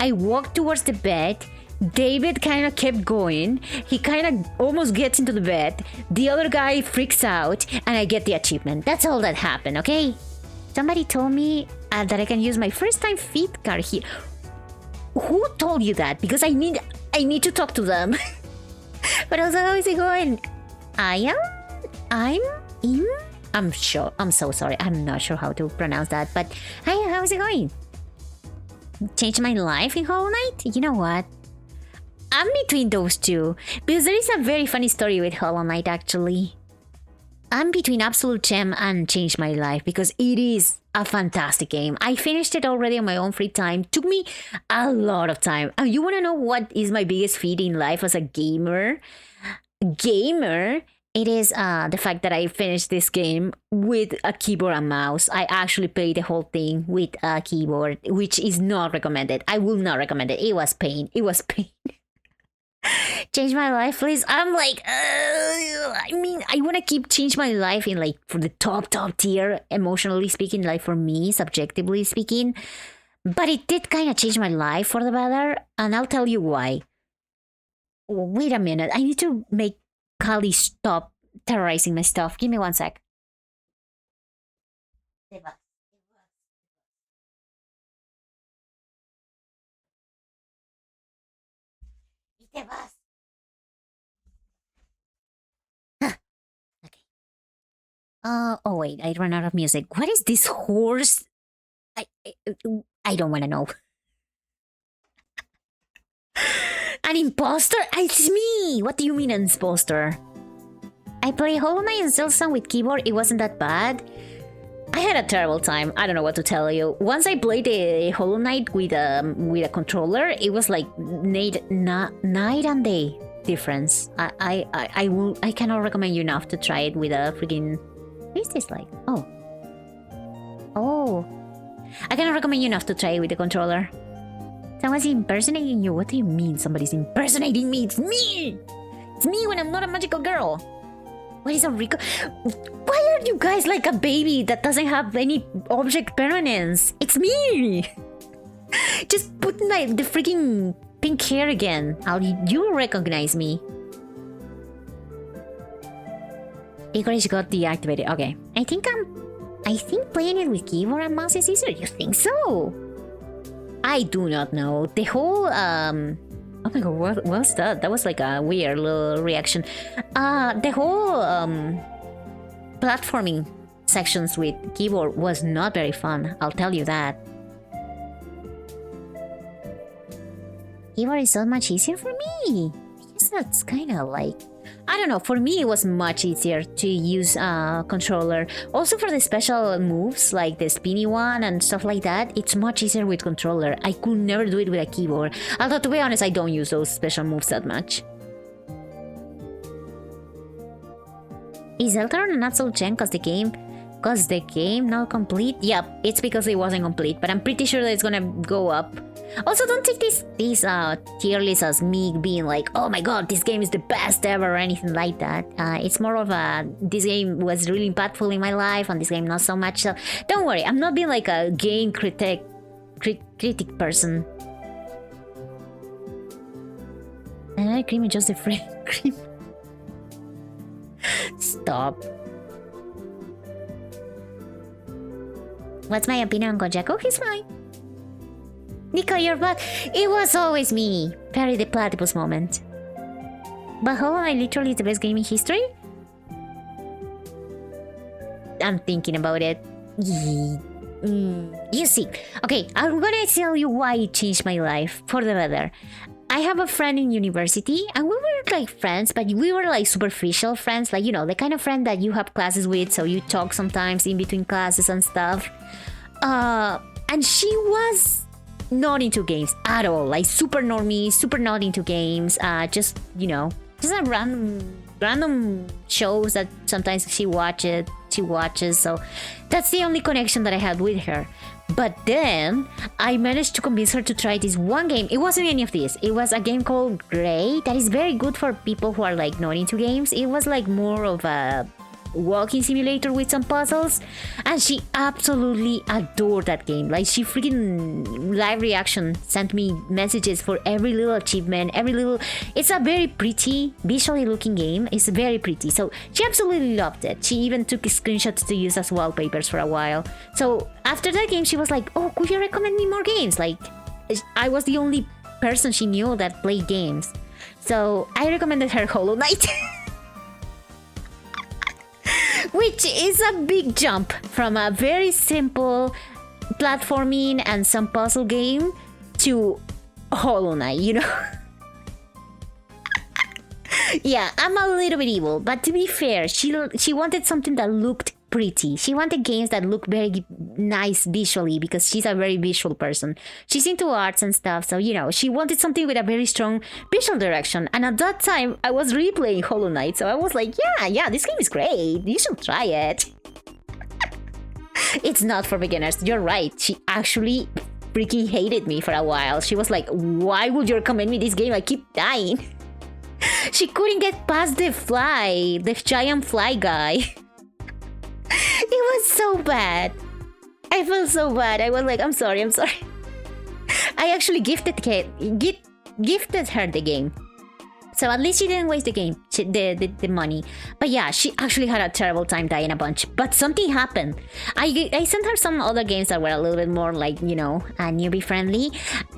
I walked towards the bed. David kind of kept going. He kind of almost gets into the bed. The other guy freaks out, and I get the achievement. That's all that happened, okay? Somebody told me that I can use my first time feet card here. Who told you that? Because I need to talk to them. But also, how is it going? I'm sure. I'm so sorry. I'm not sure how to pronounce that. But hey, how is it going? Changed my life in Hollow Knight? You know what? I'm between those two. Because there is a very funny story with Hollow Knight, actually. I'm between Absolute Gem and Changed My Life because it is a fantastic game. I finished it already on my own free time. Took me a lot of time. And you want to know what is my biggest feat in life as a gamer? It is the fact that I finished this game with a keyboard and mouse. I actually played the whole thing with a keyboard, which is not recommended. I will not recommend it. It was pain. Change my life, please. I'm like, I mean, I want to keep change my life in like for the top tier, emotionally speaking, like for me, subjectively speaking. But it did kind of change my life for the better, and I'll tell you why. Wait a minute. I need to make Kali stop terrorizing my stuff. Give me 1 sec. Okay. Oh wait, I ran out of music. What is this horse? I don't want to know. An imposter? It's me! What do you mean an imposter? I play Hollow Knight and Silksong with keyboard. It wasn't that bad. I had a terrible time. I don't know what to tell you. Once I played the Hollow Knight with a controller, it was like night and day difference. I cannot recommend you enough to try it with a freaking... What is this like? Oh. I cannot recommend you enough to try it with the controller. Someone's impersonating you? What do you mean somebody's impersonating me? It's me! It's me when I'm not a magical girl. What is a Rico? Why are you guys like a baby that doesn't have any object permanence? It's me! Just put the freaking pink hair again. You'll recognize me. Licorice got deactivated. Okay. I think playing it with keyboard and mouse is easier. You think so? I do not know. The whole oh my god, what was that? That was like a weird little reaction. The whole platforming sections with keyboard was not very fun, I'll tell you that. Keyboard is so much easier for me. I guess that's kind of like... I don't know, for me it was much easier to use controller. Also for the special moves, like the spinny one and stuff like that, it's much easier with controller. I could never do it with a keyboard. Although, to be honest, I don't use those special moves that much. Is Deltarune not so gen cause the game not complete? Yep, it's because it wasn't complete, but I'm pretty sure that it's gonna go up. Also, don't take this tier list as me being like, oh my god, this game is the best ever or anything like that. It's more of this game was really impactful in my life and this game not so much. So don't worry, I'm not being like a game critic person. And cream is just a free cream. Stop. What's my opinion on Kojako? He's fine. Nico, you're back. It was always me. Very the platypus moment. But Hollow Knight literally is the best game in history? I'm thinking about it. You see. Okay, I'm gonna tell you why it changed my life for the better. I have a friend in university and we were like friends, but we were like superficial friends, like, you know, the kind of friend that you have classes with, so you talk sometimes in between classes and stuff. And she was not into games at all, like super normie, super not into games, just, you know, just a random shows that sometimes she watches, so that's the only connection that I had with her. But then I managed to convince her to try this one game. It wasn't any of this. It was a game called Grey that is very good for people who are like not into games. It was like more of a walking simulator with some puzzles, and she absolutely adored that game. Like, she freaking live reaction sent me messages for every little achievement, it's a very pretty visually looking game. It's very pretty, so she absolutely loved it. She even took screenshots to use as wallpapers for a while. So after that game she was like, oh, could you recommend me more games? Like, I was the only person she knew that played games, so I recommended her Hollow Knight. Which is a big jump from a very simple platforming and some puzzle game to Hollow Knight, you know? Yeah, I'm a little bit evil, but to be fair, she wanted something that looked pretty. She wanted games that look very nice visually because she's a very visual person. She's into arts and stuff, so, you know, she wanted something with a very strong visual direction. And at that time, I was replaying Hollow Knight, so I was like, yeah, this game is great. You should try it. It's not for beginners. You're right. She actually freaking hated me for a while. She was like, why would you recommend me this game? I keep dying. She couldn't get past the giant fly guy. It was so bad. I felt so bad. I was like, I'm sorry. I actually gifted her the game. So at least she didn't waste the game, the money. But yeah, she actually had a terrible time dying a bunch. But something happened. I sent her some other games that were a little bit more like, you know, newbie friendly.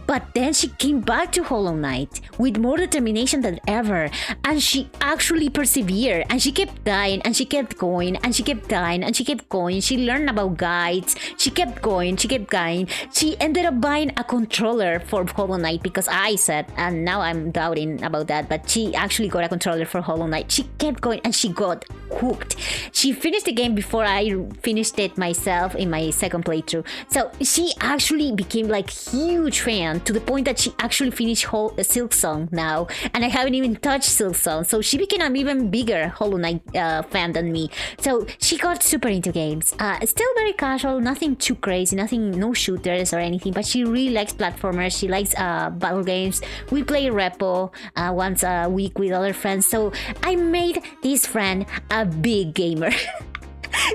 But then she came back to Hollow Knight with more determination than ever. And she actually persevered. And she kept dying. And she kept going. And she kept dying. And she kept going. She learned about guides. She kept going. She kept dying. She ended up buying a controller for Hollow Knight because I said, and now I'm doubting about that, but she actually got a controller for Hollow Knight. She kept going and she got hooked. She finished the game before I finished it myself in my second playthrough. So she actually became like huge fan to the point that she actually finished Silksong now. And I haven't even touched Silksong. So she became an even bigger Hollow Knight fan than me. So she got super into games. Still very casual, nothing too crazy, no shooters or anything. But she really likes platformers. She likes battle games. We play Repo once a week with other friends. So I made this friend a big gamer.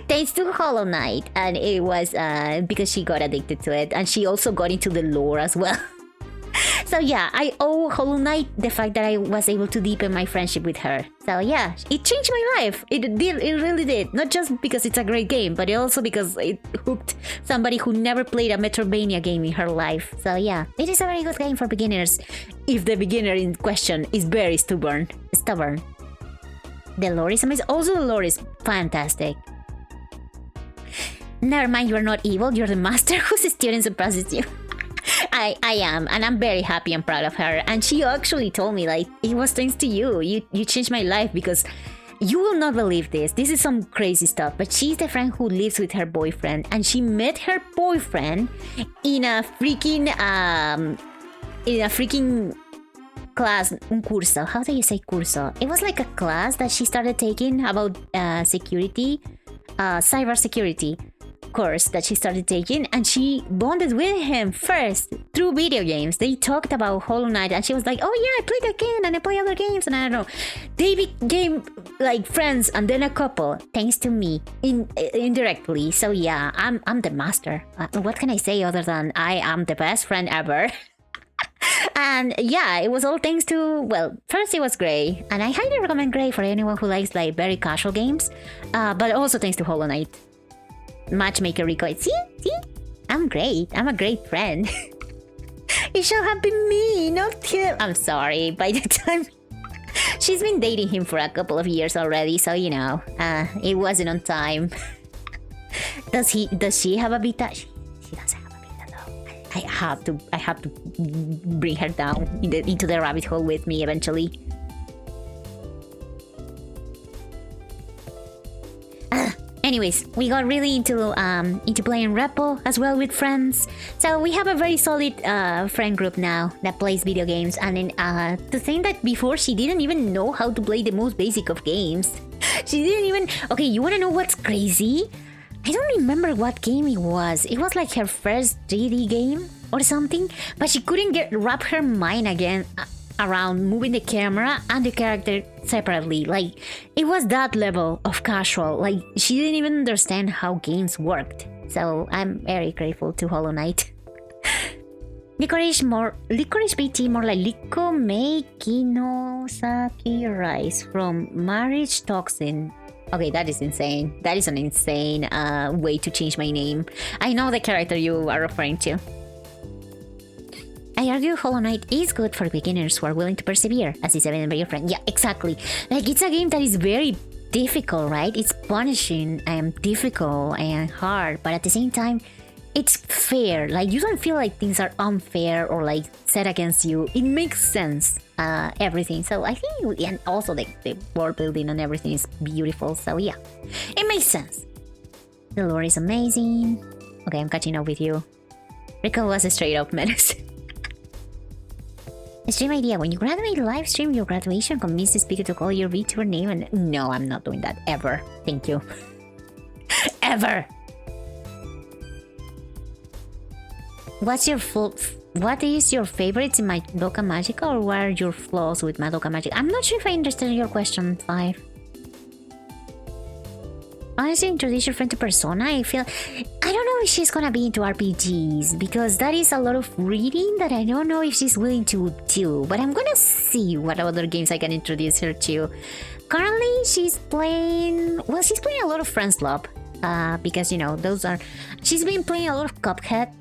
Thanks to Hollow Knight. And it was because she got addicted to it. And she also got into the lore as well. So yeah, I owe Hollow Knight the fact that I was able to deepen my friendship with her. So yeah, it changed my life. It really did. Not just because it's a great game, but also because it hooked somebody who never played a Metroidvania game in her life. So yeah, it is a very good game for beginners, if the beginner in question is very stubborn. The lore is amazing. Also, the lore is fantastic. Never mind, you're not evil. You're the master whose student surpasses you. I am, and I'm very happy and proud of her. And she actually told me, like, it was thanks to you. You changed my life because you will not believe this. This is some crazy stuff, but she's the friend who lives with her boyfriend, and she met her boyfriend in a freaking class, un curso. How do you say curso? It was like a class that she started taking about security, cyber security course that she started taking, and she bonded with him first through video games. They talked about Hollow Knight, and she was like, "Oh yeah, I played that game, and I play other games, and I don't know." They became like friends, and then a couple, thanks to me, indirectly. So yeah, I'm the master. What can I say other than I am the best friend ever? And yeah, it was all thanks to, well, first it was Grey, and I highly recommend Grey for anyone who likes like very casual games, but also thanks to Hollow Knight. Matchmaker Rico, see, I'm great. I'm a great friend. It should have been me, not him. I'm sorry. By the time she's been dating him for a couple of years already, so you know, it wasn't on time. Does she have a Vita? She doesn't have a Vita though. I have to bring her down into the rabbit hole with me eventually. Anyways, we got really into playing Repo as well with friends. So we have a very solid friend group now that plays video games. And then to think that before she didn't even know how to play the most basic of games. She didn't even... Okay, you wanna know what's crazy? I don't remember what game it was. It was like her first 3D game or something. But she couldn't wrap her mind again around moving the camera and the character separately. Like, it was that level of casual. Like, she didn't even understand how games worked. So I'm very grateful to Hollow Knight. Licorice BT, more like Likomei Kinosaki Rice from Marriage Toxin. Okay, that is insane. That is an insane way to change my name. I know the character you are referring to. I argue Hollow Knight is good for beginners who are willing to persevere, as is evident by your friend. Yeah, exactly. Like, it's a game that is very difficult, right? It's punishing and difficult and hard, but at the same time, it's fair. Like, you don't feel like things are unfair or like set against you. It makes sense, everything. So I think, and also the world building and everything is beautiful. So yeah, it makes sense. The lore is amazing. Okay, I'm catching up with you. Rico was a straight up menace. Stream idea: when you graduate, live stream your graduation, convince the speaker to call your VTuber name, and no, I'm not doing that ever. Thank you. Ever. What is your favorites in Madoka Magica, or what are your flaws with Madoka Magica? I'm not sure if I understood your question, 5. Honestly, introduce your friend to Persona. I don't know if she's gonna be into RPGs, because that is a lot of reading that I don't know if she's willing to do. But I'm gonna see what other games I can introduce her to. Currently, she's playing a lot of Friends Love, because you know she's been playing a lot of Cuphead.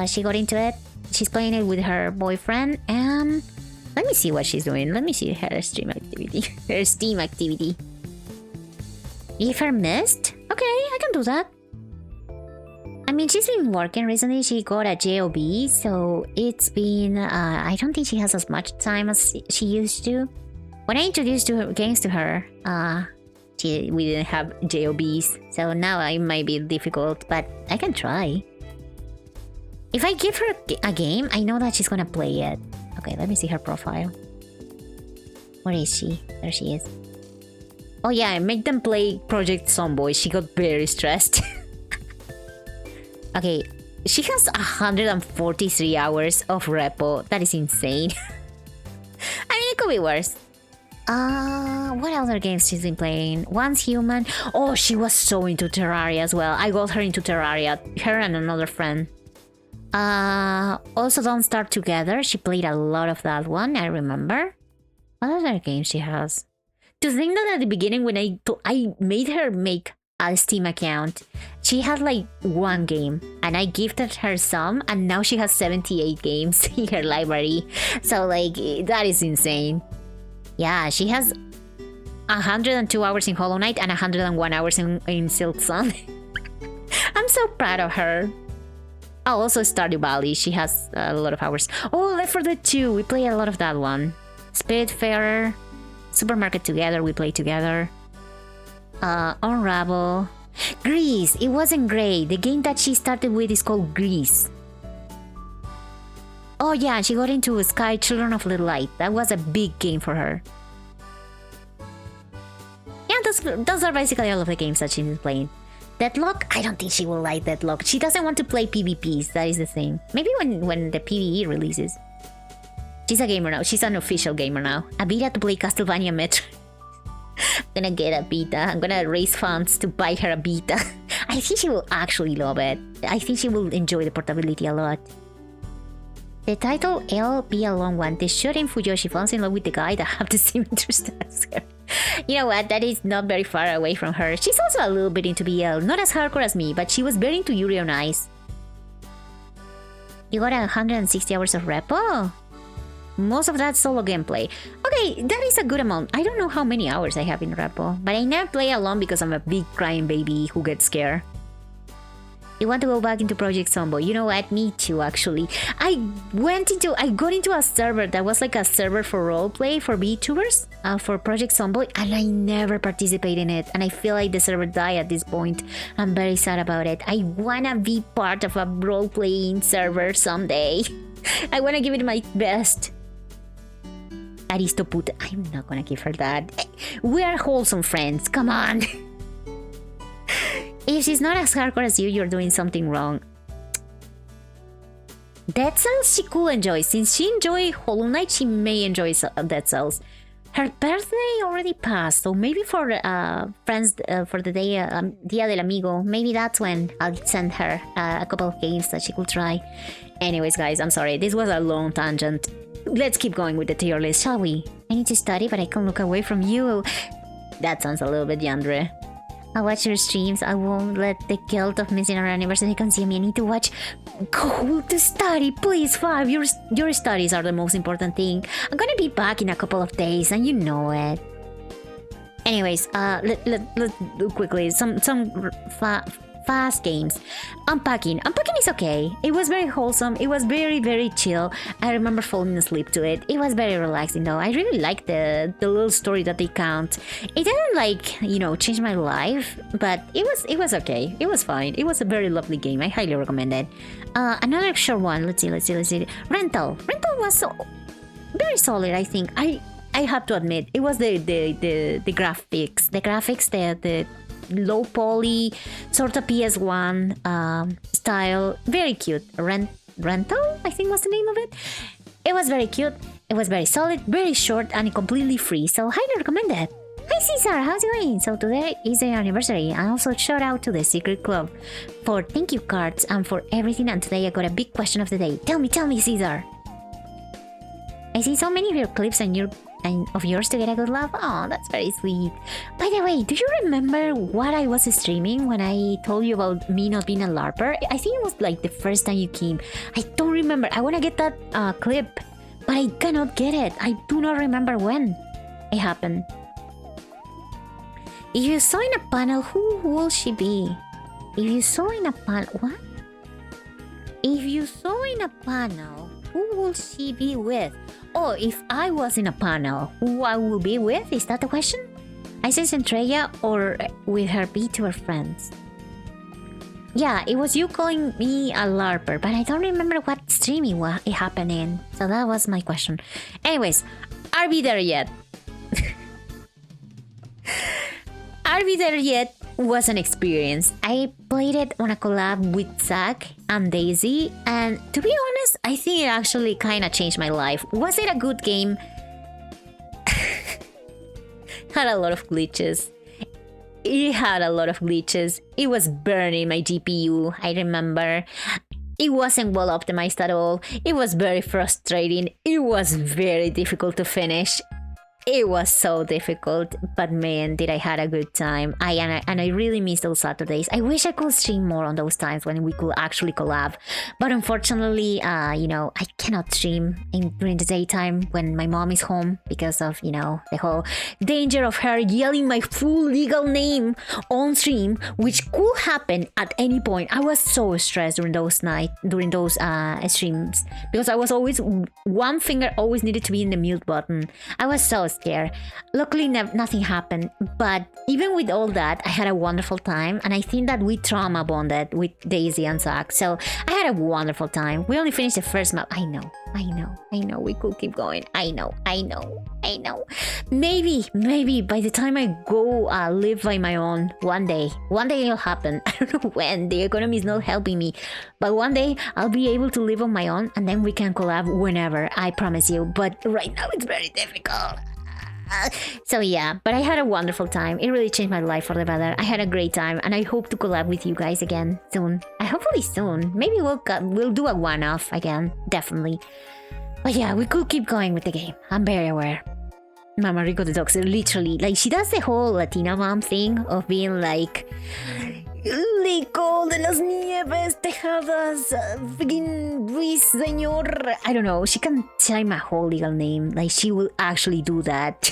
She got into it. She's playing it with her boyfriend, and let me see what she's doing. Let me see her stream activity, her Steam activity. If her missed? Okay, I can do that. I mean, she's been working recently. She got a job, so it's been... I don't think she has as much time as she used to. When I introduced games to her, we didn't have jobs, so now it might be difficult, but I can try. If I give her a game, I know that she's gonna play it. Okay, let me see her profile. Where is she? There she is. Oh yeah, I make them play Project Zomboid. She got very stressed. Okay, she has 143 hours of repo. That is insane. I mean, it could be worse. What other games she's been playing? Once Human. Oh, she was so into Terraria as well. I got her into Terraria. Her and another friend. Also Don't Starve Together. She played a lot of that one, I remember. What other games she has? To think that at the beginning when I made her make a Steam account, she had like one game and I gifted her some, and now she has 78 games in her library. So like, that is insane. Yeah, she has 102 hours in Hollow Knight and 101 hours in Silk Sun. I'm so proud of her. Oh, also Stardew Valley. She has a lot of hours. Oh, Left 4 Dead 2. We play a lot of that one. Spiritfarer. Supermarket Together. We play together. Unravel. Grease. It wasn't great. The game that she started with is called Grease. Oh yeah, she got into Sky Children of Little Light. That was a big game for her. Yeah, those are basically all of the games that she's been playing. Deadlock? I don't think she will like Deadlock. She doesn't want to play PvPs, that is the thing. Maybe when the PvE releases. She's a gamer now. She's an official gamer now. A beta to play Castlevania Metro. I'm gonna get a beta. I'm gonna raise funds to buy her a beta. I think she will actually love it. I think she will enjoy the portability a lot. The title L be a long one. The shooting Fuyoshi falls in love with the guy that have the same interest as her. You know what? That is not very far away from her. She's also a little bit into BL. Not as hardcore as me, but she was very into Yuri on Ice. You got 160 hours of repo? Most of that solo gameplay. Okay, that is a good amount. I don't know how many hours I have in repo, but I never play alone because I'm a big crying baby who gets scared. You want to go back into Project Zomboid? You know what? Me too, actually. I got into a server that was like a server for roleplay for VTubers, for Project Zomboid, and I never participated in it. And I feel like the server died at this point. I'm very sad about it. I wanna be part of a role-playing server someday. I wanna give it my best. Aristoput, I'm not gonna give her that. We are wholesome friends, come on. If she's not as hardcore as you, you're doing something wrong. Dead Cells she could enjoy. Since she enjoyed Hollow Knight, she may enjoy Dead Cells. Her birthday already passed, so maybe for friends for the day, Dia del Amigo, maybe that's when I'll send her a couple of games that she could try. Anyways, guys, I'm sorry. This was a long tangent. Let's keep going with the tier list, shall we? I need to study, but I can't look away from you. That sounds a little bit Yandere. I'll watch your streams. I won't let the guilt of missing our anniversary consume me. I need to watch. Go to study, please, Fab. Your studies are the most important thing. I'm gonna be back in a couple of days, and you know it. Anyways, let's do quickly some fast games. Unpacking is okay. It was very wholesome. It was very, very chill. I remember falling asleep to it. It was very relaxing though. I really liked the little story that they count. It didn't like, you know, change my life, but it was okay. It was fine. It was a very lovely game. I highly recommend it. Another short one. Let's see. Rental was so very solid, I think. I have to admit, it was the graphics. The graphics, the low poly, sort of PS1 style. Very cute. Rental, I think was the name of it. It was very cute. It was very solid, very short, and completely free. So highly recommend it. Hi Caesar, how's it going? So today is the anniversary, and also shout out to the Secret Club for thank you cards and for everything. And today I got a big question of the day. Tell me, Caesar. I see so many of your clips and of yours to get a good laugh. Oh, that's very sweet. By the way, do you remember what I was streaming when I told you about me not being a LARPer? I think it was like the first time you came. I don't remember. I want to get that clip, but I cannot get it. I do not remember when it happened. If you saw in a panel, who will she be? If you saw in a panel, what? If you saw in a panel, who will she be with? Oh, if I was in a panel, who I will be with? Is that the question? I said Centreia or with her VTuber friends. Yeah, it was you calling me a LARPer, but I don't remember what stream it happened in. So that was my question. Anyways, are we there yet? Are we there yet? Was an experience. I played it on a collab with Zach and Daisy, and to be honest, I think it actually kind of changed my life. Was it a good game? Had a lot of glitches. It had a lot of glitches. It was burning my GPU, I remember. It wasn't well optimized at all. It was very frustrating. It was very difficult to finish. It was so difficult, but man, did I had a good time. I really miss those Saturdays. I wish I could stream more on those times when we could actually collab. But unfortunately, you know, I cannot stream during the daytime when my mom is home because of, you know, the whole danger of her yelling my full legal name on stream, which could happen at any point. I was so stressed during those streams because I was always, one finger always needed to be in the mute button. I was so scared. Luckily, nothing happened. But even with all that, I had a wonderful time, and I think that we trauma bonded with Daisy and Zach. So I had a wonderful time. We only finished the first map. I know. I know. We could keep going. I know. Maybe by the time I go live by my own, one day it'll happen. I don't know when. The economy is not helping me, but one day I'll be able to live on my own, and then we can collab whenever. I promise you. But right now it's very difficult. So yeah, but I had a wonderful time. It really changed my life for the better. I had a great time, and I hope to collab with you guys again soon. Hopefully soon. Maybe we'll do a one-off again, definitely. But yeah, we could keep going with the game. I'm very aware. Mama Rico the dog, literally, like, she does the whole Latina mom thing of being like, Lico de las Nieves Tejadas, freaking Ruiz Señor. I don't know, she can say my whole legal name. Like, she will actually do that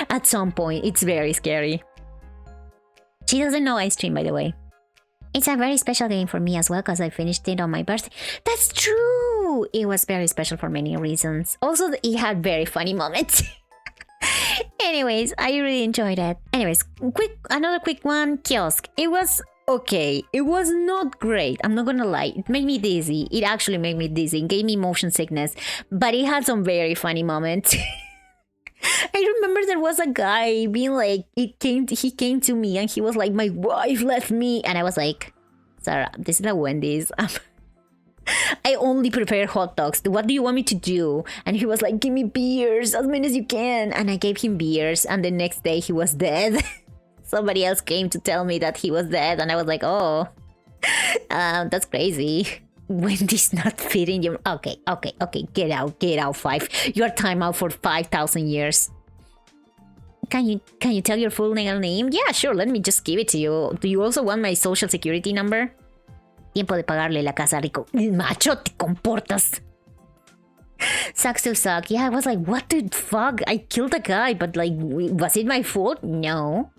at some point. It's very scary. She doesn't know I stream, by the way. It's a very special game for me as well, because I finished it on my birthday. That's true! It was very special for many reasons. Also, it had very funny moments. Anyways, I really enjoyed it. Anyways, another quick one. Kiosk. It was okay. It was not great. I'm not gonna lie. It made me dizzy. It actually made me dizzy. It gave me motion sickness. But it had some very funny moments. I remember there was a guy being like, he came to me and he was like, my wife left me. And I was like, Sarah, this is a Wendy's. I only prepare hot dogs. What do you want me to do? And he was like, give me beers as many as you can. And I gave him beers. And the next day he was dead. Somebody else came to tell me that he was dead. And I was like, oh, that's crazy. Wendy's not fitting you. Okay. Get out, 5. You're time out for 5,000 years. Can you tell your full legal name? Yeah, sure. Let me just give it to you. Do you also want my social security number? Tiempo de pagarle la casa, Rico. Macho, te comportas. Sucks to suck. Yeah, I was like, what the fuck? I killed a guy, but like, was it my fault? No.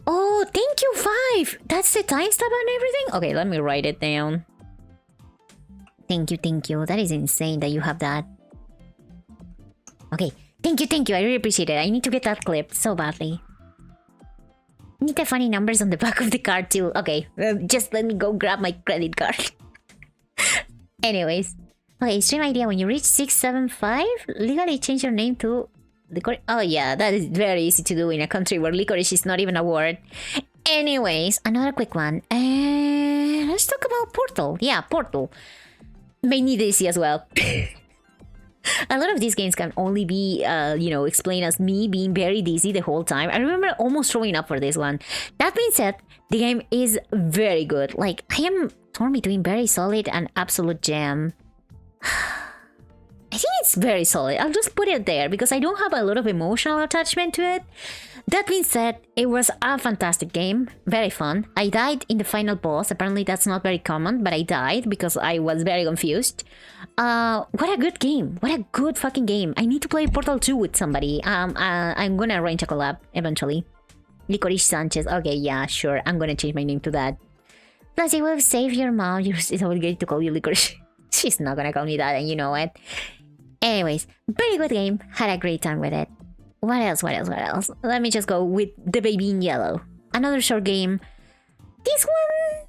Oh, thank you, 5. That's the timestamp and everything? Okay, let me write it down. Thank you. That is insane that you have that. Okay, thank you. I really appreciate it. I need to get that clip so badly. Need the funny numbers on the back of the card too. Okay, just let me go grab my credit card. Anyways. Okay, stream idea. When you reach 675, legally change your name to Licorice. Oh yeah, that is very easy to do in a country where licorice is not even a word. Anyways, another quick one. Let's talk about Portal. Yeah, Portal. Made me dizzy as well. A lot of these games can only be, explained as me being very dizzy the whole time. I remember almost throwing up for this one. That being said, the game is very good. Like, I am torn between very solid and absolute jam. I think it's very solid. I'll just put it there because I don't have a lot of emotional attachment to it. That being said, it was a fantastic game. Very fun. I died in the final boss. Apparently that's not very common, but I died because I was very confused. What a good game. What a good fucking game. I need to play Portal 2 with somebody. I'm gonna arrange a collab eventually. Licorice Sanchez. Okay, yeah, sure. I'm gonna change my name to that. Plus, you will save your mom. It's obligated to call you Licorice. She's not gonna call me that, and you know it. Anyways, very good game. Had a great time with it. What else? Let me just go with The Baby in Yellow. Another short game. This one...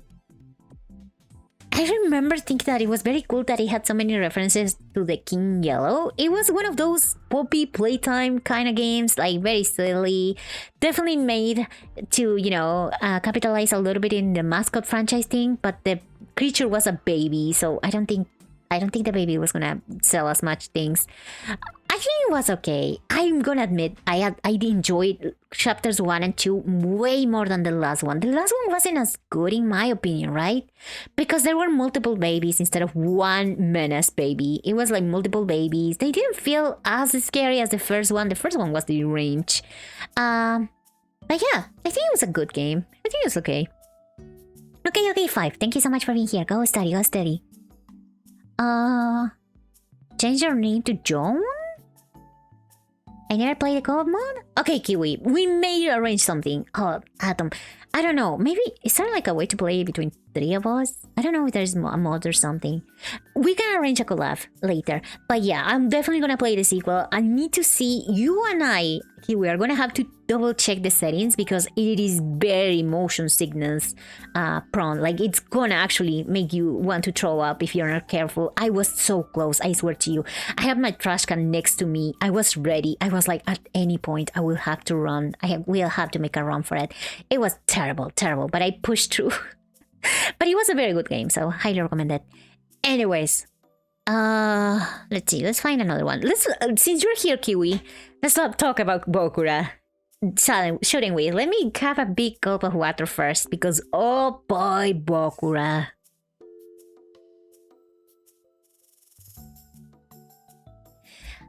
I remember thinking that it was very cool that it had so many references to the King Yellow. It was one of those poppy playtime kind of games, like very silly. Definitely made to, capitalize a little bit in the mascot franchise thing, but the creature was a baby, so I don't think the baby was gonna sell as much things. I think it was okay. I'm gonna admit I enjoyed chapters 1 and 2 way more than the last one. The last one wasn't as good in my opinion, right? Because there were multiple babies instead of one menace baby. It was like multiple babies. They didn't feel as scary as the first one. The first one was the range. But yeah, I think it was a good game. I think it was okay. Okay, 5. Thank you so much for being here. Go steady. Change your name to John? I never played the co-op mode? Okay, Kiwi, we may arrange something. Oh, Atom. I don't know. Maybe, is there like a way to play between 3 of us? I don't know if there's a mod or something. We can arrange a collab later. But yeah, I'm definitely gonna play the sequel. I need to see you and I, Kiwi, are gonna have to double check the settings because it is very motion sickness prone. Like it's gonna actually make you want to throw up if you're not careful. I was so close, I swear to you. I had my trash can next to me. I was ready. I was like, at any point I will have to run. We'll have to make a run for it. It was terrible, terrible, but I pushed through. But it was a very good game, so highly recommend it. Anyways, let's see. Let's find another one. Let's since you're here, Kiwi, let's not talk about Bokura. Shouldn't we? Let me have a big gulp of water first, because oh boy, Bokura.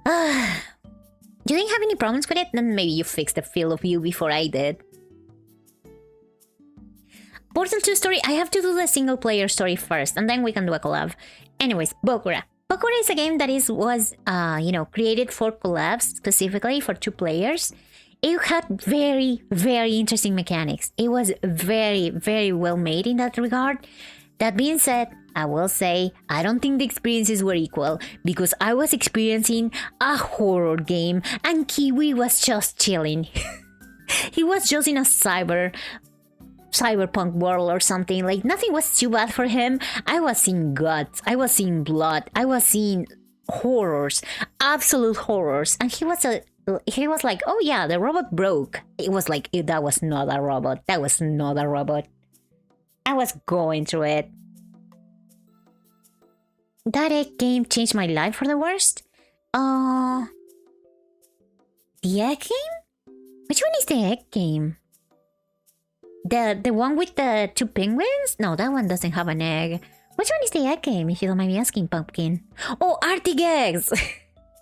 You didn't have any problems with it? Then maybe you fixed the field of view before I did. Portal 2 story, I have to do the single player story first, and then we can do a collab. Anyways, Bokura. Bokura is a game that was created for collabs, specifically for 2 players. It had very, very interesting mechanics. It was very, very well made in that regard. That being said, I will say, I don't think the experiences were equal, because I was experiencing a horror game and Kiwi was just chilling. He was just in a cyberpunk world or something. Like, nothing was too bad for him. I was seeing guts, I was seeing blood, I was seeing horrors, absolute horrors, and he was like, oh yeah, the robot broke. It was like, that was not a robot, that was not a robot. I was going through it. That egg game changed my life for the worst. The egg game? Which one is the egg game? The one with the 2 penguins? No, that one doesn't have an egg. Which one is the egg game, if you don't mind me asking, Pumpkin? Oh, Arctic Eggs!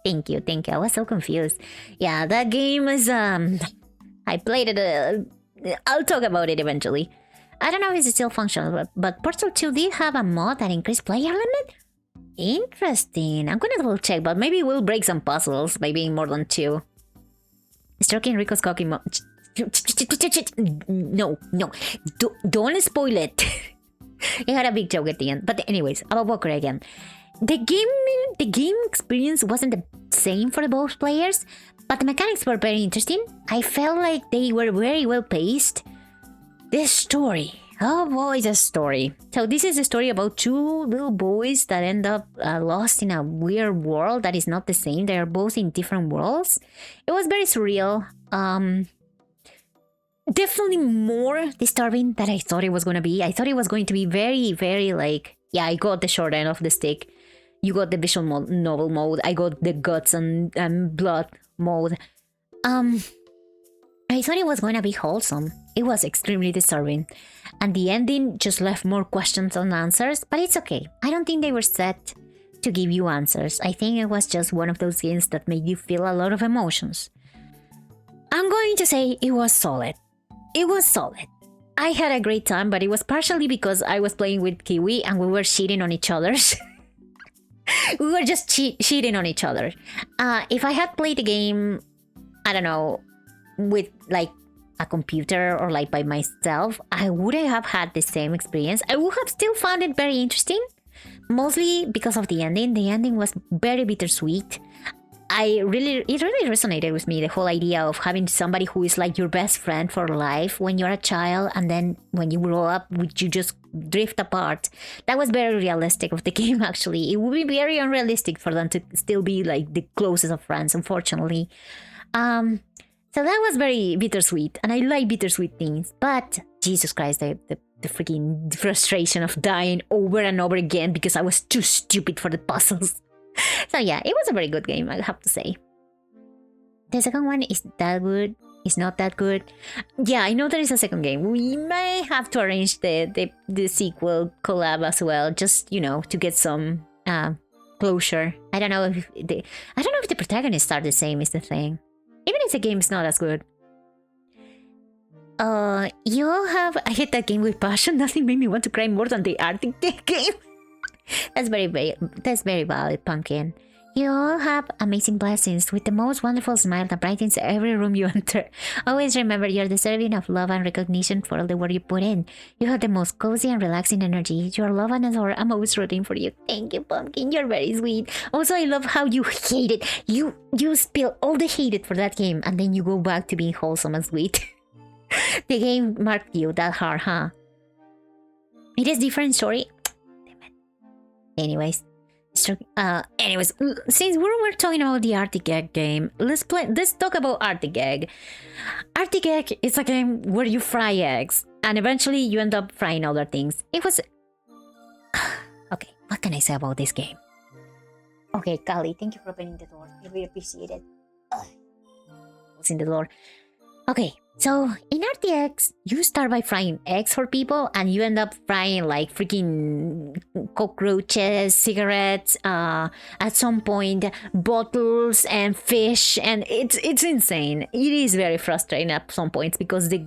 Thank you. I was so confused. Yeah, that game is, I played it, I'll talk about it eventually. I don't know if it's still functional, but Portal 2 did have a mod that increased player limit? Interesting. I'm gonna double check, but maybe we'll break some puzzles by being more than 2. Stroking Rico's cocky mo- No, don't spoil it. It had a big joke at the end. But anyways, about Bokura again. The game experience wasn't the same for both players, but the mechanics were very interesting. I felt like they were very well paced. The story. Oh boy, the story. So this is a story about 2 little boys that end up lost in a weird world that is not the same. They are both in different worlds. It was very surreal. Definitely more disturbing than I thought it was going to be. I thought it was going to be very, very like, yeah, I got the short end of the stick. You got the visual novel mode. I got the guts and blood mode. I thought it was going to be wholesome. It was extremely disturbing. And the ending just left more questions than answers, but it's okay. I don't think they were set to give you answers. I think it was just one of those games that made you feel a lot of emotions. I'm going to say it was solid. It was solid. I had a great time, but it was partially because I was playing with Kiwi and we were cheating on each other. We were just cheating on each other. If I had played the game, I don't know, with like a computer or like by myself, I wouldn't have had the same experience. I would have still found it very interesting, mostly because of the ending. The ending was very bittersweet. It really resonated with me, the whole idea of having somebody who is like your best friend for life when you're a child, and then when you grow up, you just drift apart. That was very realistic of the game, actually. It would be very unrealistic for them to still be like the closest of friends, unfortunately. So that was very bittersweet, and I like bittersweet things, but Jesus Christ, the freaking frustration of dying over and over again because I was too stupid for the puzzles. So yeah, it was a very good game, I have to say. The second one is that good? Is not that good? Yeah, I know there is a second game. We may have to arrange the sequel collab as well, just, you know, to get some closure. I don't know if the protagonists are the same, is the thing. Even if the game is not as good. You all have... I hate that game with passion. Nothing made me want to cry more than the Arctic game. That's very valid, Pumpkin. You all have amazing blessings with the most wonderful smile that brightens every room you enter. Always remember you're deserving of love and recognition for all the work you put in. You have the most cozy and relaxing energy. You're loved and adored. I'm always rooting for you. Thank you, Pumpkin. You're very sweet. Also, I love how you hate it. You spill all the hate for that game and then you go back to being wholesome and sweet. The game marked you that hard, huh? It is different story. Damn it. Anyways, since we're talking about the Arctic Egg game, let's talk about Arctic Egg. Arctic Egg is a game where you fry eggs and eventually you end up frying other things. It was okay. What can I say about this game? Okay, Kali, thank you for opening the door. I really appreciate it. What's in the door? Okay, so in RTX, you start by frying eggs for people and you end up frying like freaking cockroaches, cigarettes, at some point bottles and fish, and it's insane. It is very frustrating at some points because the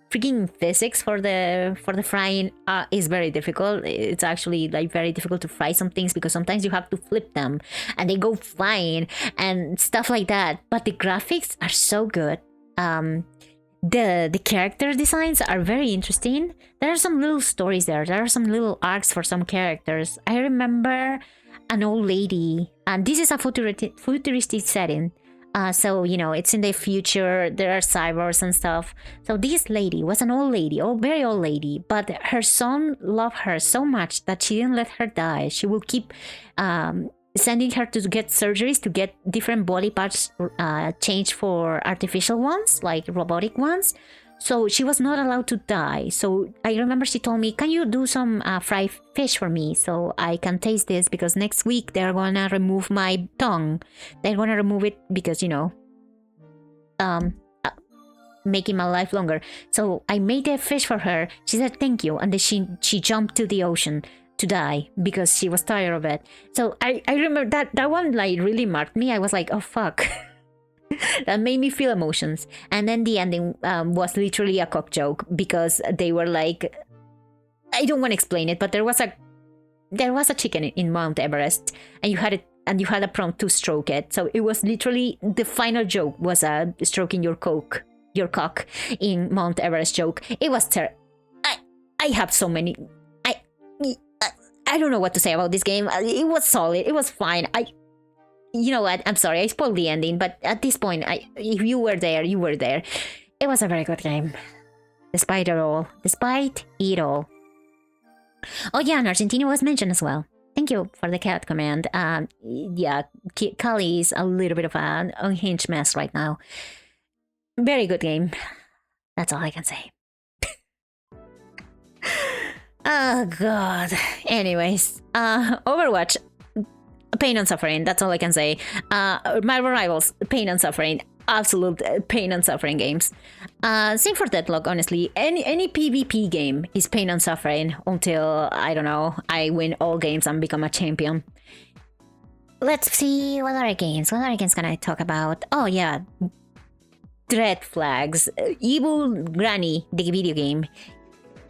freaking physics for the frying is very difficult. It's actually like very difficult to fry some things because sometimes you have to flip them and they go flying and stuff like that. But the graphics are so good. The character designs are very interesting. There are some little stories there. There are some little arcs for some characters. I remember an old lady, and this is a futuristic setting. So, you know, it's in the future. There are cyborgs and stuff. So this lady was an old lady, very old lady, but her son loved her so much that she didn't let her die. She will keep sending her to get surgeries to get different body parts changed for artificial ones, like robotic ones. So she was not allowed to die. So I remember she told me, can you do some fried fish for me so I can taste this? Because next week they're gonna remove my tongue. They're gonna remove it because, you know, making my life longer. So I made the fish for her. She said thank you, and then she jumped to the ocean to die because she was tired of it. So I remember that one like really marked me. I was like, oh fuck. That made me feel emotions. And then the ending was literally a cock joke because they were like, I don't want to explain it, but there was a chicken in Mount Everest and you had a prompt to stroke it. So it was literally the final joke was stroking your cock in Mount Everest joke. It was I have so many. I don't know what to say about this game. It was solid. It was fine. You know what? I'm sorry. I spoiled the ending, but at this point, if you were there, you were there. It was a very good game. Despite it all. Oh yeah, and Argentina was mentioned as well. Thank you for the cat command. Yeah, Kali is a little bit of an unhinged mess right now. Very good game. That's all I can say. Oh god. Anyways, Overwatch, pain and suffering. That's all I can say. Marvel Rivals, pain and suffering. Absolute pain and suffering games. Same for Deadlock, honestly. Any PvP game is pain and suffering until, I don't know, I win all games and become a champion. Let's see, what other games can I talk about? Oh yeah, Dread Flags, Evil Granny, the video game.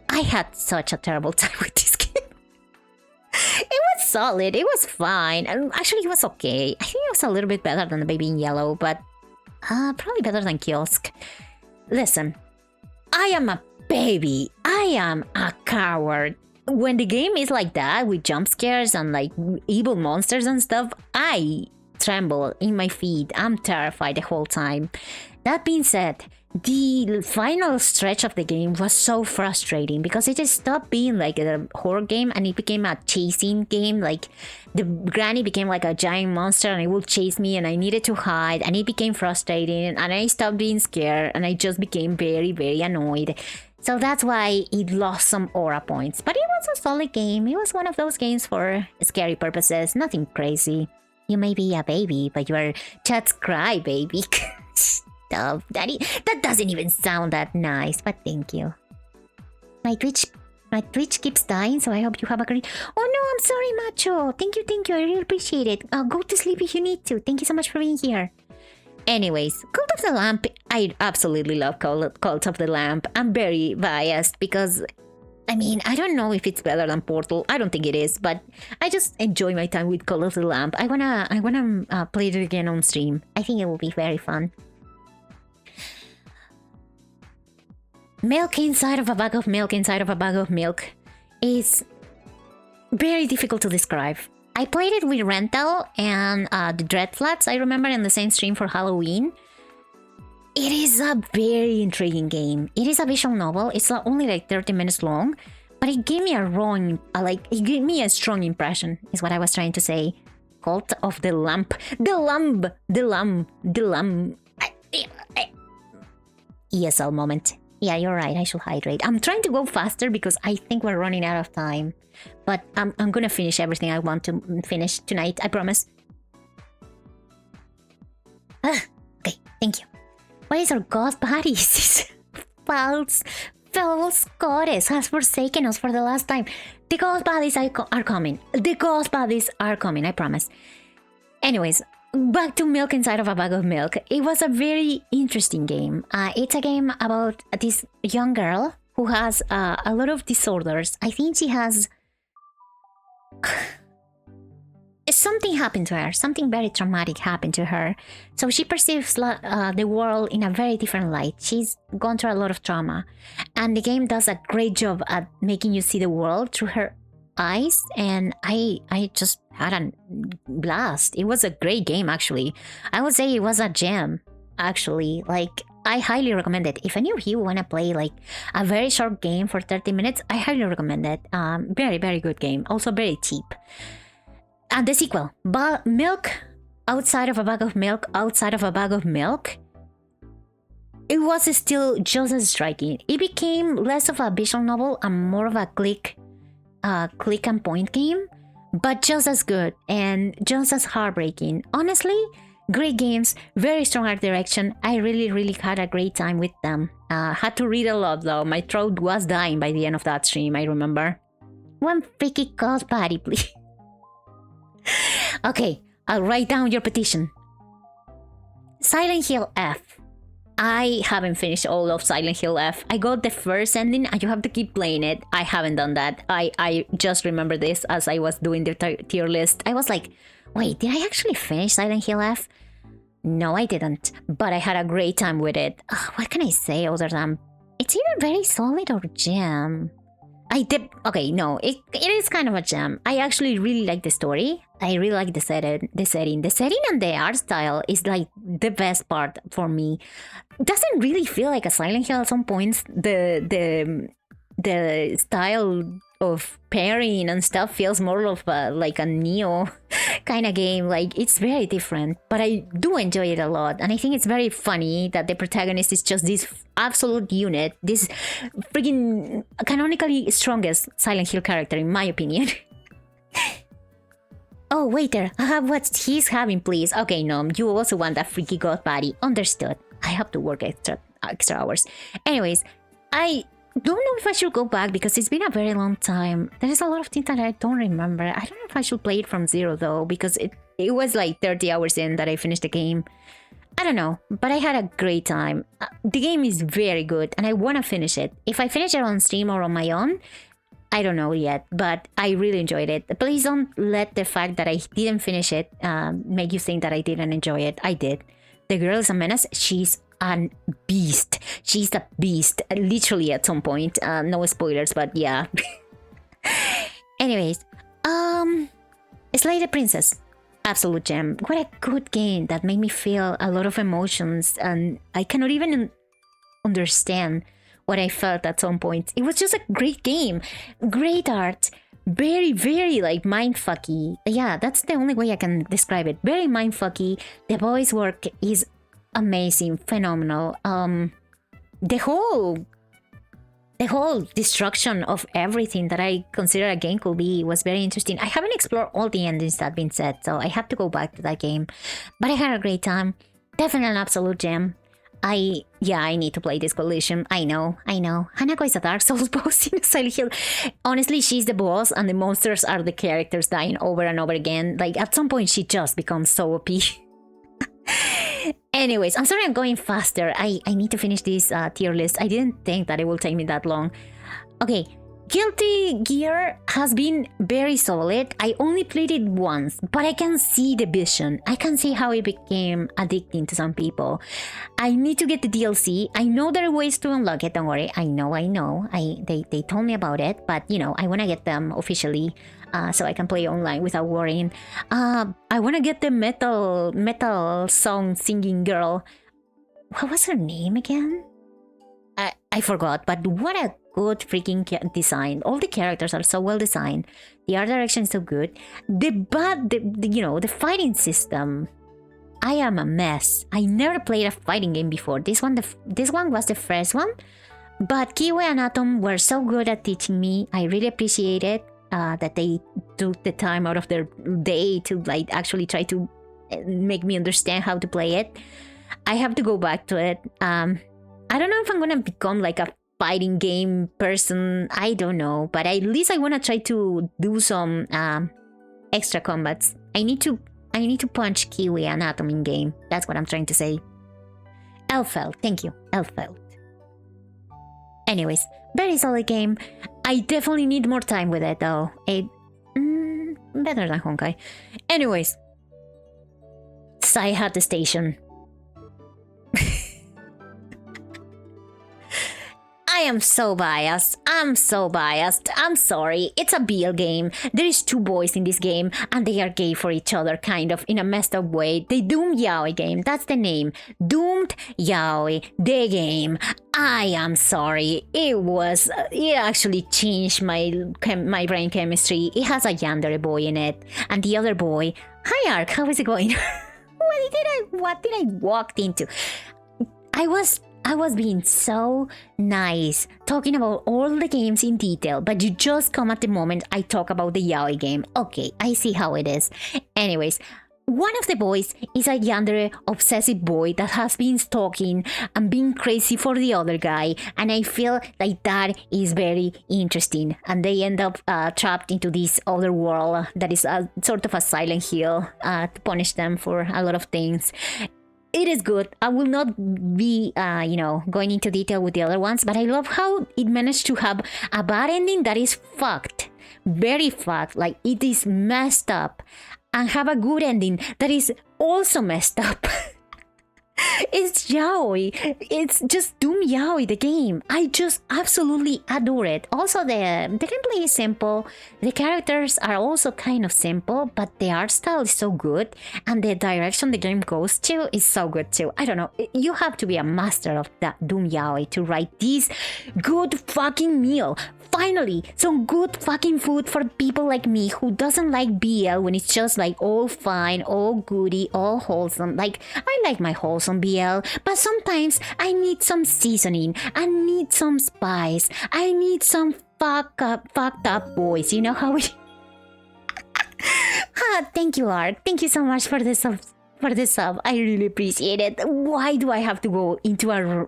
I had such a terrible time with this game. It was solid, it was fine, and actually it was okay. I think it was a little bit better than the Baby in Yellow, but probably better than Kiosk. Listen, I am a baby. I am a coward. When the game is like that, with jump scares and like evil monsters and stuff, I tremble in my feet. I'm terrified the whole time. That being said, the final stretch of the game was so frustrating because it just stopped being like a horror game and it became a chasing game. Like the granny became like a giant monster and it would chase me and I needed to hide, and it became frustrating and I stopped being scared and I just became very, very annoyed. So that's why it lost some aura points. But it was a solid game. It was one of those games for scary purposes, nothing crazy. You may be a baby, but you are just cry baby. Stop, Daddy. That doesn't even sound that nice, but thank you. My Twitch keeps dying, so I hope you have a great... Oh no, I'm sorry, Macho. Thank you. I really appreciate it. Go to sleep if you need to. Thank you so much for being here. Anyways, Cult of the Lamp. I absolutely love Cult of the Lamp. I'm very biased because I mean, I don't know if it's better than Portal. I don't think it is, but I just enjoy my time with Call of the Lamp. I wanna play it again on stream. I think it will be very fun. Milk inside of a bag of milk inside of a bag of milk is very difficult to describe. I played it with Rental and the Dreadflats, I remember, in the same stream for Halloween. It is a very intriguing game. It is a visual novel. It's only like 30 minutes long, but it gave me it gave me a strong impression, is what I was trying to say. Cult of the Lamp. The Lamb. ESL moment. Yeah, you're right. I should hydrate. I'm trying to go faster because I think we're running out of time. But I'm gonna finish everything I want to finish tonight, I promise. Okay, thank you. What is our god bodies? False goddess has forsaken us for the last time. The god bodies are coming. The god bodies are coming, I promise. Anyways, back to Milk inside of a bag of milk. It was a very interesting game. It's a game about this young girl who has a lot of disorders. I think she has... something happened to her. Something very traumatic happened to her. So she perceives the world in a very different light. She's gone through a lot of trauma. And the game does a great job at making you see the world through her eyes. And I just had a blast. It was a great game, actually. I would say it was a gem, actually. Like, I highly recommend it. If any of you want to play like a very short game for 30 minutes, I highly recommend it. Very, very good game. Also very cheap. And the sequel, Milk outside of a bag of milk, outside of a bag of milk. It was still just as striking. It became less of a visual novel and more of a click and point game, but just as good and just as heartbreaking. Honestly, great games, very strong art direction. I really had a great time with them. Had to read a lot though. My throat was dying by the end of that stream, I remember. One freaky god party, please. Okay, I'll write down your petition. Silent Hill F. I haven't finished all of Silent Hill F. I got the first ending and you have to keep playing it. I haven't done that. I just remember this as I was doing the tier list. I was like, wait, did I actually finish Silent Hill F? No, I didn't. But I had a great time with it. What can I say other than... it's either very solid or gem. Okay, no, it is kind of a gem. I actually really like the story. I really like the setting. The setting and the art style is like the best part for me. Doesn't really feel like a Silent Hill at some points. The style of pairing and stuff feels more of like a Neo kind of game. Like, it's very different, but I do enjoy it a lot. And I think it's very funny that the protagonist is just this absolute unit, this freaking canonically strongest Silent Hill character, in my opinion. Oh, waiter, I have what he's having, please. Okay, no, you also want that freaky god body. Understood. I have to work extra hours. Anyways, I don't know if I should go back because it's been a very long time. There's a lot of things that I don't remember. I don't know if I should play it from zero though, because it was like 30 hours in that I finished the game. I don't know, but I had a great time. The game is very good and I want to finish it. If I finish it on stream or on my own, I don't know yet, but I really enjoyed it. Please don't let the fact that I didn't finish it make you think that I didn't enjoy it. I did. The girl is a menace. She's a beast. She's a beast, literally at some point. No spoilers, but yeah. Anyways, Slay the Princess. Absolute gem. What a good game that made me feel a lot of emotions, and I cannot even understand what I felt at some point. It was just a great game. Great art. Very, very like mindfucky. Yeah, that's the only way I can describe it. Very mindfucky. The voice work is amazing, phenomenal. The whole destruction of everything that I consider a game could be was very interesting. I haven't explored all the endings that have been said, so I have to go back to that game. But I had a great time. Definitely an absolute gem. I need to play this Collision. I know. Hanako is a Dark Souls boss in Silent Hill. Honestly, she's the boss and the monsters are the characters dying over and over again. Like, at some point, she just becomes so OP. Anyways, I'm sorry I'm going faster. I need to finish this tier list. I didn't think that it will take me that long. Okay, Guilty Gear has been very solid. I only played it once, but I can see the vision. I can see how it became addicting to some people. I need to get the DLC. I know there are ways to unlock it. Don't worry. I know. They told me about it, but I want to get them officially, so I can play online without worrying. I want to get the metal song singing girl. What was her name again? I forgot, but what a good freaking design. All the characters are so well designed. The art direction is so good. The fighting system. I am a mess. I never played a fighting game before. This one was the first one. But Kiwi and Atom were so good at teaching me. I really appreciate it that they took the time out of their day to actually try to make me understand how to play it. I have to go back to it. I don't know if I'm gonna become like a fighting game person. I don't know, but at least I wanna try to do some extra combats. I need to punch Kiwi and Atom in game. That's what I'm trying to say. Elfeld, thank you, Elfeld. Anyways, very solid game. I definitely need more time with it though. Better than Honkai. Anyways, Saihat Station. I am so biased. I'm sorry. It's a BL game. There is two boys in this game, and they are gay for each other, kind of, in a messed up way. The Doomed Yaoi game. That's the name. Doomed Yaoi. The game. I am sorry. It actually changed my brain chemistry. It has a yandere boy in it. And the other boy... Hi, Ark. How is it going? What did I walk into? I was being so nice, talking about all the games in detail, but you just come at the moment I talk about the yaoi game. Okay, I see how it is. Anyways, one of the boys is a yandere obsessive boy that has been stalking and being crazy for the other guy, and I feel like that is very interesting. And they end up trapped into this other world that is a sort of a Silent Hill to punish them for a lot of things. It is good. I will not be, going into detail with the other ones, but I love how it managed to have a bad ending that is fucked. Very fucked. Like, it is messed up. And have a good ending that is also messed up. It's yaoi. It's just Doom Yaoi, the game. I just absolutely adore it. Also, the gameplay is simple. The characters are also kind of simple, but the art style is so good, and the direction the game goes to is so good too. I don't know. You have to be a master of that Doom Yaoi to write this good fucking meal. Finally, some good fucking food for people like me who doesn't like BL when it's just like all fine, all goody, all wholesome. Like, I like my wholesome BL, but sometimes I need some seasoning. I need some spice. I need some fucked up boys. You know how we... Thank you, Ark. Thank you so much for the sub. I really appreciate it. Why do I have to go into a...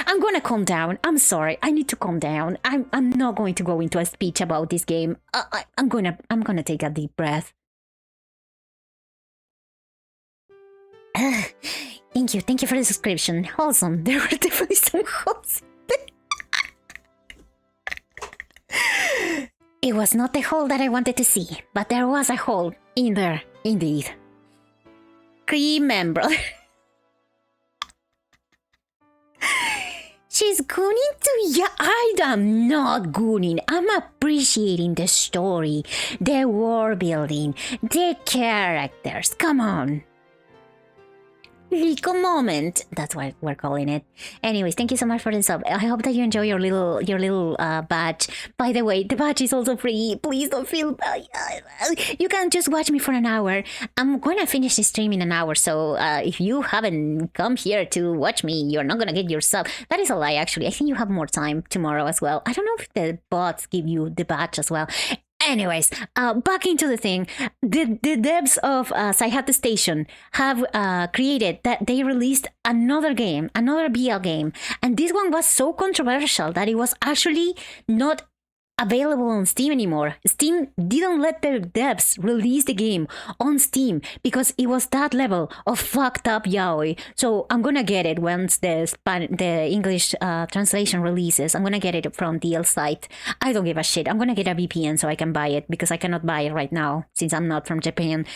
I'm gonna calm down. I'm sorry. I need to calm down. I'm not going to go into a speech about this game. I'm gonna take a deep breath. Thank you for the subscription. Wholesome. There were definitely some holes. It was not the hole that I wanted to see, but there was a hole in there, indeed. Remember. She's gooning to... Yeah, I am not gooning. I'm appreciating the story, the world building, the characters. Come on. Lico moment. That's what we're calling it. Anyways, thank you so much for the sub. I hope that you enjoy your little badge. By the way, the badge is also free. Please don't feel... you can just watch me for an hour. I'm gonna finish the stream in an hour, so if you haven't come here to watch me, you're not gonna get your sub. That is a lie, actually. I think you have more time tomorrow as well. I don't know if the bots give you the badge as well. Anyways, back into the thing. The devs of Saihat Station have created that they released another game, another BL game, and this one was so controversial that it was actually not available on Steam anymore. Steam didn't let their devs release the game on Steam because it was that level of fucked up yaoi. So I'm gonna get it once the English translation releases. I'm gonna get it from DL site. I don't give a shit. I'm gonna get a VPN so I can buy it because I cannot buy it right now since I'm not from Japan.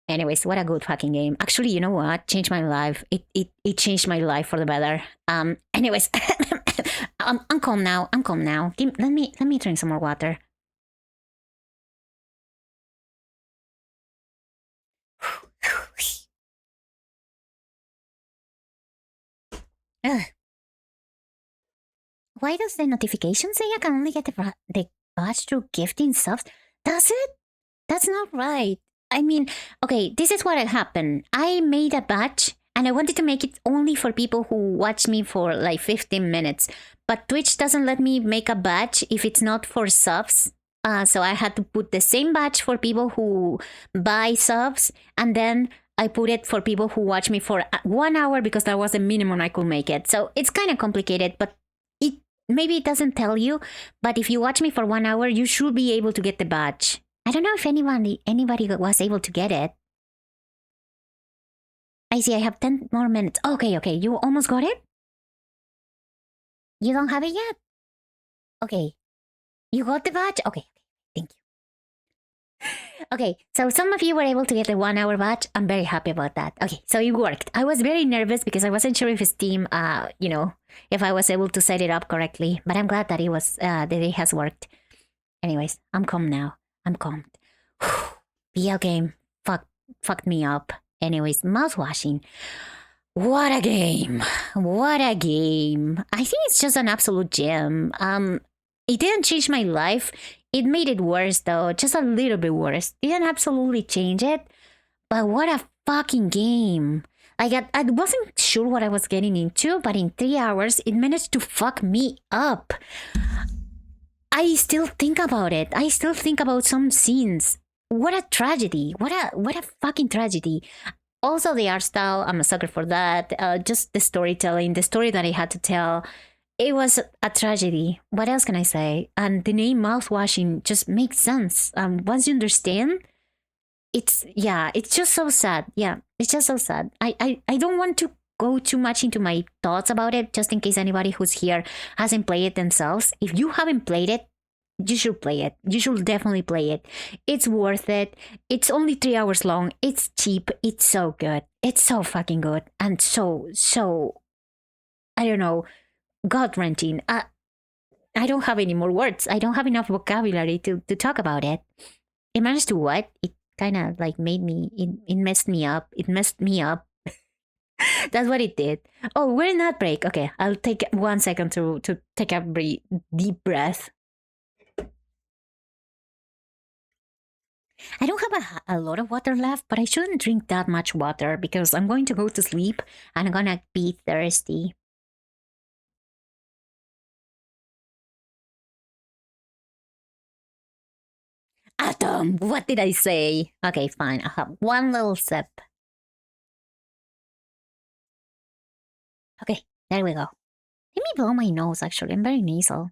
Anyways, what a good fucking game. Actually, you know what? Changed my life. It changed my life for the better. Anyways, I'm calm now. I'm calm now. Let me drink some more water. Ugh. Why does the notification say I can only get the badge through gifting subs? Does it? That's not right. I mean, okay, this is what happened. I made a batch and I wanted to make it only for people who watch me for like 15 minutes. But Twitch doesn't let me make a batch if it's not for subs. So I had to put the same batch for people who buy subs, and then I put it for people who watch me for 1 hour because that was the minimum I could make it. So it's kind of complicated, but maybe it doesn't tell you. But if you watch me for 1 hour, you should be able to get the badge. I don't know if anybody was able to get it. I see I have 10 more minutes. Okay, you almost got it? You don't have it yet? Okay. You got the badge? Okay, thank you. Okay, so some of you were able to get the 1 hour badge. I'm very happy about that. Okay, so it worked. I was very nervous because I wasn't sure if Steam, if I was able to set it up correctly. But I'm glad that that it has worked. Anyways, I'm calm now. I'm calmed. BL game fucked me up. Anyways, mouth washing. What a game. What a game. I think it's just an absolute gem. It didn't change my life. It made it worse though, just a little bit worse. Didn't absolutely change it. But what a fucking game. I wasn't sure what I was getting into, but in 3 hours it managed to fuck me up. I still think about it. I still think about some scenes. What a tragedy. What a fucking tragedy. Also, the art style, I'm a sucker for that. Just the storytelling, the story that I had to tell. It was a tragedy. What else can I say? And the name mouthwashing just makes sense. Once you understand, it's just so sad. Yeah, it's just so sad. I don't want to go too much into my thoughts about it, just in case anybody who's here hasn't played it themselves. If you haven't played it, you should play it. You should definitely play it. It's worth it. It's only 3 hours long. It's cheap. It's so good. It's so fucking good. And so, I don't know, gut-wrenching. I don't have any more words. I don't have enough vocabulary to talk about it. It managed to what? It kind of like made me, it messed me up. It messed me up. That's what it did. Oh, we're in that break. Okay, I'll take 1 second to take a deep breath. I don't have a lot of water left, but I shouldn't drink that much water because I'm going to go to sleep and I'm gonna be thirsty. Atom, what did I say? Okay, fine. I'll have one little sip. Okay, there we go. Let me blow my nose, actually. I'm very nasal.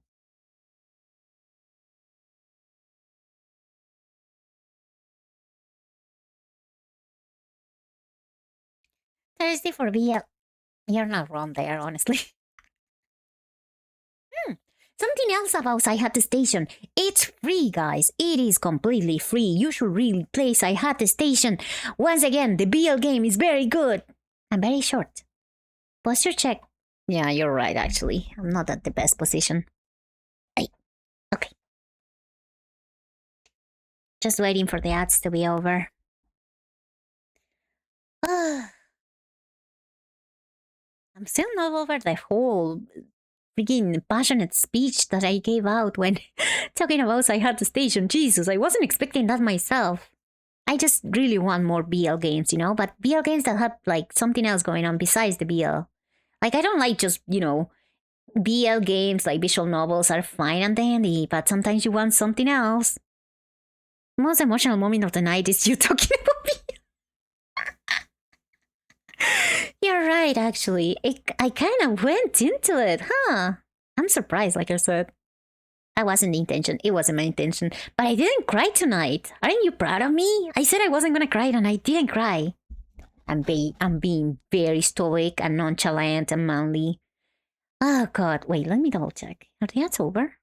Thirsty for beer. You're not wrong there, honestly. Something else about Saihate Station. It's free, guys. It is completely free. You should really play Saihate Station. Once again, the BL game is very good. And very short. Posture check. Yeah, you're right, actually. I'm not at the best position. Okay. Just waiting for the ads to be over. I'm still not over the whole freaking passionate speech that I gave out when talking about Saihate Station. Jesus, I wasn't expecting that myself. I just really want more BL games, but BL games that have like something else going on besides the BL. Like, I don't like just, BL games like visual novels are fine and dandy, but sometimes you want something else. Most emotional moment of the night is you talking about BL. You're right, actually. I kind of went into it, huh? I'm surprised, like I said. That wasn't the intention. It wasn't my intention. But I didn't cry tonight. Aren't you proud of me? I said I wasn't gonna cry and I didn't cry. I'm being very stoic and nonchalant and manly. Oh god, wait, let me double check. Are the ads over?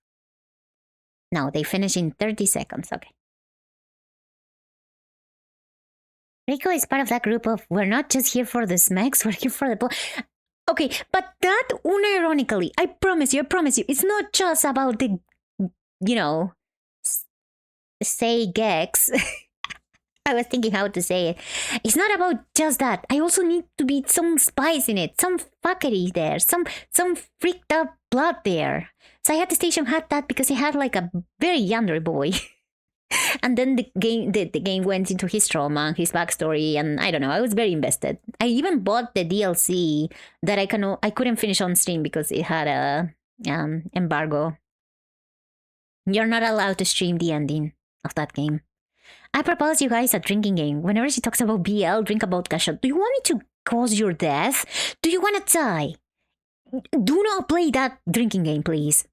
No, they finish in 30 seconds. Okay. Rico is part of that group of we're not just here for the smacks, we're here for the okay, but that unironically, I promise you, it's not just about the, you know, say gex. I was thinking how to say it. It's not about just that. I also need to be some spice in it, some fuckery there, some freaked out blood there. So I had the station had that because he had like a very younger boy. And then the game went into his trauma, his backstory, and I don't know. I was very invested. I even bought the DLC that I couldn't finish on stream because it had a embargo. You're not allowed to stream the ending of that game. I propose you guys a drinking game. Whenever she talks about BL, drink a vodka shot. Do you want me to cause your death? Do you want to die? Do not play that drinking game, please.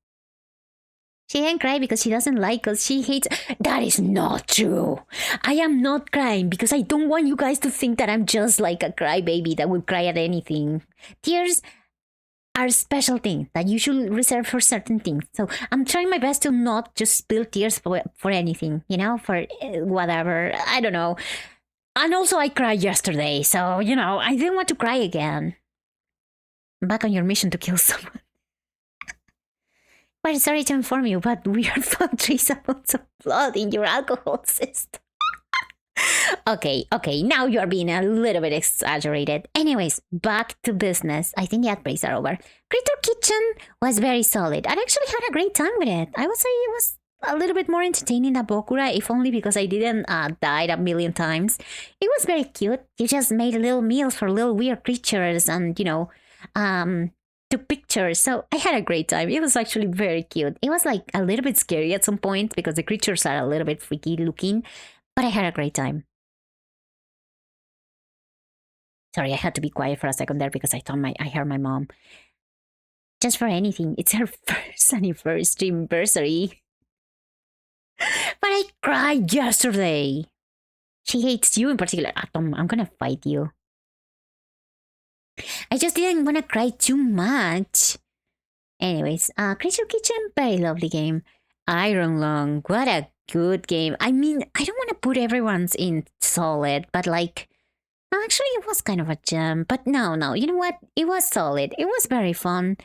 She didn't cry because she doesn't like us. She hates. That is not true. I am not crying because I don't want you guys to think that I'm just like a crybaby that will cry at anything. Tears are a special thing that you should reserve for certain things. So I'm trying my best to not just spill tears for anything, for whatever. I don't know. And also I cried yesterday, so, I didn't want to cry again. Back on your mission to kill someone. Well, sorry to inform you, but we are found trace amounts of blood in your alcohol system. Okay, now you're being a little bit exaggerated. Anyways, back to business. I think the ad breaks are over. Critter Kitchen was very solid. I actually had a great time with it. I would say it was a little bit more entertaining than Bokura, if only because I didn't die a million times. It was very cute. You just made little meals for little weird creatures and, took pictures. So I had a great time. It was actually very cute. It was like a little bit scary at some point because the creatures are a little bit freaky looking. But I had a great time. Sorry, I had to be quiet for a second there because I heard my mom. Just for anything, it's her first anniversary. But I cried yesterday. She hates you in particular. Atom, I'm gonna fight you. I just didn't want to cry too much. Anyways, Creature Kitchen, very lovely game. Iron Lung, what a good game. I mean, I don't want to put everyone's in solid, but like, actually it was kind of a gem. But no, you know what? It was solid. It was very fun.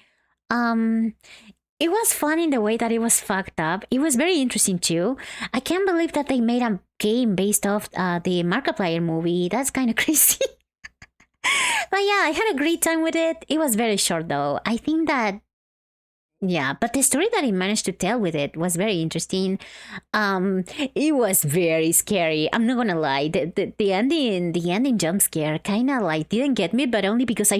It was fun in the way that it was fucked up. It was very interesting too. I can't believe that they made a game based off the Markiplier movie. That's kind of crazy. But yeah, I had a great time with it. It was very short though. I think that but the story that he managed to tell with it was very interesting. It was very scary. I'm not gonna lie. The ending jump scare kind of like didn't get me, but only because I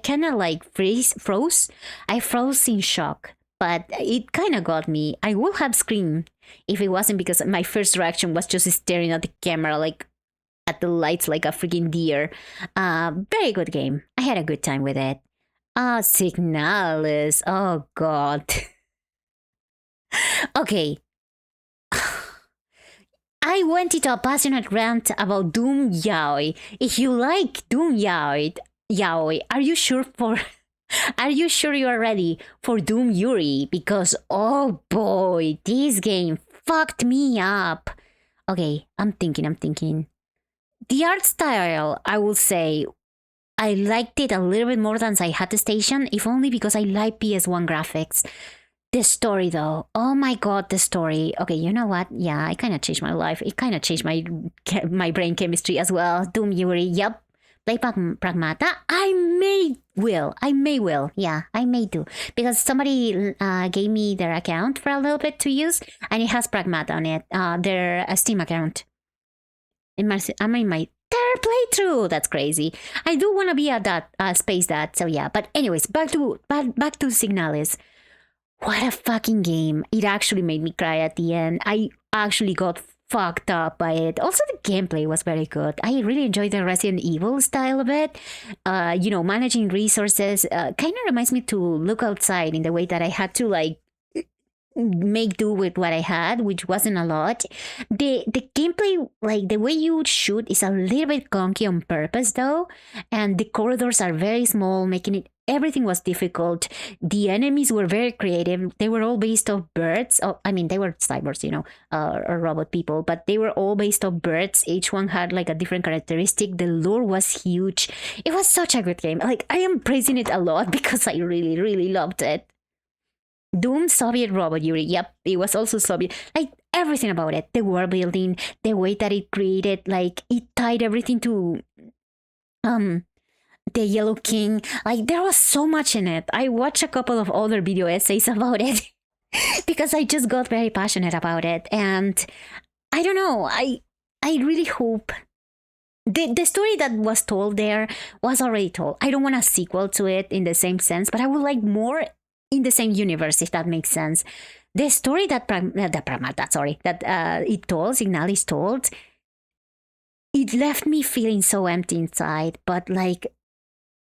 kind of like froze. I froze in shock, but it kind of got me. I would have screamed if it wasn't because my first reaction was just staring at the camera, like at the lights, like a freaking deer. Very good game. I had a good time with it. Signalis. Oh, God. Okay. I went into a passionate rant about Doom Yaoi. If you like Doom Yaoi, are you sure you are ready for Doom Yuri? Because, oh boy, this game fucked me up. Okay, I'm thinking. The art style, I will say, I liked it a little bit more than I had the station, if only because I like PS1 graphics. The story, though, oh my god, the story. Okay, you know what? Yeah, I kind of changed my life. It kind of changed my brain chemistry as well. Doom Yuri, yep. Play Pragmata. I may will. Yeah, I may do. Because somebody gave me their account for a little bit to use, and it has Pragmata on it. Their Steam account. I'm in my third playthrough. That's crazy. I do want to be at that space that. So yeah. But anyways, back to Signalis. What a fucking game! It actually made me cry at the end. I actually got fucked up by it. Also, the gameplay was very good. I really enjoyed the Resident Evil style of it. Managing resources kind of reminds me to Look Outside in the way that I had to like make do with what I had, which wasn't a lot. The gameplay, like the way you shoot, is a little bit clunky on purpose though, and the corridors are very small, making it everything was difficult. The enemies were very creative. They were all based off birds. Oh, I mean, they were cyborgs, or robot people, but they were all based off birds. Each one had like a different characteristic. The lore was huge. It was such a good game. Like, I am praising it a lot because I really, really loved it. Doom Soviet Robot Yuri. Yep, it was also Soviet. Like, everything about it. The world building, the way that it created, like, it tied everything to the Yellow King. Like, there was so much in it. I watched a couple of other video essays about it because I just got very passionate about it. And I don't know, I really hope the story that was told there was already told. I don't want a sequel to it in the same sense, but I would like more in the same universe, if that makes sense. The story that it told, Signalis told, it left me feeling so empty inside. But like,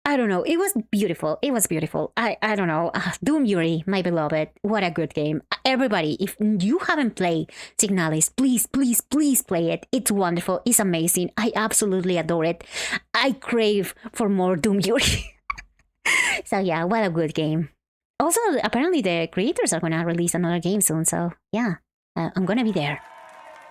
I don't know. It was beautiful. It was beautiful. I don't know. Doom Yuri, my beloved. What a good game. Everybody, if you haven't played Signalis, please, please, please play it. It's wonderful. It's amazing. I absolutely adore it. I crave for more Doom Yuri. So yeah, what a good game. Also, apparently the creators are going to release another game soon. So yeah, I'm going to be there.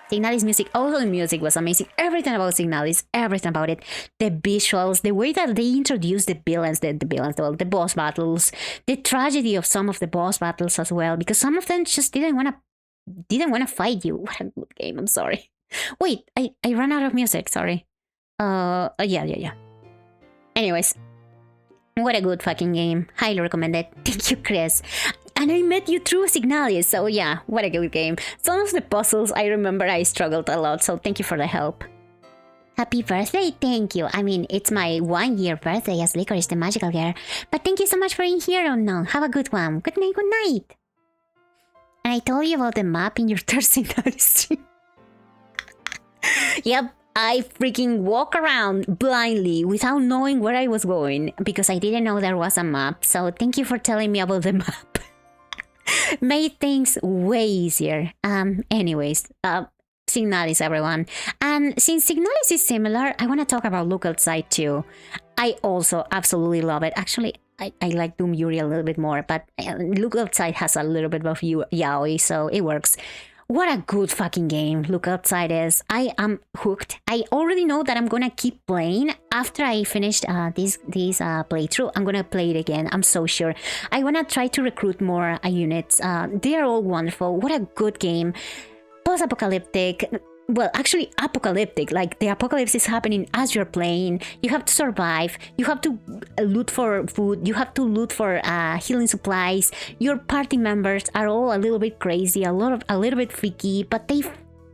Signalis music, also the music was amazing. Everything about Signalis, everything about it. The visuals, the way that they introduced the villains, the boss battles, the tragedy of some of the boss battles as well, because some of them just didn't want to fight you. What a good game, I'm sorry. Wait, I ran out of music, sorry. Yeah. Anyways, what a good fucking game. Highly recommended. Thank you, Chris. And I met you through Signalis, so yeah, what a good game. Some of the puzzles, I remember I struggled a lot, so thank you for the help. Happy birthday, thank you. I mean, it's my 1-year birthday as Licorice the Magical Girl, but thank you so much for being here, Unknown. Have a good one. Good night, good night. And I told you about the map in your third Signalis stream. Yep, I freaking walk around blindly without knowing where I was going because I didn't know there was a map, so thank you for telling me about the map. Made things way easier. Anyways, Signalis, everyone. And since Signalis is similar, I want to talk about Look Outside too. I also absolutely love it. Actually, I like Doom Yuri a little bit more, but Look Outside has a little bit of yaoi, so it works. What a good fucking game Look Outside is. I am hooked. I already know that I'm gonna keep playing after I finished this playthrough. I'm gonna play it again. I'm so sure. I wanna try to recruit more units. They are all wonderful. What a good game. Post-apocalyptic. Well, actually apocalyptic. Like, the apocalypse is happening as you're playing. You have to survive. You have to loot for food. You have to loot for healing supplies. Your party members are all a little bit crazy, a little bit freaky, but they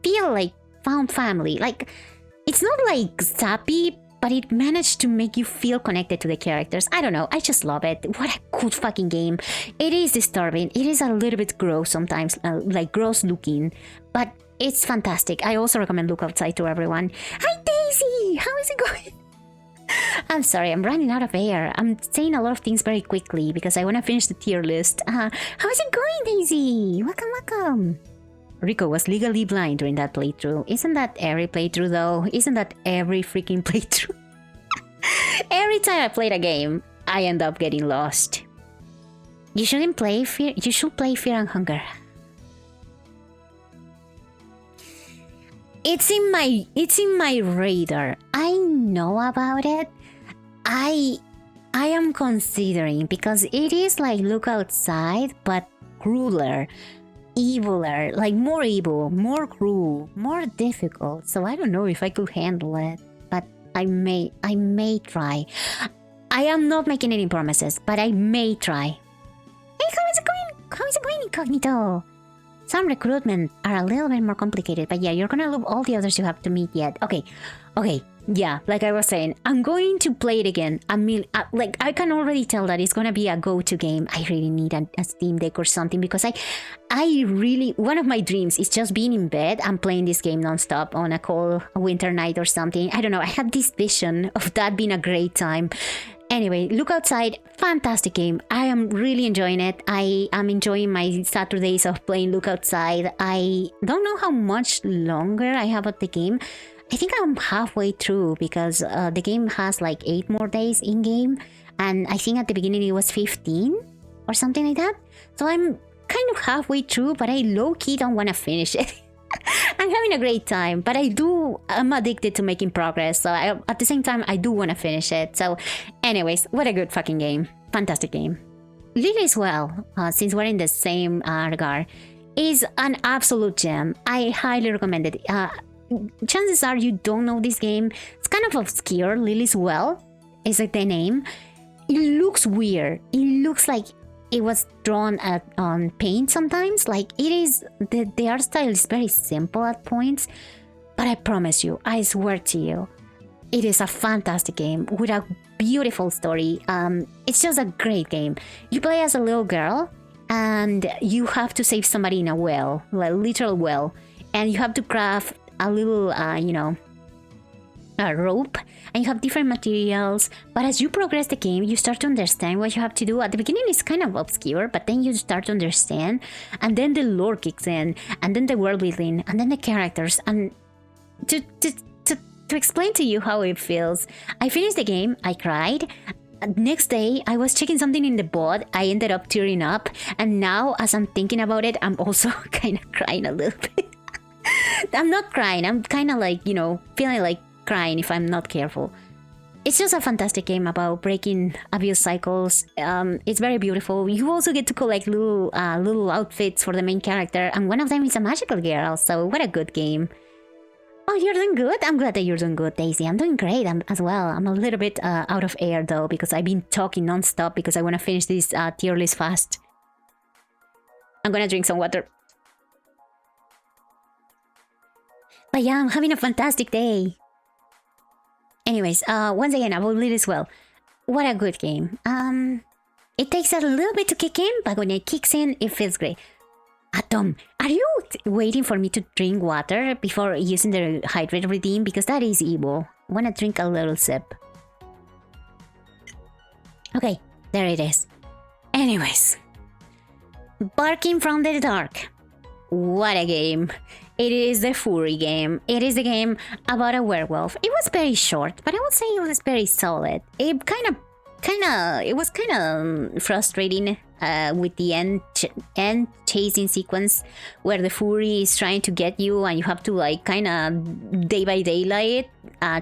feel like found family. Like, it's not like sappy, but it managed to make you feel connected to the characters. I don't know. I just love it. What a good fucking game. It is disturbing. It is a little bit gross sometimes, like gross looking, but it's fantastic. I also recommend Look Outside to everyone. Hi, Daisy! How is it going? I'm sorry, I'm running out of air. I'm saying a lot of things very quickly because I want to finish the tier list. How is it going, Daisy? Welcome, welcome. Rico was legally blind during that playthrough. Isn't that every playthrough, though? Isn't that every freaking playthrough? Every time I played a game, I end up getting lost. You shouldn't play Fear... You should play Fear and Hunger. It's in my radar. I know about it. I am considering, because it is like Look Outside, but crueler, eviler, like more evil, more cruel, more difficult. So I don't know if I could handle it, but I may try. I am not making any promises, but I may try. Hey, how is it going? How is it going, Incognito? Some recruitment are a little bit more complicated, but yeah, you're gonna love all the others you have to meet yet. Okay, yeah, like I was saying, I'm going to play it again. I mean, like, I can already tell that it's gonna be a go-to game. I really need a Steam Deck or something, because I really, one of my dreams is just being in bed and playing this game non-stop on a cold winter night or something. I don't know, I had this vision of that being a great time. Anyway, Look Outside, fantastic game. I am really enjoying it. I am enjoying my Saturdays of playing Look Outside. I don't know how much longer I have at the game. I think I'm halfway through because the game has like 8 more days in game. And I think at the beginning it was 15 or something like that. So I'm kind of halfway through, but I low-key don't want to finish it. I'm having a great time, but I'm addicted to making progress. So at the same time, I do want to finish it. So anyways, what a good fucking game. Fantastic game. Lily's Well, since we're in the same regard, is an absolute gem. I highly recommend it. Chances are you don't know this game. It's kind of obscure. Lily's Well is like the name. It looks weird. It looks like it was drawn on paint sometimes. Like it is, the art style is very simple at points, but I promise you, I swear to you, it is a fantastic game with a beautiful story. It's just a great game. You play as a little girl and you have to save somebody in a well, like literal well, and you have to craft a little, a rope, and you have different materials, but as you progress the game you start to understand what you have to do. At the beginning it's kind of obscure, but then you start to understand, and then the lore kicks in, and then the world building, and then the characters. And to explain to you how it feels, I finished the game, I cried. Next day I was checking something in the bot, I ended up tearing up, and now as I'm thinking about it I'm also kind of crying a little bit. I'm not crying, I'm kind of like, feeling like crying if I'm not careful. It's just a fantastic game about breaking abuse cycles. It's very beautiful. You also get to collect little outfits for the main character, and one of them is a magical girl. So what a good game. Oh, you're doing good? I'm glad that you're doing good, Daisy. I'm doing great as well. I'm a little bit out of air though, because I've been talking non-stop because I want to finish this tier list fast. I'm gonna drink some water. But yeah, I'm having a fantastic day. Anyways, once again, about Lily's Well. What a good game. It takes a little bit to kick in, but when it kicks in, it feels great. Atom, are you waiting for me to drink water before using the Hydrate Redeem? Because that is evil. I want to drink a little sip. Okay, there it is. Anyways. Barking from the Dark. What a game. It is the Fury game. It is a game about a werewolf. It was very short, but I would say it was very solid. It it was kind of frustrating with the end chasing sequence where the Fury is trying to get you and you have to like kind of day by daylight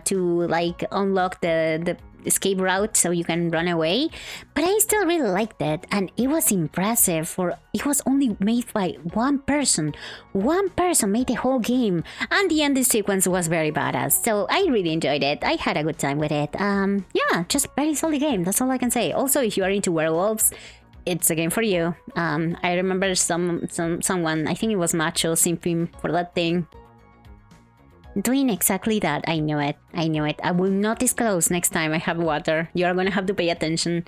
to like unlock the escape route so you can run away. But I still really liked it, and it was impressive for it was only made by one person. One person made the whole game, and the end sequence was very badass, so I really enjoyed it. I had a good time with it. Yeah, just very solid game, that's all I can say. Also, if you are into werewolves, it's a game for you. I remember someone, I think it was Macho, simping for that thing. Doing exactly that. I knew it. I will not disclose next time I have water. You're gonna have to pay attention.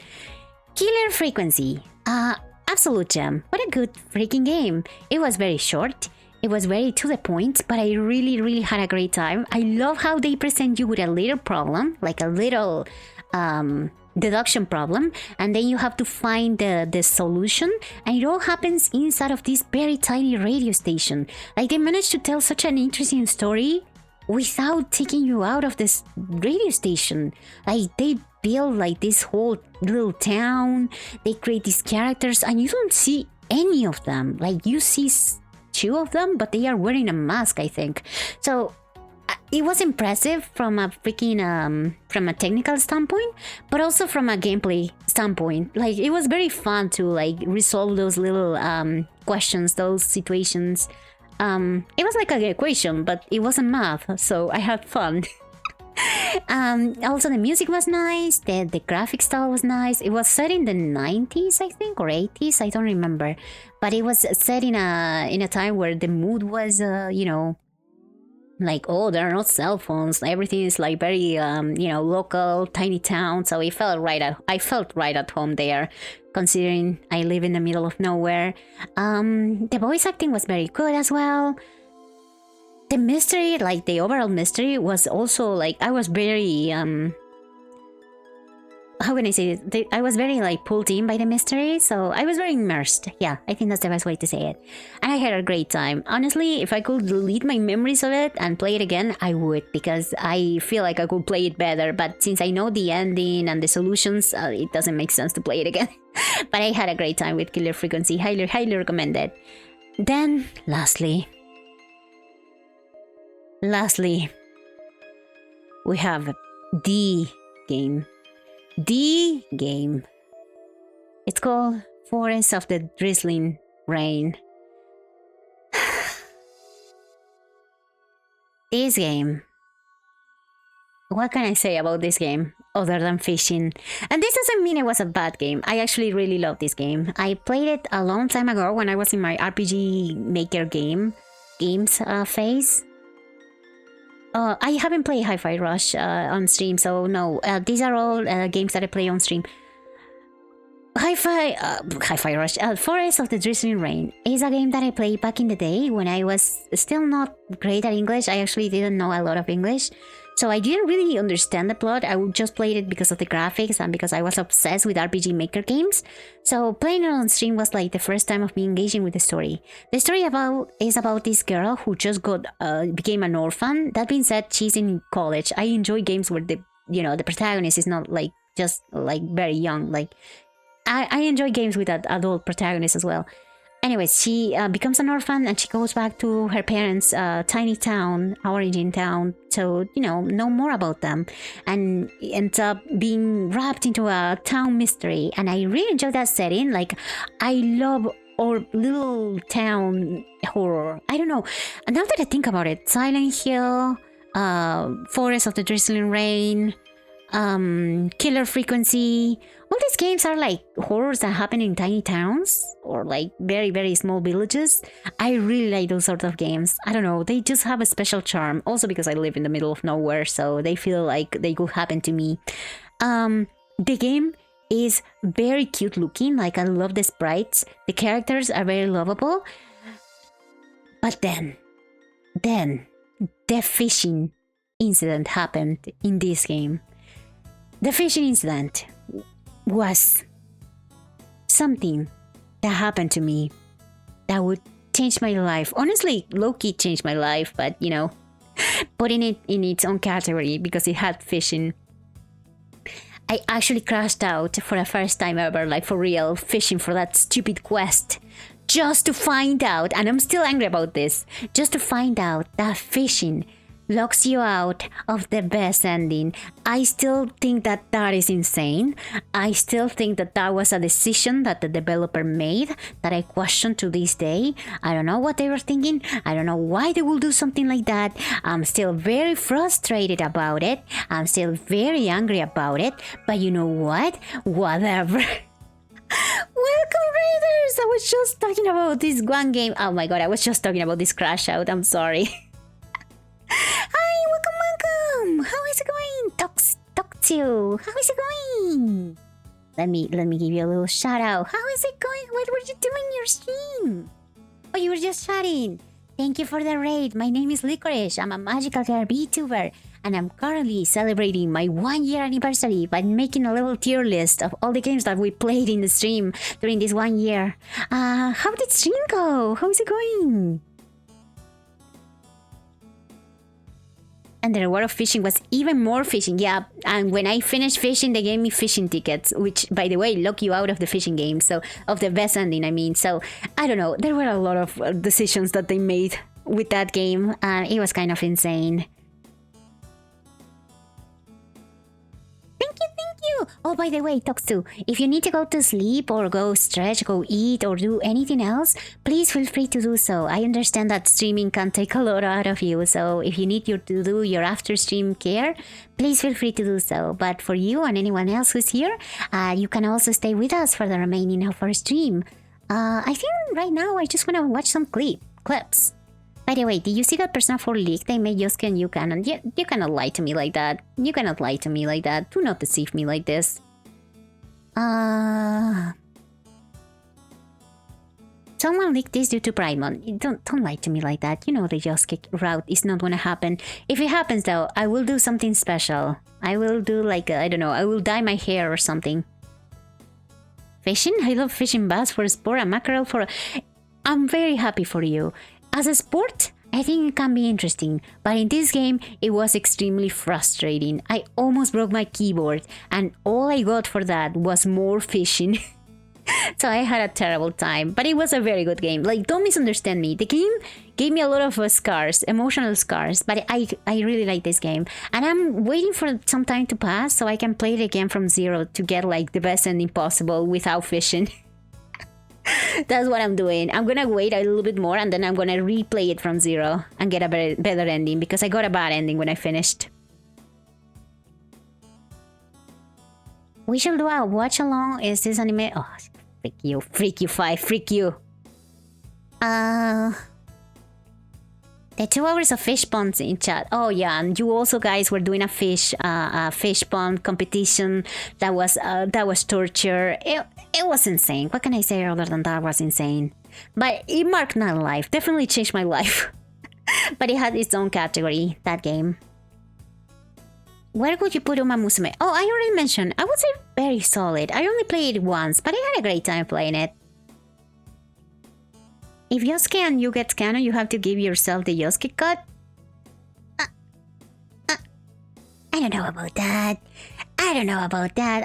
Killer Frequency. Absolute gem. What a good freaking game. It was very short. It was very to the point, but I really had a great time. I love how they present you with a little problem, like a little deduction problem, and then you have to find the solution, and it all happens inside of this very tiny radio station. Like, they managed to tell such an interesting story without taking you out of this radio station. Like, they build like this whole little town, they create these characters, and you don't see any of them. Like, you see 2 of them, but they are wearing a mask, I think. So it was impressive from a freaking from a technical standpoint, but also from a gameplay standpoint. Like, it was very fun to like resolve those little questions, those situations. It was like an equation, but it wasn't math, so I had fun. Also, the music was nice, the graphic style was nice. It was set in the 90s, I think, or 80s, I don't remember. But it was set in a time where the mood was, you know, like, oh, there are no cell phones. Everything is like very, you know, local, tiny town. So I felt right at home there, considering I live in the middle of nowhere. The voice acting was very good as well. The mystery, like the overall mystery, was also like, I was very how can I say it? I was very like pulled in by the mystery, so I was very immersed. Yeah, I think that's the best way to say it. And I had a great time. Honestly, if I could delete my memories of it and play it again, I would, because I feel like I could play it better. But since I know the ending and the solutions, it doesn't make sense to play it again. But I had a great time with Killer Frequency. Highly, highly recommended. Then, lastly, we have the game. The game. It's called Forest of the Drizzling Rain. This game. What can I say about this game other than fishing? And this doesn't mean it was a bad game. I actually really love this game. I played it a long time ago when I was in my RPG Maker games phase. I haven't played Hi-Fi Rush on stream, so no. These are all games that I play on stream. Hi-Fi Rush, Forest of the Drizzling Rain is a game that I played back in the day when I was still not great at English. I actually didn't know a lot of English, so I didn't really understand the plot. I just played it because of the graphics and because I was obsessed with RPG Maker games. So playing it on stream was like the first time of me engaging with the story. The story is about this girl who just became an orphan. That being said, she's in college. I enjoy games where the protagonist is not like just like very young. Like I enjoy games with that adult protagonist as well. Anyways, she becomes an orphan and she goes back to her parents' tiny town, origin town, to know more about them, and ends up being wrapped into a town mystery. And I really enjoy that setting. Like, I love our little town horror. I don't know. And now that I think about it, Silent Hill, Forest of the Drizzling Rain, Killer Frequency, all these games are like horrors that happen in tiny towns or like very, very small villages. I really like those sort of games. I don't know, they just have a special charm. Also because I live in the middle of nowhere, so they feel like they could happen to me. The game is very cute looking. Like, I love the sprites. The characters are very lovable. But then the fishing incident happened in this game. The fishing incident was something that happened to me that would change my life. Honestly, low-key changed my life, but putting it in its own category because it had fishing. I actually crashed out for the first time ever, like for real, fishing for that stupid quest. Just to find out, and I'm still angry about this, just to find out that fishing locks you out of the best ending. I still think that is insane. I still think that was a decision that the developer made that I question to this day. I don't know what they were thinking. I don't know why they will do something like that. I'm still very frustrated about it. I'm still very angry about it. But you know what? Whatever. Welcome, Raiders! I was just talking about this one game. Oh my god, I was just talking about this crash out. I'm sorry. Hi, welcome. How is it going? Talk to. How is it going? Let me give you a little shout out. How is it going? What were you doing in your stream? Oh, you were just chatting. Thank you for the raid. My name is Licorice. I'm a magical girl VTuber, and I'm currently celebrating my 1-year anniversary by making a little tier list of all the games that we played in the stream during this 1 year. How did stream go? How is it going? And the reward of fishing was even more fishing. Yeah, and when I finished fishing, they gave me fishing tickets, which, by the way, lock you out of the fishing game. So, of the best ending, I mean. So, I don't know. There were a lot of decisions that they made with that game. It was kind of insane. Thank you. Oh, by the way, Toxu, if you need to go to sleep or go stretch, go eat or do anything else, please feel free to do so. I understand that streaming can take a lot out of you, so if you need to do your after stream care, please feel free to do so. But for you and anyone else who's here, you can also stay with us for the remaining of our stream. I think right now I just want to watch some clips. By the way, did you see that Persona 4 leak they made Yosuke and Yukon? And you cannot lie to me like that. You cannot lie to me like that. Do not deceive me like this. So someone leaked this due to Brightmon. Don't lie to me like that. You know the Yosuke route is not gonna happen. If it happens though, I will do something special. I will do like, I don't know, I will dye my hair or something. Fishing? I love fishing bass for a sport and mackerel for a... I'm very happy for you. As a sport, I think it can be interesting, but in this game, it was extremely frustrating. I almost broke my keyboard, and all I got for that was more fishing. So I had a terrible time, but it was a very good game. Like, don't misunderstand me. The game gave me a lot of scars, emotional scars, but I really like this game. And I'm waiting for some time to pass so I can play it again from zero to get like the best ending possible without fishing. That's what I'm doing. I'm gonna wait a little bit more and then I'm gonna replay it from zero and get a better ending because I got a bad ending when I finished. We should do a watch along. Is this anime? Oh, freak you, 5, freak you. The 2 hours of fish ponds in chat. Oh yeah, and you also guys were doing a fish pond competition. That was torture. It was insane. What can I say other than that was insane? But it marked my life. Definitely changed my life. But it had its own category, that game. Where would you put Uma Musume? Oh, I already mentioned. I would say very solid. I only played it once, but I had a great time playing it. If Yosuke and you get canon, you have to give yourself the Yosuke cut? I don't know about that.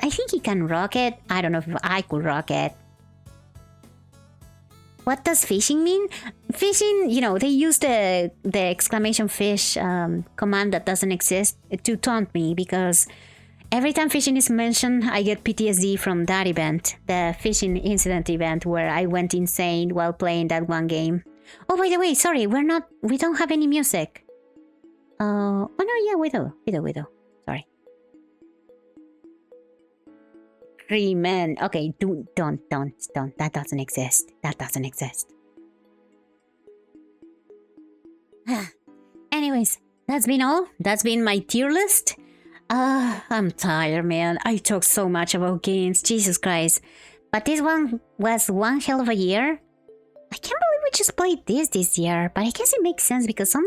I think he can rock it. I don't know if I could rock it. What does fishing mean? Fishing, you know, they use the exclamation fish command that doesn't exist to taunt me because every time fishing is mentioned, I get PTSD from that event, the fishing incident event where I went insane while playing that one game. Oh, by the way, sorry, we don't have any music. Oh no, yeah, we do. Sorry. Man. Okay, don't. That doesn't exist. Anyways, that's been all. That's been my tier list. I'm tired, man. I talk so much about games. Jesus Christ. But this one was one hell of a year. I can't believe we just played this year, but I guess it makes sense because some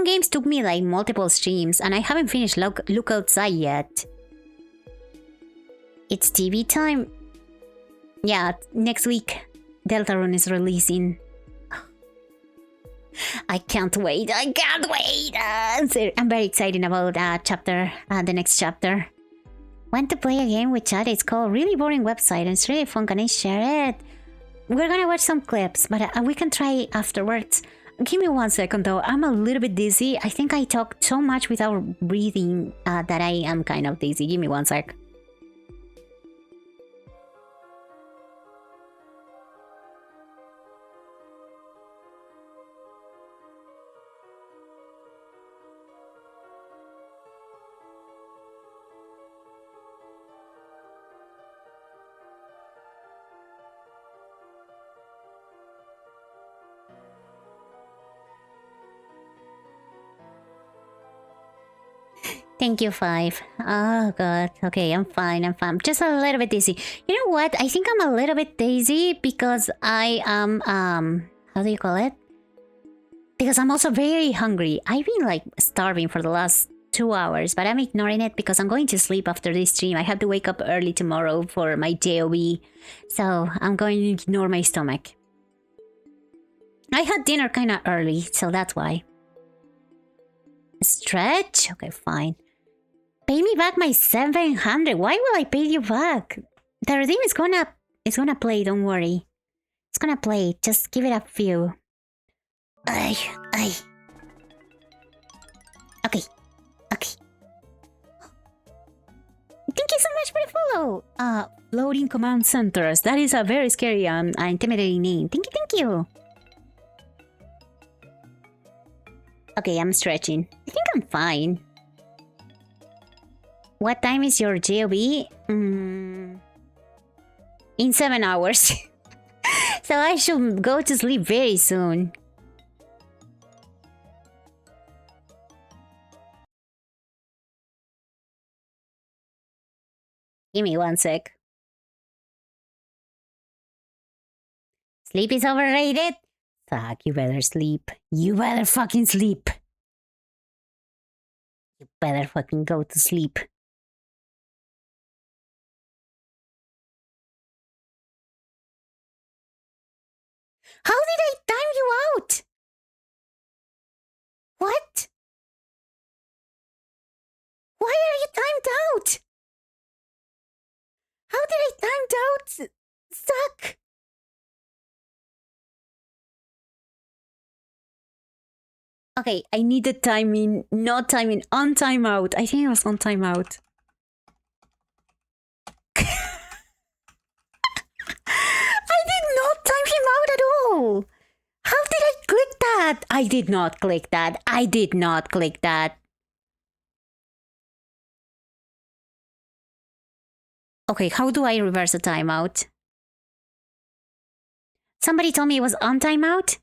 games took me like multiple streams, and I haven't finished Look Outside yet. It's TV time. Yeah, next week, Deltarune is releasing. I can't wait. I'm very excited about the next chapter. Want to play a game with chat? It's called Really Boring Website and it's really fun. Can I share it? We're gonna watch some clips, but we can try afterwards. Give me 1 second though. I'm a little bit dizzy. I think I talked so much without breathing that I am kind of dizzy. Give me 1 sec. Thank you, 5. Oh god. Okay, I'm fine. Just a little bit dizzy. You know what? I think I'm a little bit dizzy because I am how do you call it? Because I'm also very hungry. I've been like starving for the last 2 hours, but I'm ignoring it because I'm going to sleep after this stream. I have to wake up early tomorrow for my JOB. So I'm going to ignore my stomach. I had dinner kinda early, so that's why. Stretch? Okay, fine. Pay me back my 700. Why will I pay you back? The redeem is gonna play, don't worry. It's gonna play. Just give it a few. Ay. Okay. Thank you so much for the follow. Floating command centers. That is a very scary intimidating name. Thank you. Okay, I'm stretching. I think I'm fine. What time is your JOB? In 7 hours. So I should go to sleep very soon. Give me 1 sec. Sleep is overrated. Fuck, you better sleep. You better fucking sleep. You better fucking go to sleep. How did I time you out? What? Why are you timed out? How did I timed out? Suck. Okay, I need the timing, not timing, on timeout. I think it was on timeout. I did not time him out at all. How did I click that? I did not click that. I did not click that. Okay, how do I reverse a timeout? Somebody told me it was on timeout?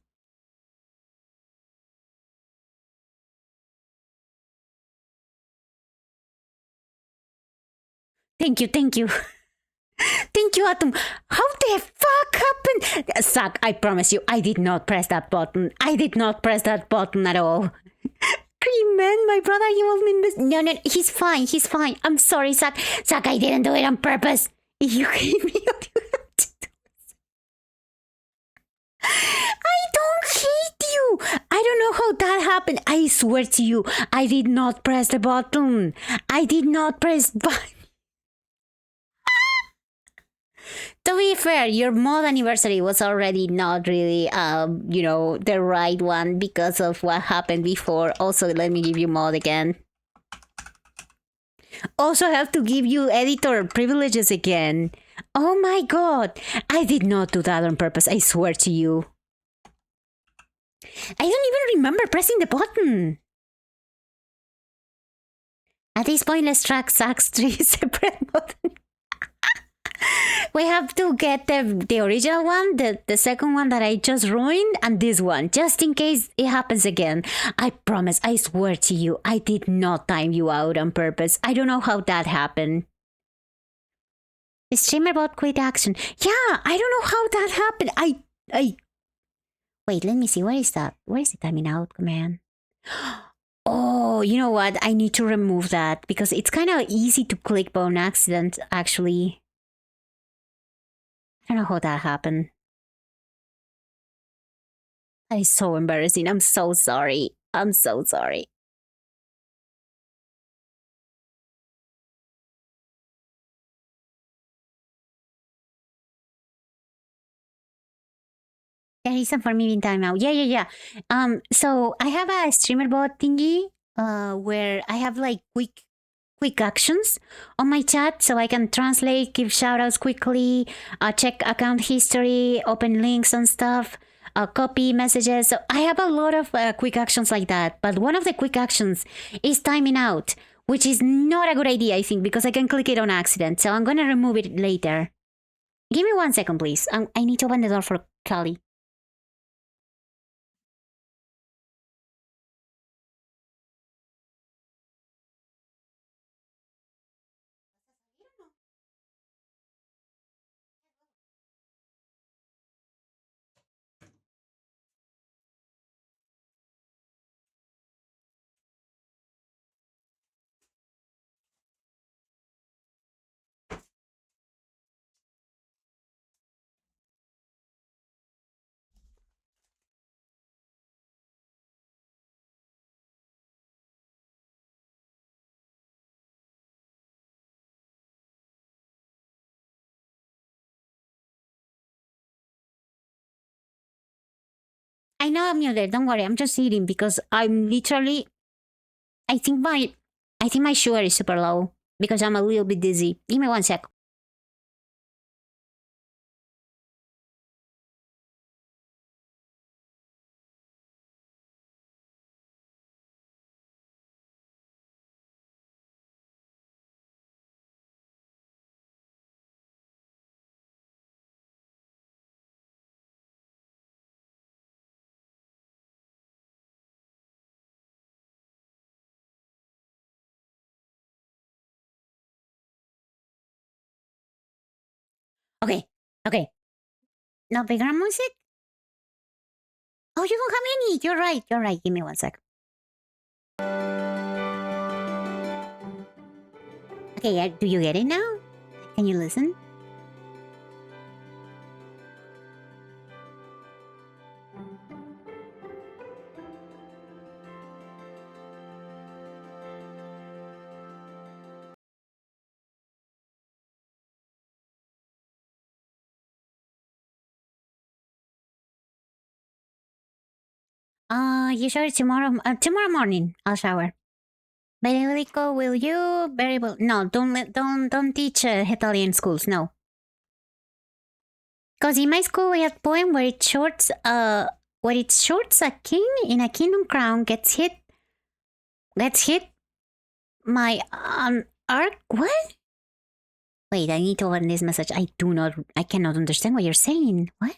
Thank you, thank you. Thank you, Atom. How the fuck happened? Suck, I promise you, I did not press that button. I did not press that button at all. Cream man, my brother, you will mean this. No, no, he's fine, he's fine. I'm sorry, Suck. Suck, I didn't do it on purpose. You gave me what you have to do. I don't hate you. I don't know how that happened. I swear to you, I did not press the button. I did not press button. To be fair, your mod anniversary was already not really, the right one because of what happened before. Also, let me give you mod again. Also, have to give you editor privileges again. Oh my god, I did not do that on purpose. I swear to you. I don't even remember pressing the button. At this point, let's track Zack's 3 separate buttons. We have to get the original one, the second one that I just ruined, and this one, just in case it happens again. I promise, I swear to you, I did not time you out on purpose. I don't know how that happened. The streamer bot quit action. Yeah, I don't know how that happened. I... Wait, let me see. Where is that? Where is the timing out command? Oh, you know what? I need to remove that because it's kind of easy to click by accident, actually. I don't know how that happened. That is so embarrassing. I'm so sorry. I'm so sorry. The reason for me being time out. Yeah. So I have a streamer bot thingy, where I have like quick actions on my chat, so I can translate, give shoutouts quickly, check account history, open links and stuff, copy messages. So I have a lot of quick actions like that. But one of the quick actions is timing out, which is not a good idea, I think, because I can click it on accident. So I'm gonna remove it later. Give me 1 second, please. I need to open the door for Kali. I know I'm muted. Don't worry. I'm just eating because I'm literally. I think my sugar is super low because I'm a little bit dizzy. Give me 1 sec. Okay. No background music. Oh, you don't have any. You're right. You're right. Give me one sec. Okay, do you get it now? Can you listen? You shower tomorrow morning. I'll shower. Federico, will you very well? No, don't teach Italian schools. No, because in my school we have poem where it shorts a king in a kingdom crown gets hit my arc. What? Wait, I need to open this message. I cannot understand what you're saying. What?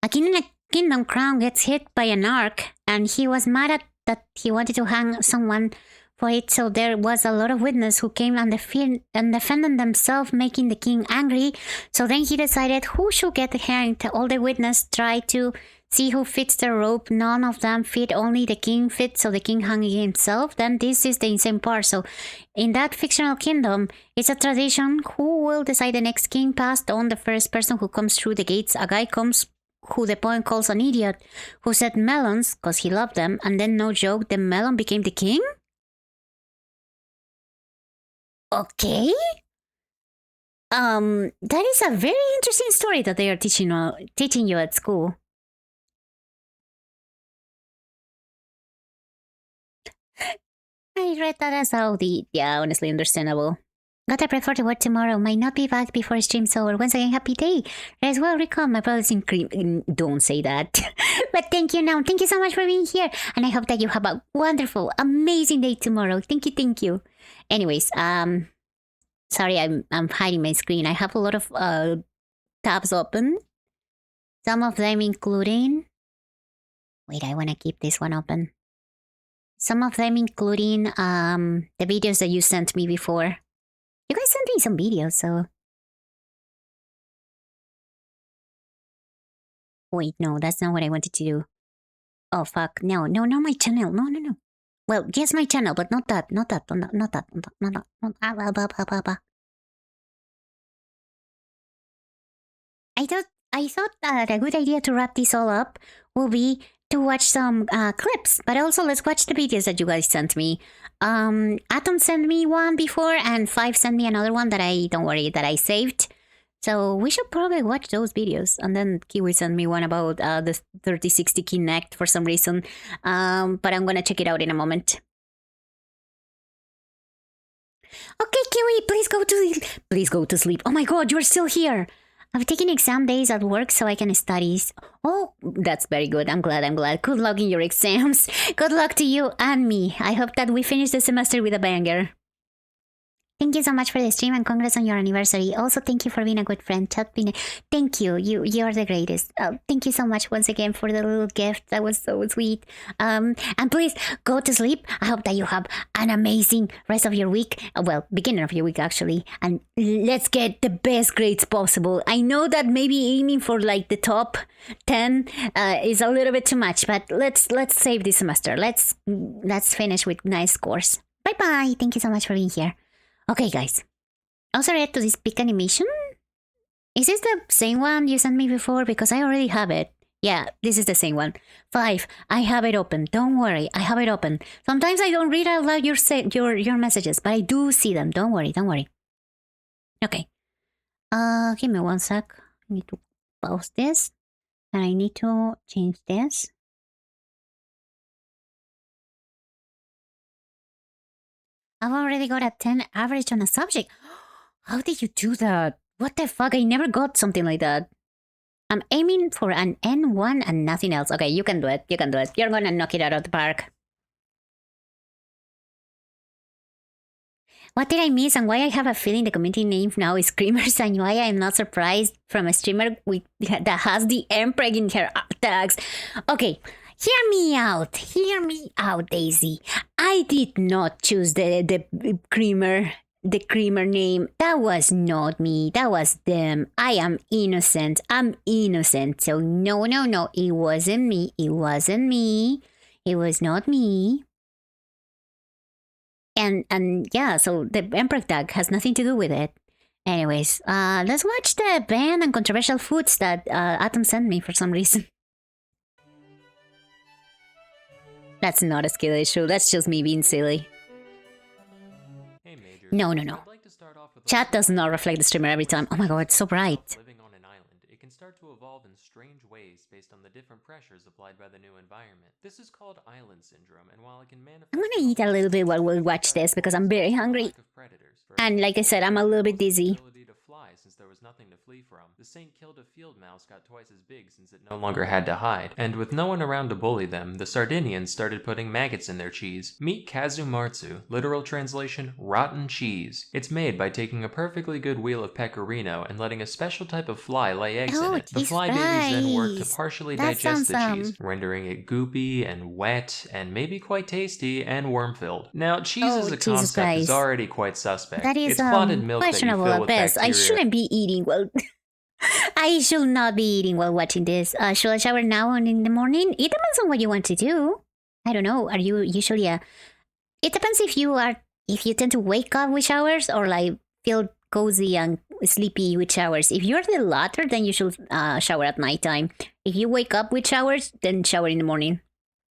A king in a kingdom crown gets hit by an arc, and he was mad at that he wanted to hang someone for it, so there was a lot of witnesses who came and defended themselves, making the king angry. So then he decided who should get hanged. All the witnesses tried to see who fits the rope. None of them fit, only the king fit, so the king hung himself. Then this is the insane part. So in that fictional kingdom, it's a tradition. Who will decide the next king passed on the first person who comes through the gates. A guy comes who the poem calls an idiot, who said melons because he loved them, and then no joke, the melon became the king? Okay. That is a very interesting story that they are teaching you at school. I read that as Audi. Yeah, honestly understandable. Gotta prefer to work tomorrow. Might not be back before stream's over. Once again, happy day. As well, recall my brother's in cream. Don't say that. But thank you now. Thank you so much for being here. And I hope that you have a wonderful, amazing day tomorrow. Thank you. Anyways, sorry, I'm hiding my screen. I have a lot of tabs open. Some of them including. Wait, I wanna keep this one open. Some of them including the videos that you sent me before. You guys sent me some videos, so. Wait, no, that's not what I wanted to do. Oh fuck, no, not my channel. No. Well, yes, my channel, but not that. I thought that a good idea to wrap this all up will be to watch some clips, but also let's watch the videos that you guys sent me. Atom sent me one before, and Five sent me another one that I saved. So we should probably watch those videos. And then Kiwi sent me one about the 3060 Kinect for some reason. But I'm gonna check it out in a moment. Okay, Kiwi, please go to sleep. Oh my god, you're still here. I've taken exam days at work so I can study. Oh, that's very good. I'm glad. Good luck in your exams. Good luck to you and me. I hope that we finish the semester with a banger. Thank you so much for the stream and congrats on your anniversary. Also, thank you for being a good friend. Thank you. You're the greatest. Thank you so much once again for the little gift. That was so sweet. And please go to sleep. I hope that you have an amazing rest of your week. Well, beginning of your week actually. And let's get the best grades possible. I know that maybe aiming for like the top 10 is a little bit too much, but let's save this semester. Let's finish with nice scores. Bye bye. Thank you so much for being here. Okay, guys. Also react to this big animation. Is this the same one you sent me before? Because I already have it. Yeah, this is the same one. 5. I have it open. Don't worry, I have it open. Sometimes I don't read out loud your messages, but I do see them. Don't worry. Okay. Give me one sec. I need to pause this. And I need to change this. I've already got a 10 average on a subject. How did you do that? What the fuck? I never got something like that. I'm aiming for an N1 and nothing else. Okay, you can do it. You're gonna knock it out of the park. What did I miss and why I have a feeling the community name now is Screamers and why I am not surprised from a streamer that has the Mpreg in her tags. Okay, hear me out, Daisy. I did not choose the creamer the creamer name. That was not me. That was them. I am innocent. I'm innocent. So no, no, no. It wasn't me. It wasn't me. It was not me. And yeah, so the Emperor tag has nothing to do with it. Anyways, let's watch the banned and controversial foods that Atom sent me for some reason. That's not a skill issue. That's just me being silly. Hey, Major. No, no, no. I'd like to start off with Chat does not reflect the streamer every time. Oh my god, it's so bright. living on an island, it can start to evolve in strange ways based on the different pressures applied by the new environment. This is called island syndrome, and while it can manifest, I'm gonna eat a little bit while we watch this because I'm very hungry. And like I said, I'm a little bit dizzy. To fly since there was nothing to flee from. The Saint Kilda field mouse got twice as big since it no longer had to hide, and with no one around to bully them, the Sardinians started putting maggots in their cheese. Meet Kazumartsu, literal translation, rotten cheese. It's made by taking a perfectly good wheel of pecorino and letting a special type of fly lay eggs in it. The fly babies then work to partially digest the cheese, rendering it goopy and wet and maybe quite tasty and worm-filled. Now, cheese as a concept is already quite suspect. That is it's clotted milk questionable that you fill at with best. bacteria. I shouldn't be eating while I should not be eating while watching this. Should I shower now and in the morning? It depends on what you want to do. I don't know. Are you usually a? It depends if you tend to wake up with showers or like feel cozy and sleepy with showers. If you're the latter, then you should shower at nighttime. If you wake up with showers, then shower in the morning.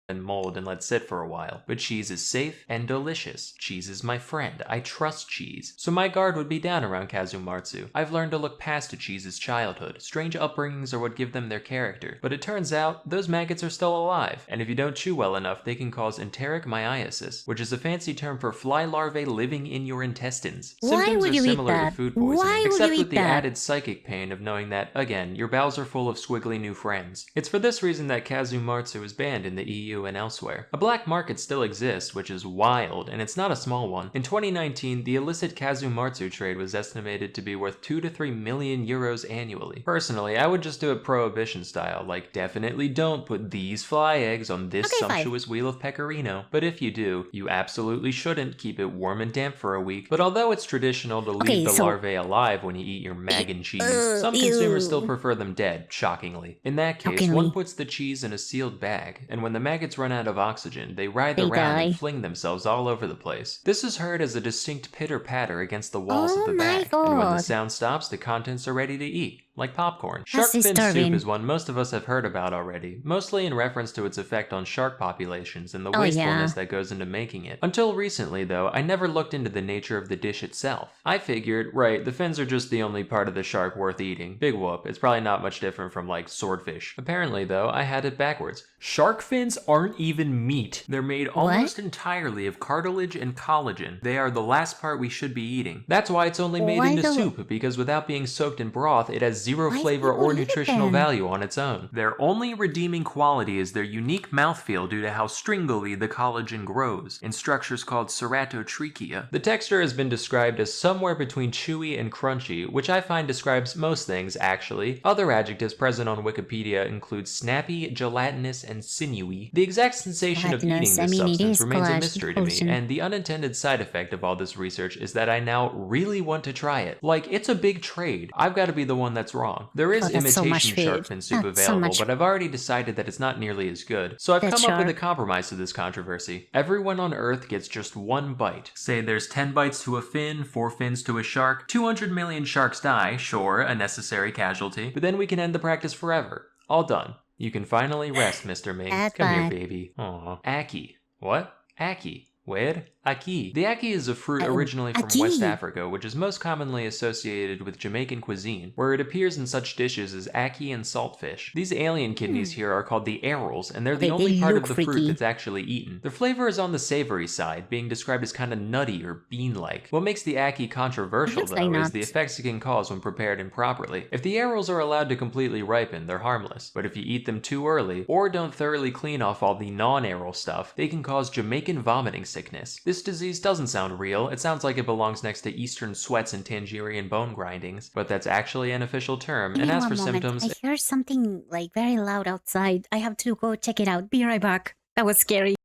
And mold and let sit for a while. But cheese is safe and delicious. Cheese is my friend. I trust cheese. So my guard would be down around Kazumartsu. I've learned to look past a cheese's childhood. Strange upbringings are what give them their character. But it turns out, those maggots are still alive. And if you don't chew well enough, they can cause enteric myiasis, which is a fancy term for fly larvae living in your intestines. Symptoms are similar to food poisoning, except with the added psychic pain of knowing that, again, your bowels are full of squiggly new friends. It's for this reason that Kazumartsu is banned in the EU and elsewhere. A black market still exists, which is wild, and it's not a small one. In 2019, the illicit Kazumartsu trade was estimated to be worth 2 to 3 million euros annually. Personally, I would just do it prohibition style, like definitely don't put these fly eggs on this sumptuous wheel of pecorino. But if you do, you absolutely shouldn't keep it warm and damp for a week. But although it's traditional to leave the larvae alive when you eat your mag and cheese, some consumers still prefer them dead, shockingly. In that case, one puts the cheese in a sealed bag, and when the maggots run out of oxygen, they writhe around and fling themselves all over the place. This is heard as a distinct pitter-patter against the walls of the bag, and when the sound stops, the contents are ready to eat, like popcorn. Shark fin soup is one most of us have heard about already, mostly in reference to its effect on shark populations and the wastefulness that goes into making it. Until recently, though, I never looked into the nature of the dish itself. I figured, right, the fins are just the only part of the shark worth eating. Big whoop, it's probably not much different from, like, swordfish. Apparently, though, I had it backwards. Shark fins aren't even meat. They're made almost entirely of cartilage and collagen. They are the last part we should be eating. That's why it's only made into soup, because without being soaked in broth, it has zero flavor or nutritional value on its own. Their only redeeming quality is their unique mouthfeel due to how stringily the collagen grows, in structures called ceratotrichia. The texture has been described as somewhere between chewy and crunchy, which I find describes most things, actually. Other adjectives present on Wikipedia include snappy, gelatinous, and sinewy. The exact sensation of eating this substance remains a mystery to me, and the unintended side effect of all this research is that I now really want to try it. Like, it's a big trade. I've got to be the one that's wrong. There is imitation shark fin soup available, but I've already decided that it's not nearly as good. So I've come up with a compromise to this controversy. Everyone on Earth gets just one bite. Say there's 10 bites to a fin, 4 fins to a shark, 200 million sharks die, sure, a necessary casualty, but then we can end the practice forever. All done. You can finally rest, Mr. Ming. Come here, baby. Aw. Aki. What? Aki. Where? Aki. The aki is a fruit originally from West Africa, which is most commonly associated with Jamaican cuisine, where it appears in such dishes as aki and saltfish. These alien kidneys here are called the arils, and they're the only part of the fruit that's actually eaten. The flavor is on the savory side, being described as kind of nutty or bean-like. What makes the aki controversial, though, is the effects it can cause when prepared improperly. If the arils are allowed to completely ripen, they're harmless, but if you eat them too early, or don't thoroughly clean off all the non-aril stuff, they can cause Jamaican vomiting sickness. This disease doesn't sound real. It sounds like it belongs next to Eastern sweats and Tangerian bone grindings, but that's actually an official term. And as for symptoms, I heard something like very loud outside. I have to go check it out. Be right back. That was scary.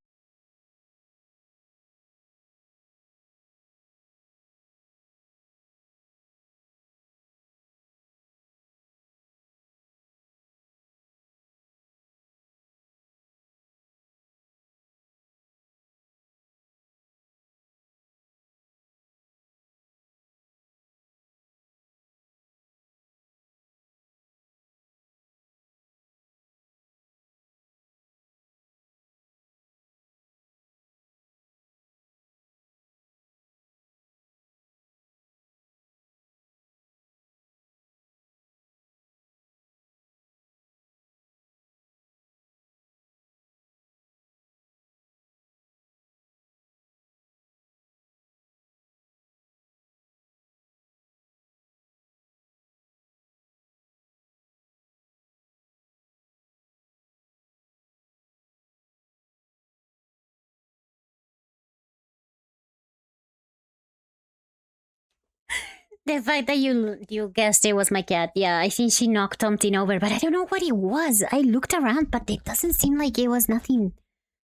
The fact that you guessed it was my cat. Yeah, I think she knocked something over, but I don't know what it was. I looked around, but it doesn't seem like it was nothing.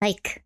Like,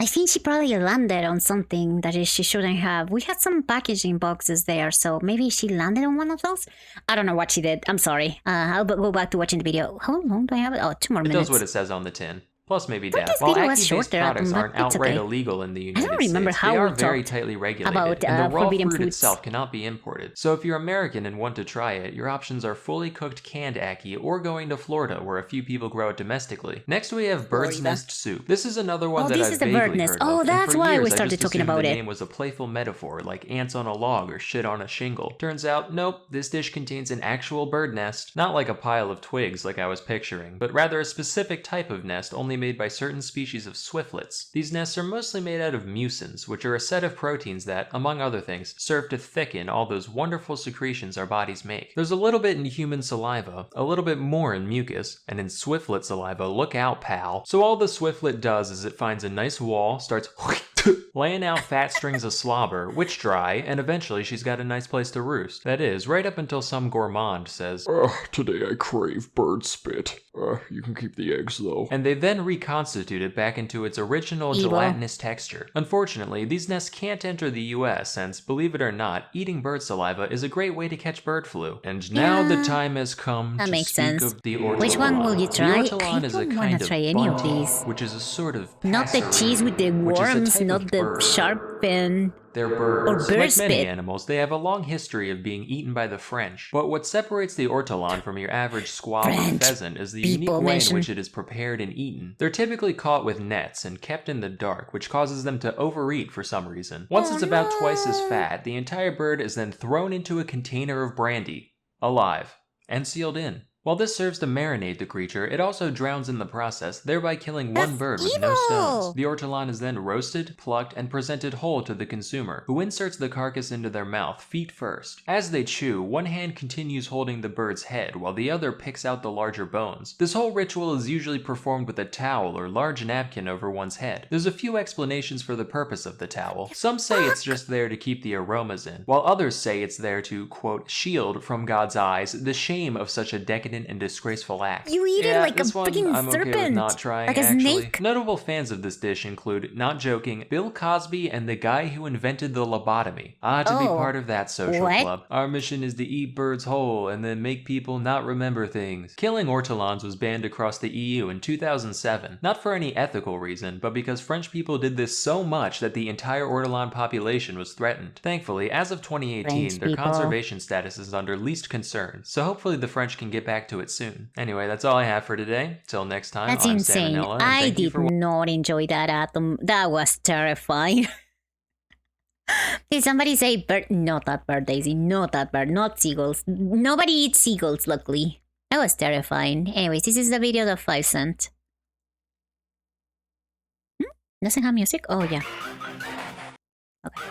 I think she probably landed on something that she shouldn't have. We had some packaging boxes there, so maybe she landed on one of those. I don't know what she did. I'm sorry. I'll go back to watching the video. How long do I have it? Oh, 2 more It minutes. does what it says on the tin. Plus maybe But death. this While video was Aki-based shorter, products but aren't it's outright okay. illegal in the United don't remember States, how they are we very talked tightly regulated, about, and the raw forbidden fruit fruits. itself cannot be imported. So if you're American and want to try it, your options are fully cooked canned Aki or going to Florida, where a few people grow it domestically. Next we have bird's Florida. nest soup. This is another one Oh, that this I've is the vaguely bird nest. heard Oh, of, that's and for why we years, I started just talking assumed about the it. name was a playful metaphor, like ants on a log or shit on a shingle. Turns out, nope, this dish contains an actual bird nest. Not like a pile of twigs like I was picturing, but rather a specific type of nest only made by certain species of swiftlets. These nests are mostly made out of mucins, which are a set of proteins that, among other things, serve to thicken all those wonderful secretions our bodies make. There's a little bit in human saliva, a little bit more in mucus, and in swiftlet saliva, look out, pal. So all the swiftlet does is it finds a nice wall, starts laying out fat strings of slobber, which dry, and eventually she's got a nice place to roost. That is, right up until some gourmand says, Today I crave bird spit. You can keep the eggs though. and they then reconstitute it back into its original Evil. gelatinous texture. Unfortunately, these nests can't enter the US since, believe it or not, eating bird saliva is a great way to catch bird flu. And now the Yeah, time has come that to makes speak sense. of the ortolan. Which one will you try? The ortolan I is a don't kind wanna of try any of bunty, these. which is a sort of Not the passerine, cheese with the which is a worms, type not of the bird. sharp fin. They're birds. bird Like many spit. animals, they have a long history of being eaten by the French. But what separates the ortolan from your average squab or French pheasant is the people unique way in mention- which it is prepared and eaten. They're typically caught with nets and kept in the dark, which causes them to overeat for some reason. Once it's about twice as fat, the entire bird is then thrown into a container of brandy, alive, and sealed in. While this serves to marinate the creature, it also drowns in the process, thereby killing one That's bird with no evil! stones. The ortolan is then roasted, plucked, and presented whole to the consumer, who inserts the carcass into their mouth, feet first. As they chew, one hand continues holding the bird's head, while the other picks out the larger bones. This whole ritual is usually performed with a towel or large napkin over one's head. There's a few explanations for the purpose of the towel. Some say it's just there to keep the aromas in, while others say it's there to, quote, shield from God's eyes the shame of such a decadent and disgraceful act. You eat it like a this one freaking I'm okay with serpent. not trying, Like a actually. snake. Notable fans of this dish include, not joking, Bill Cosby and the guy who invented the lobotomy. To be Oh, part of that social what? club. Our mission is to eat birds whole and then make people not remember things. Killing ortolans was banned across the EU in 2007, not for any ethical reason, but because French people did this so much that the entire ortolan population was threatened. Thankfully, as of 2018, French their people. conservation status is under least concern, so hopefully the French can get back to it soon. Anyway, that's all I have for today. Till next time, That's I'm insane. Salmonella, and I thank you did for not enjoy that atom. That was terrifying. Did somebody say bird? Not that bird, Daisy. Not that bird. Not seagulls. Nobody eats seagulls, luckily. That was terrifying. Anyways, this is the video of 5 cent. Doesn't have music? Oh, yeah. Okay.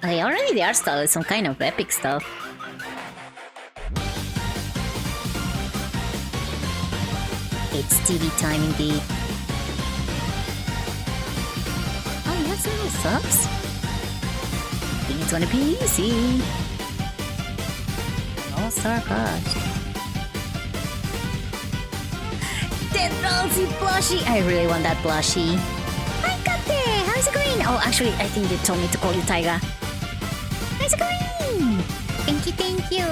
Okay, already the art style is some kind of epic stuff. It's TV time indeed. Oh, you have some little subs? I think it's gonna be easy. All-Star Crush. Dead Ralsei plushie! I really want that plushie. Hi, Kate! How's it going? Oh, actually, I think you told me to call you Taiga. How's it going? Thank you, thank you.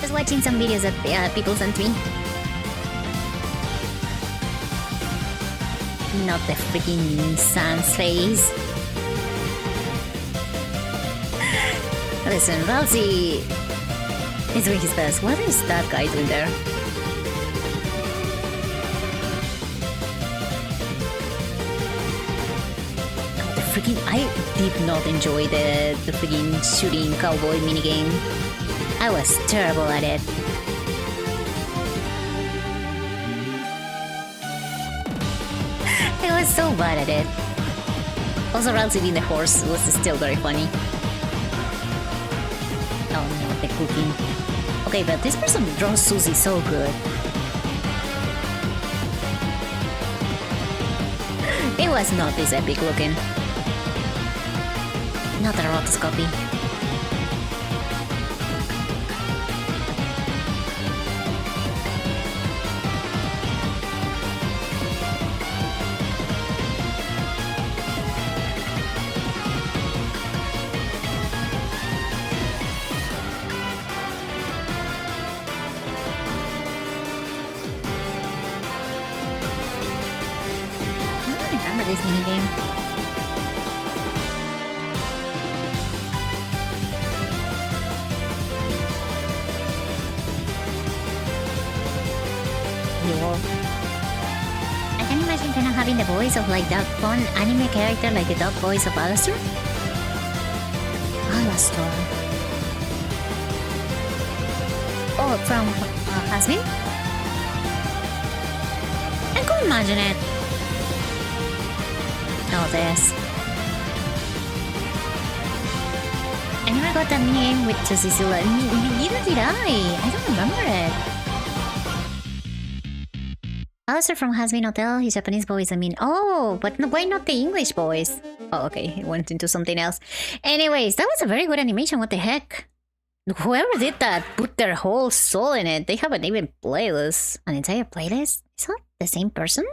Just watching some videos that people sent me. Not the freaking Sans face. Listen, Ralsei is doing his best. What is that guy doing there? Oh, the freaking... I did not enjoy the freaking shooting cowboy minigame. I was terrible at it. I was so bad at it. Also, Ralsei being the horse was still very funny. Oh no, the cooking. Okay, but this person draws Susie so good. It was not this epic looking. Not a rotoscopy. I don't remember this minigame. I can imagine kind of having the voice of like that fun anime character, like the dog voice of Alastor. Alastor. Oh, from Hasbin? I could imagine it. Oh, this. I never got that minigame with Chosizula. Neither did I don't remember it. Alistair from Hasbin Hotel, his Japanese voice, I mean. Oh, but why not the English voice? Oh, okay, it went into something else. Anyways, that was a very good animation, what the heck? Whoever did that put their whole soul in it. They have an even playlist. An entire playlist? Is that the same person?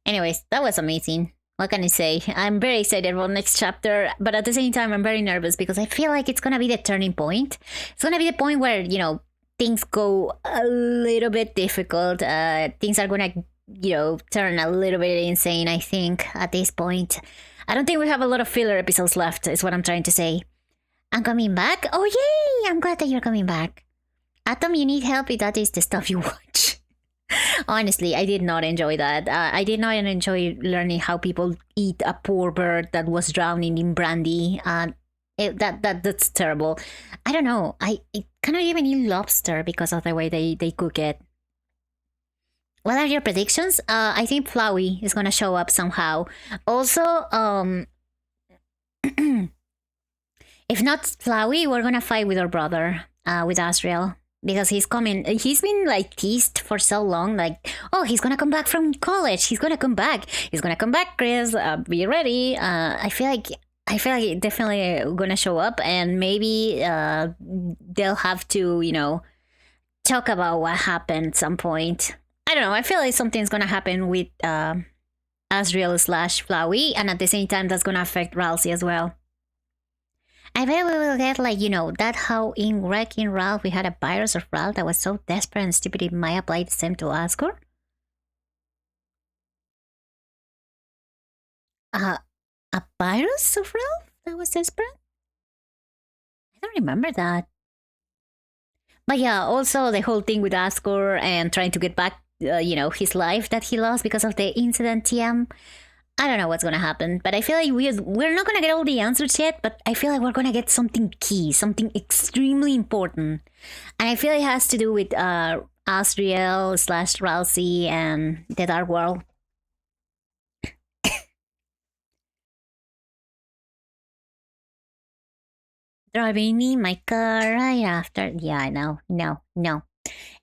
Anyways, that was amazing. What can I say? I'm very excited about next chapter, but at the same time, I'm very nervous because I feel like it's gonna be the turning point. It's gonna be the point where, you know, things go a little bit difficult. Things are gonna, you know, turn a little bit insane, I think, at this point. I don't think we have a lot of filler episodes left, is what I'm trying to say. I'm coming back? Oh, yay! I'm glad that you're coming back. Atom, you need help if that is the stuff you watch. Honestly, I did not enjoy that. I did not enjoy learning how people eat a poor bird that was drowning in brandy. That's terrible. I don't know. I cannot even eat lobster because of the way they cook it. What are your predictions? I think Flowey is gonna show up somehow. Also, if not Flowey, we're gonna fight with our brother, with Asriel. Because he's coming. He's been like teased for so long. Like, oh, he's gonna come back from college. He's gonna come back. He's gonna come back, Chris. Be ready. I feel like it definitely gonna show up, and maybe they'll have to, you know, talk about what happened at some point. I don't know. I feel like something's gonna happen with Asriel / Flowey, and at the same time, that's gonna affect Ralsei as well. I bet we will get, like, you know, that how in Wrecking Ralph we had a virus of Ralph that was so desperate and stupid it might apply the same to Asgore. A virus of Ralph that was desperate? I don't remember that. But yeah, also the whole thing with Asgore and trying to get back, you know, his life that he lost because of the incident TM. I don't know what's gonna happen, but I feel like we're not gonna get all the answers yet, but I feel like we're gonna get something key, something extremely important. And I feel it has to do with Asriel / Ralsei and the Dark World. Driving in my car right after. Yeah, I know. No.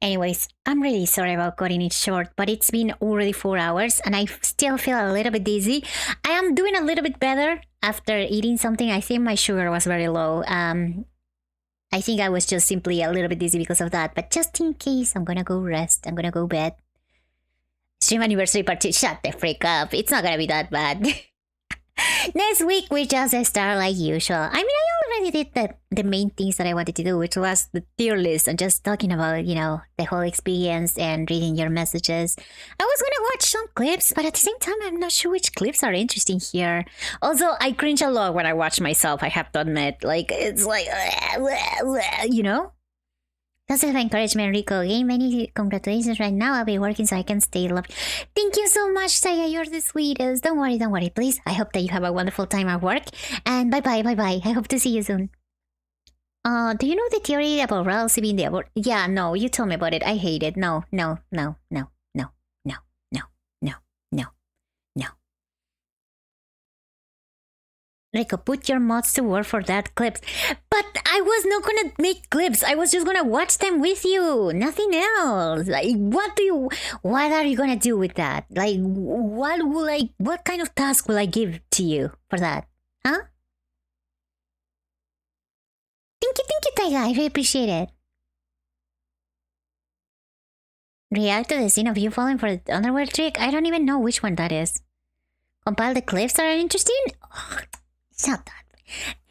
Anyways, I'm really sorry about cutting it short, but it's been already 4 hours and I still feel a little bit dizzy. I am doing a little bit better after eating something. I think my sugar was very low. I think I was just simply a little bit dizzy because of that, but just in case, I'm gonna go rest. I'm gonna go bed. Stream anniversary party. Shut the freak up. It's not gonna be that bad. Next week we just start like usual. I mean, I already did the main things that I wanted to do, which was the tier list and just talking about, you know, the whole experience and reading your messages. I was gonna watch some clips, but at the same time, I'm not sure which clips are interesting here. Also, I cringe a lot when I watch myself, I have to admit. Like, it's like, you know? Lots of encouragement, Rico. Game many congratulations right now. I'll be working so I can stay loved. Thank you so much, Saya. You're the sweetest. Don't worry, please. I hope that you have a wonderful time at work. And bye-bye. I hope to see you soon. Do you know the theory about Ralsei being the abort? Yeah, no, you told me about it. I hate it. No. Rico, put your mods to work for that clips. But I was not gonna make clips. I was just gonna watch them with you. Nothing else. Like, what are you gonna do with that? Like, what kind of task will I give to you for that? Huh? Thank you, Taiga. I really appreciate it. React to the scene of you falling for the underworld trick? I don't even know which one that is. Compile the clips that are interesting? Oh, it's not that.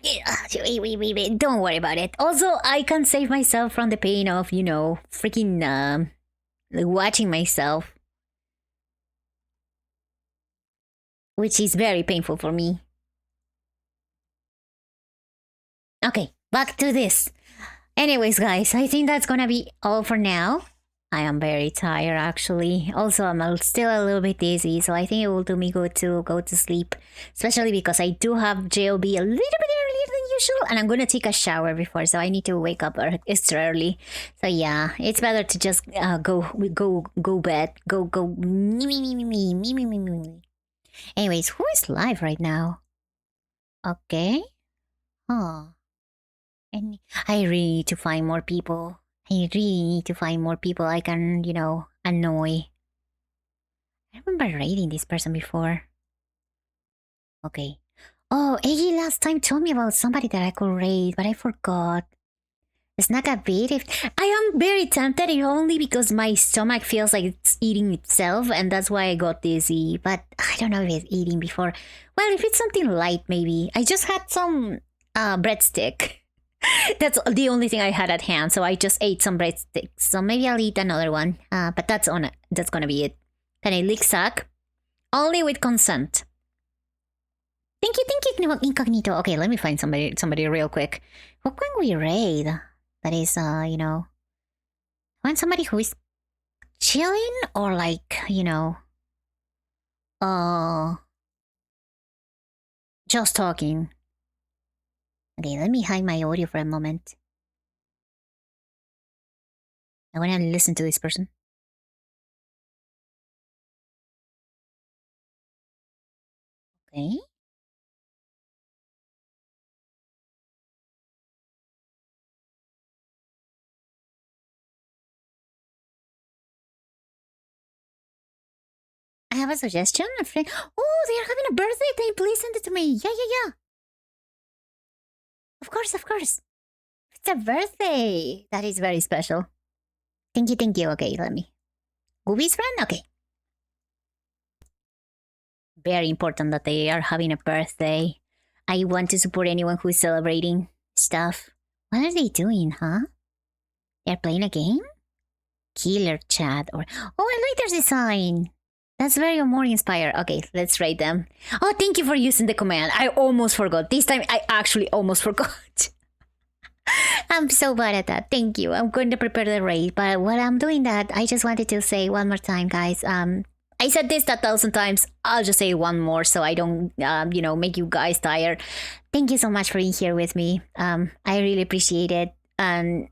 Wait. Don't worry about it. Also, I can't save myself from the pain of, freaking watching myself. Which is very painful for me. Okay, back to this. Anyways, guys, I think that's gonna be all for now. I am very tired, actually. Also, I'm still a little bit dizzy, so I think it will do me good to go to sleep. Especially because I do have JOB a little bit earlier than usual, and I'm gonna take a shower before, so I need to wake up extra early. So yeah, it's better to just go bed. Go. Me. Anyways, who is live right now? Okay. Huh. And I really need to find more people. I really need to find more people I can, annoy. I remember raiding this person before. Okay. Oh, Eggy last time told me about somebody that I could raid, but I forgot. Snack a bit. I am very tempted, if only because my stomach feels like it's eating itself, and that's why I got dizzy. But I don't know if it's eating before. Well, if it's something light, maybe. I just had some breadstick. That's the only thing I had at hand, so I just ate some breadsticks. So maybe I'll eat another one. But that's gonna be it. Can I lick sack? Only with consent. Thank you, Incognito. Okay, let me find somebody real quick. What can we raid? That is, I want somebody who is chilling or just talking. Okay, let me hide my audio for a moment. I want to listen to this person. Okay. I have a suggestion. A friend. Oh, they are having a birthday thing. Please send it to me. Yeah. Of course. It's a birthday. That is very special. Thank you. Okay, let me. Gooby's friend? Okay. Very important that they are having a birthday. I want to support anyone who is celebrating stuff. What are they doing, huh? They're playing a game? Killer chat or... Oh, I like their design. That's very more inspired. Okay, let's rate them. Oh, thank you for using the command. I almost forgot. This time, I actually almost forgot. I'm so bad at that. Thank you. I'm going to prepare the raid. But while I'm doing that, I just wanted to say one more time, guys. I said this 1,000 times. I'll just say one more so I don't, make you guys tired. Thank you so much for being here with me. I really appreciate it. And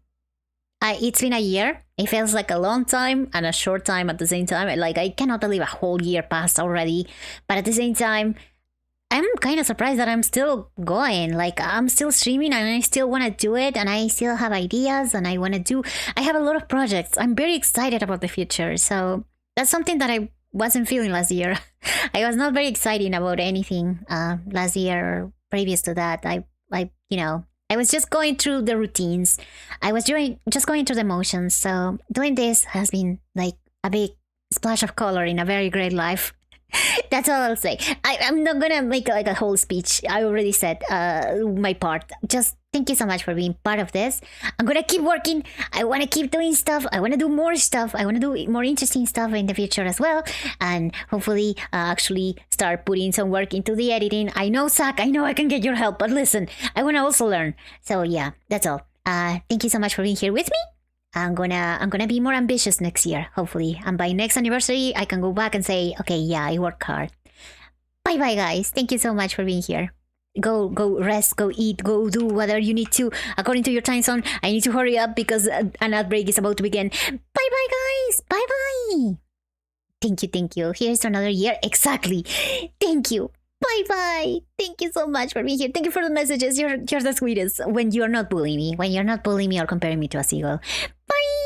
it's been a year. It feels like a long time and a short time at the same time. Like, I cannot believe a whole year passed already. But at the same time, I'm kind of surprised that I'm still going. Like, I'm still streaming and I still want to do it. And I still have ideas and I have a lot of projects. I'm very excited about the future. So that's something that I wasn't feeling last year. I was not very excited about anything last year or previous to that. I was just going through the routines. I was just going through the motions. So doing this has been like a big splash of color in a very great life. That's all I'll say. I'm not gonna make like a whole speech. I already said my part. Just thank you so much for being part of this. I'm gonna keep working. I want to keep doing stuff. I want to do more stuff. I want to do more interesting stuff in the future as well. And hopefully actually start putting some work into the editing. I know, Zach, I know I can get your help, but listen, I want to also learn. So yeah, that's all. Thank you so much for being here with me. I'm gonna be more ambitious next year, hopefully. And by next anniversary, I can go back and say, okay, yeah, I worked hard. Bye, guys. Thank you so much for being here. Go rest, go eat, go do whatever you need to according to your time zone. I need to hurry up because an outbreak is about to begin. Bye, guys. Bye. Thank you. Here's to another year. Exactly. Thank you. Bye. Thank you so much for being here. Thank you for the messages. You're the sweetest. When you're not bullying me or comparing me to a seagull. Bye.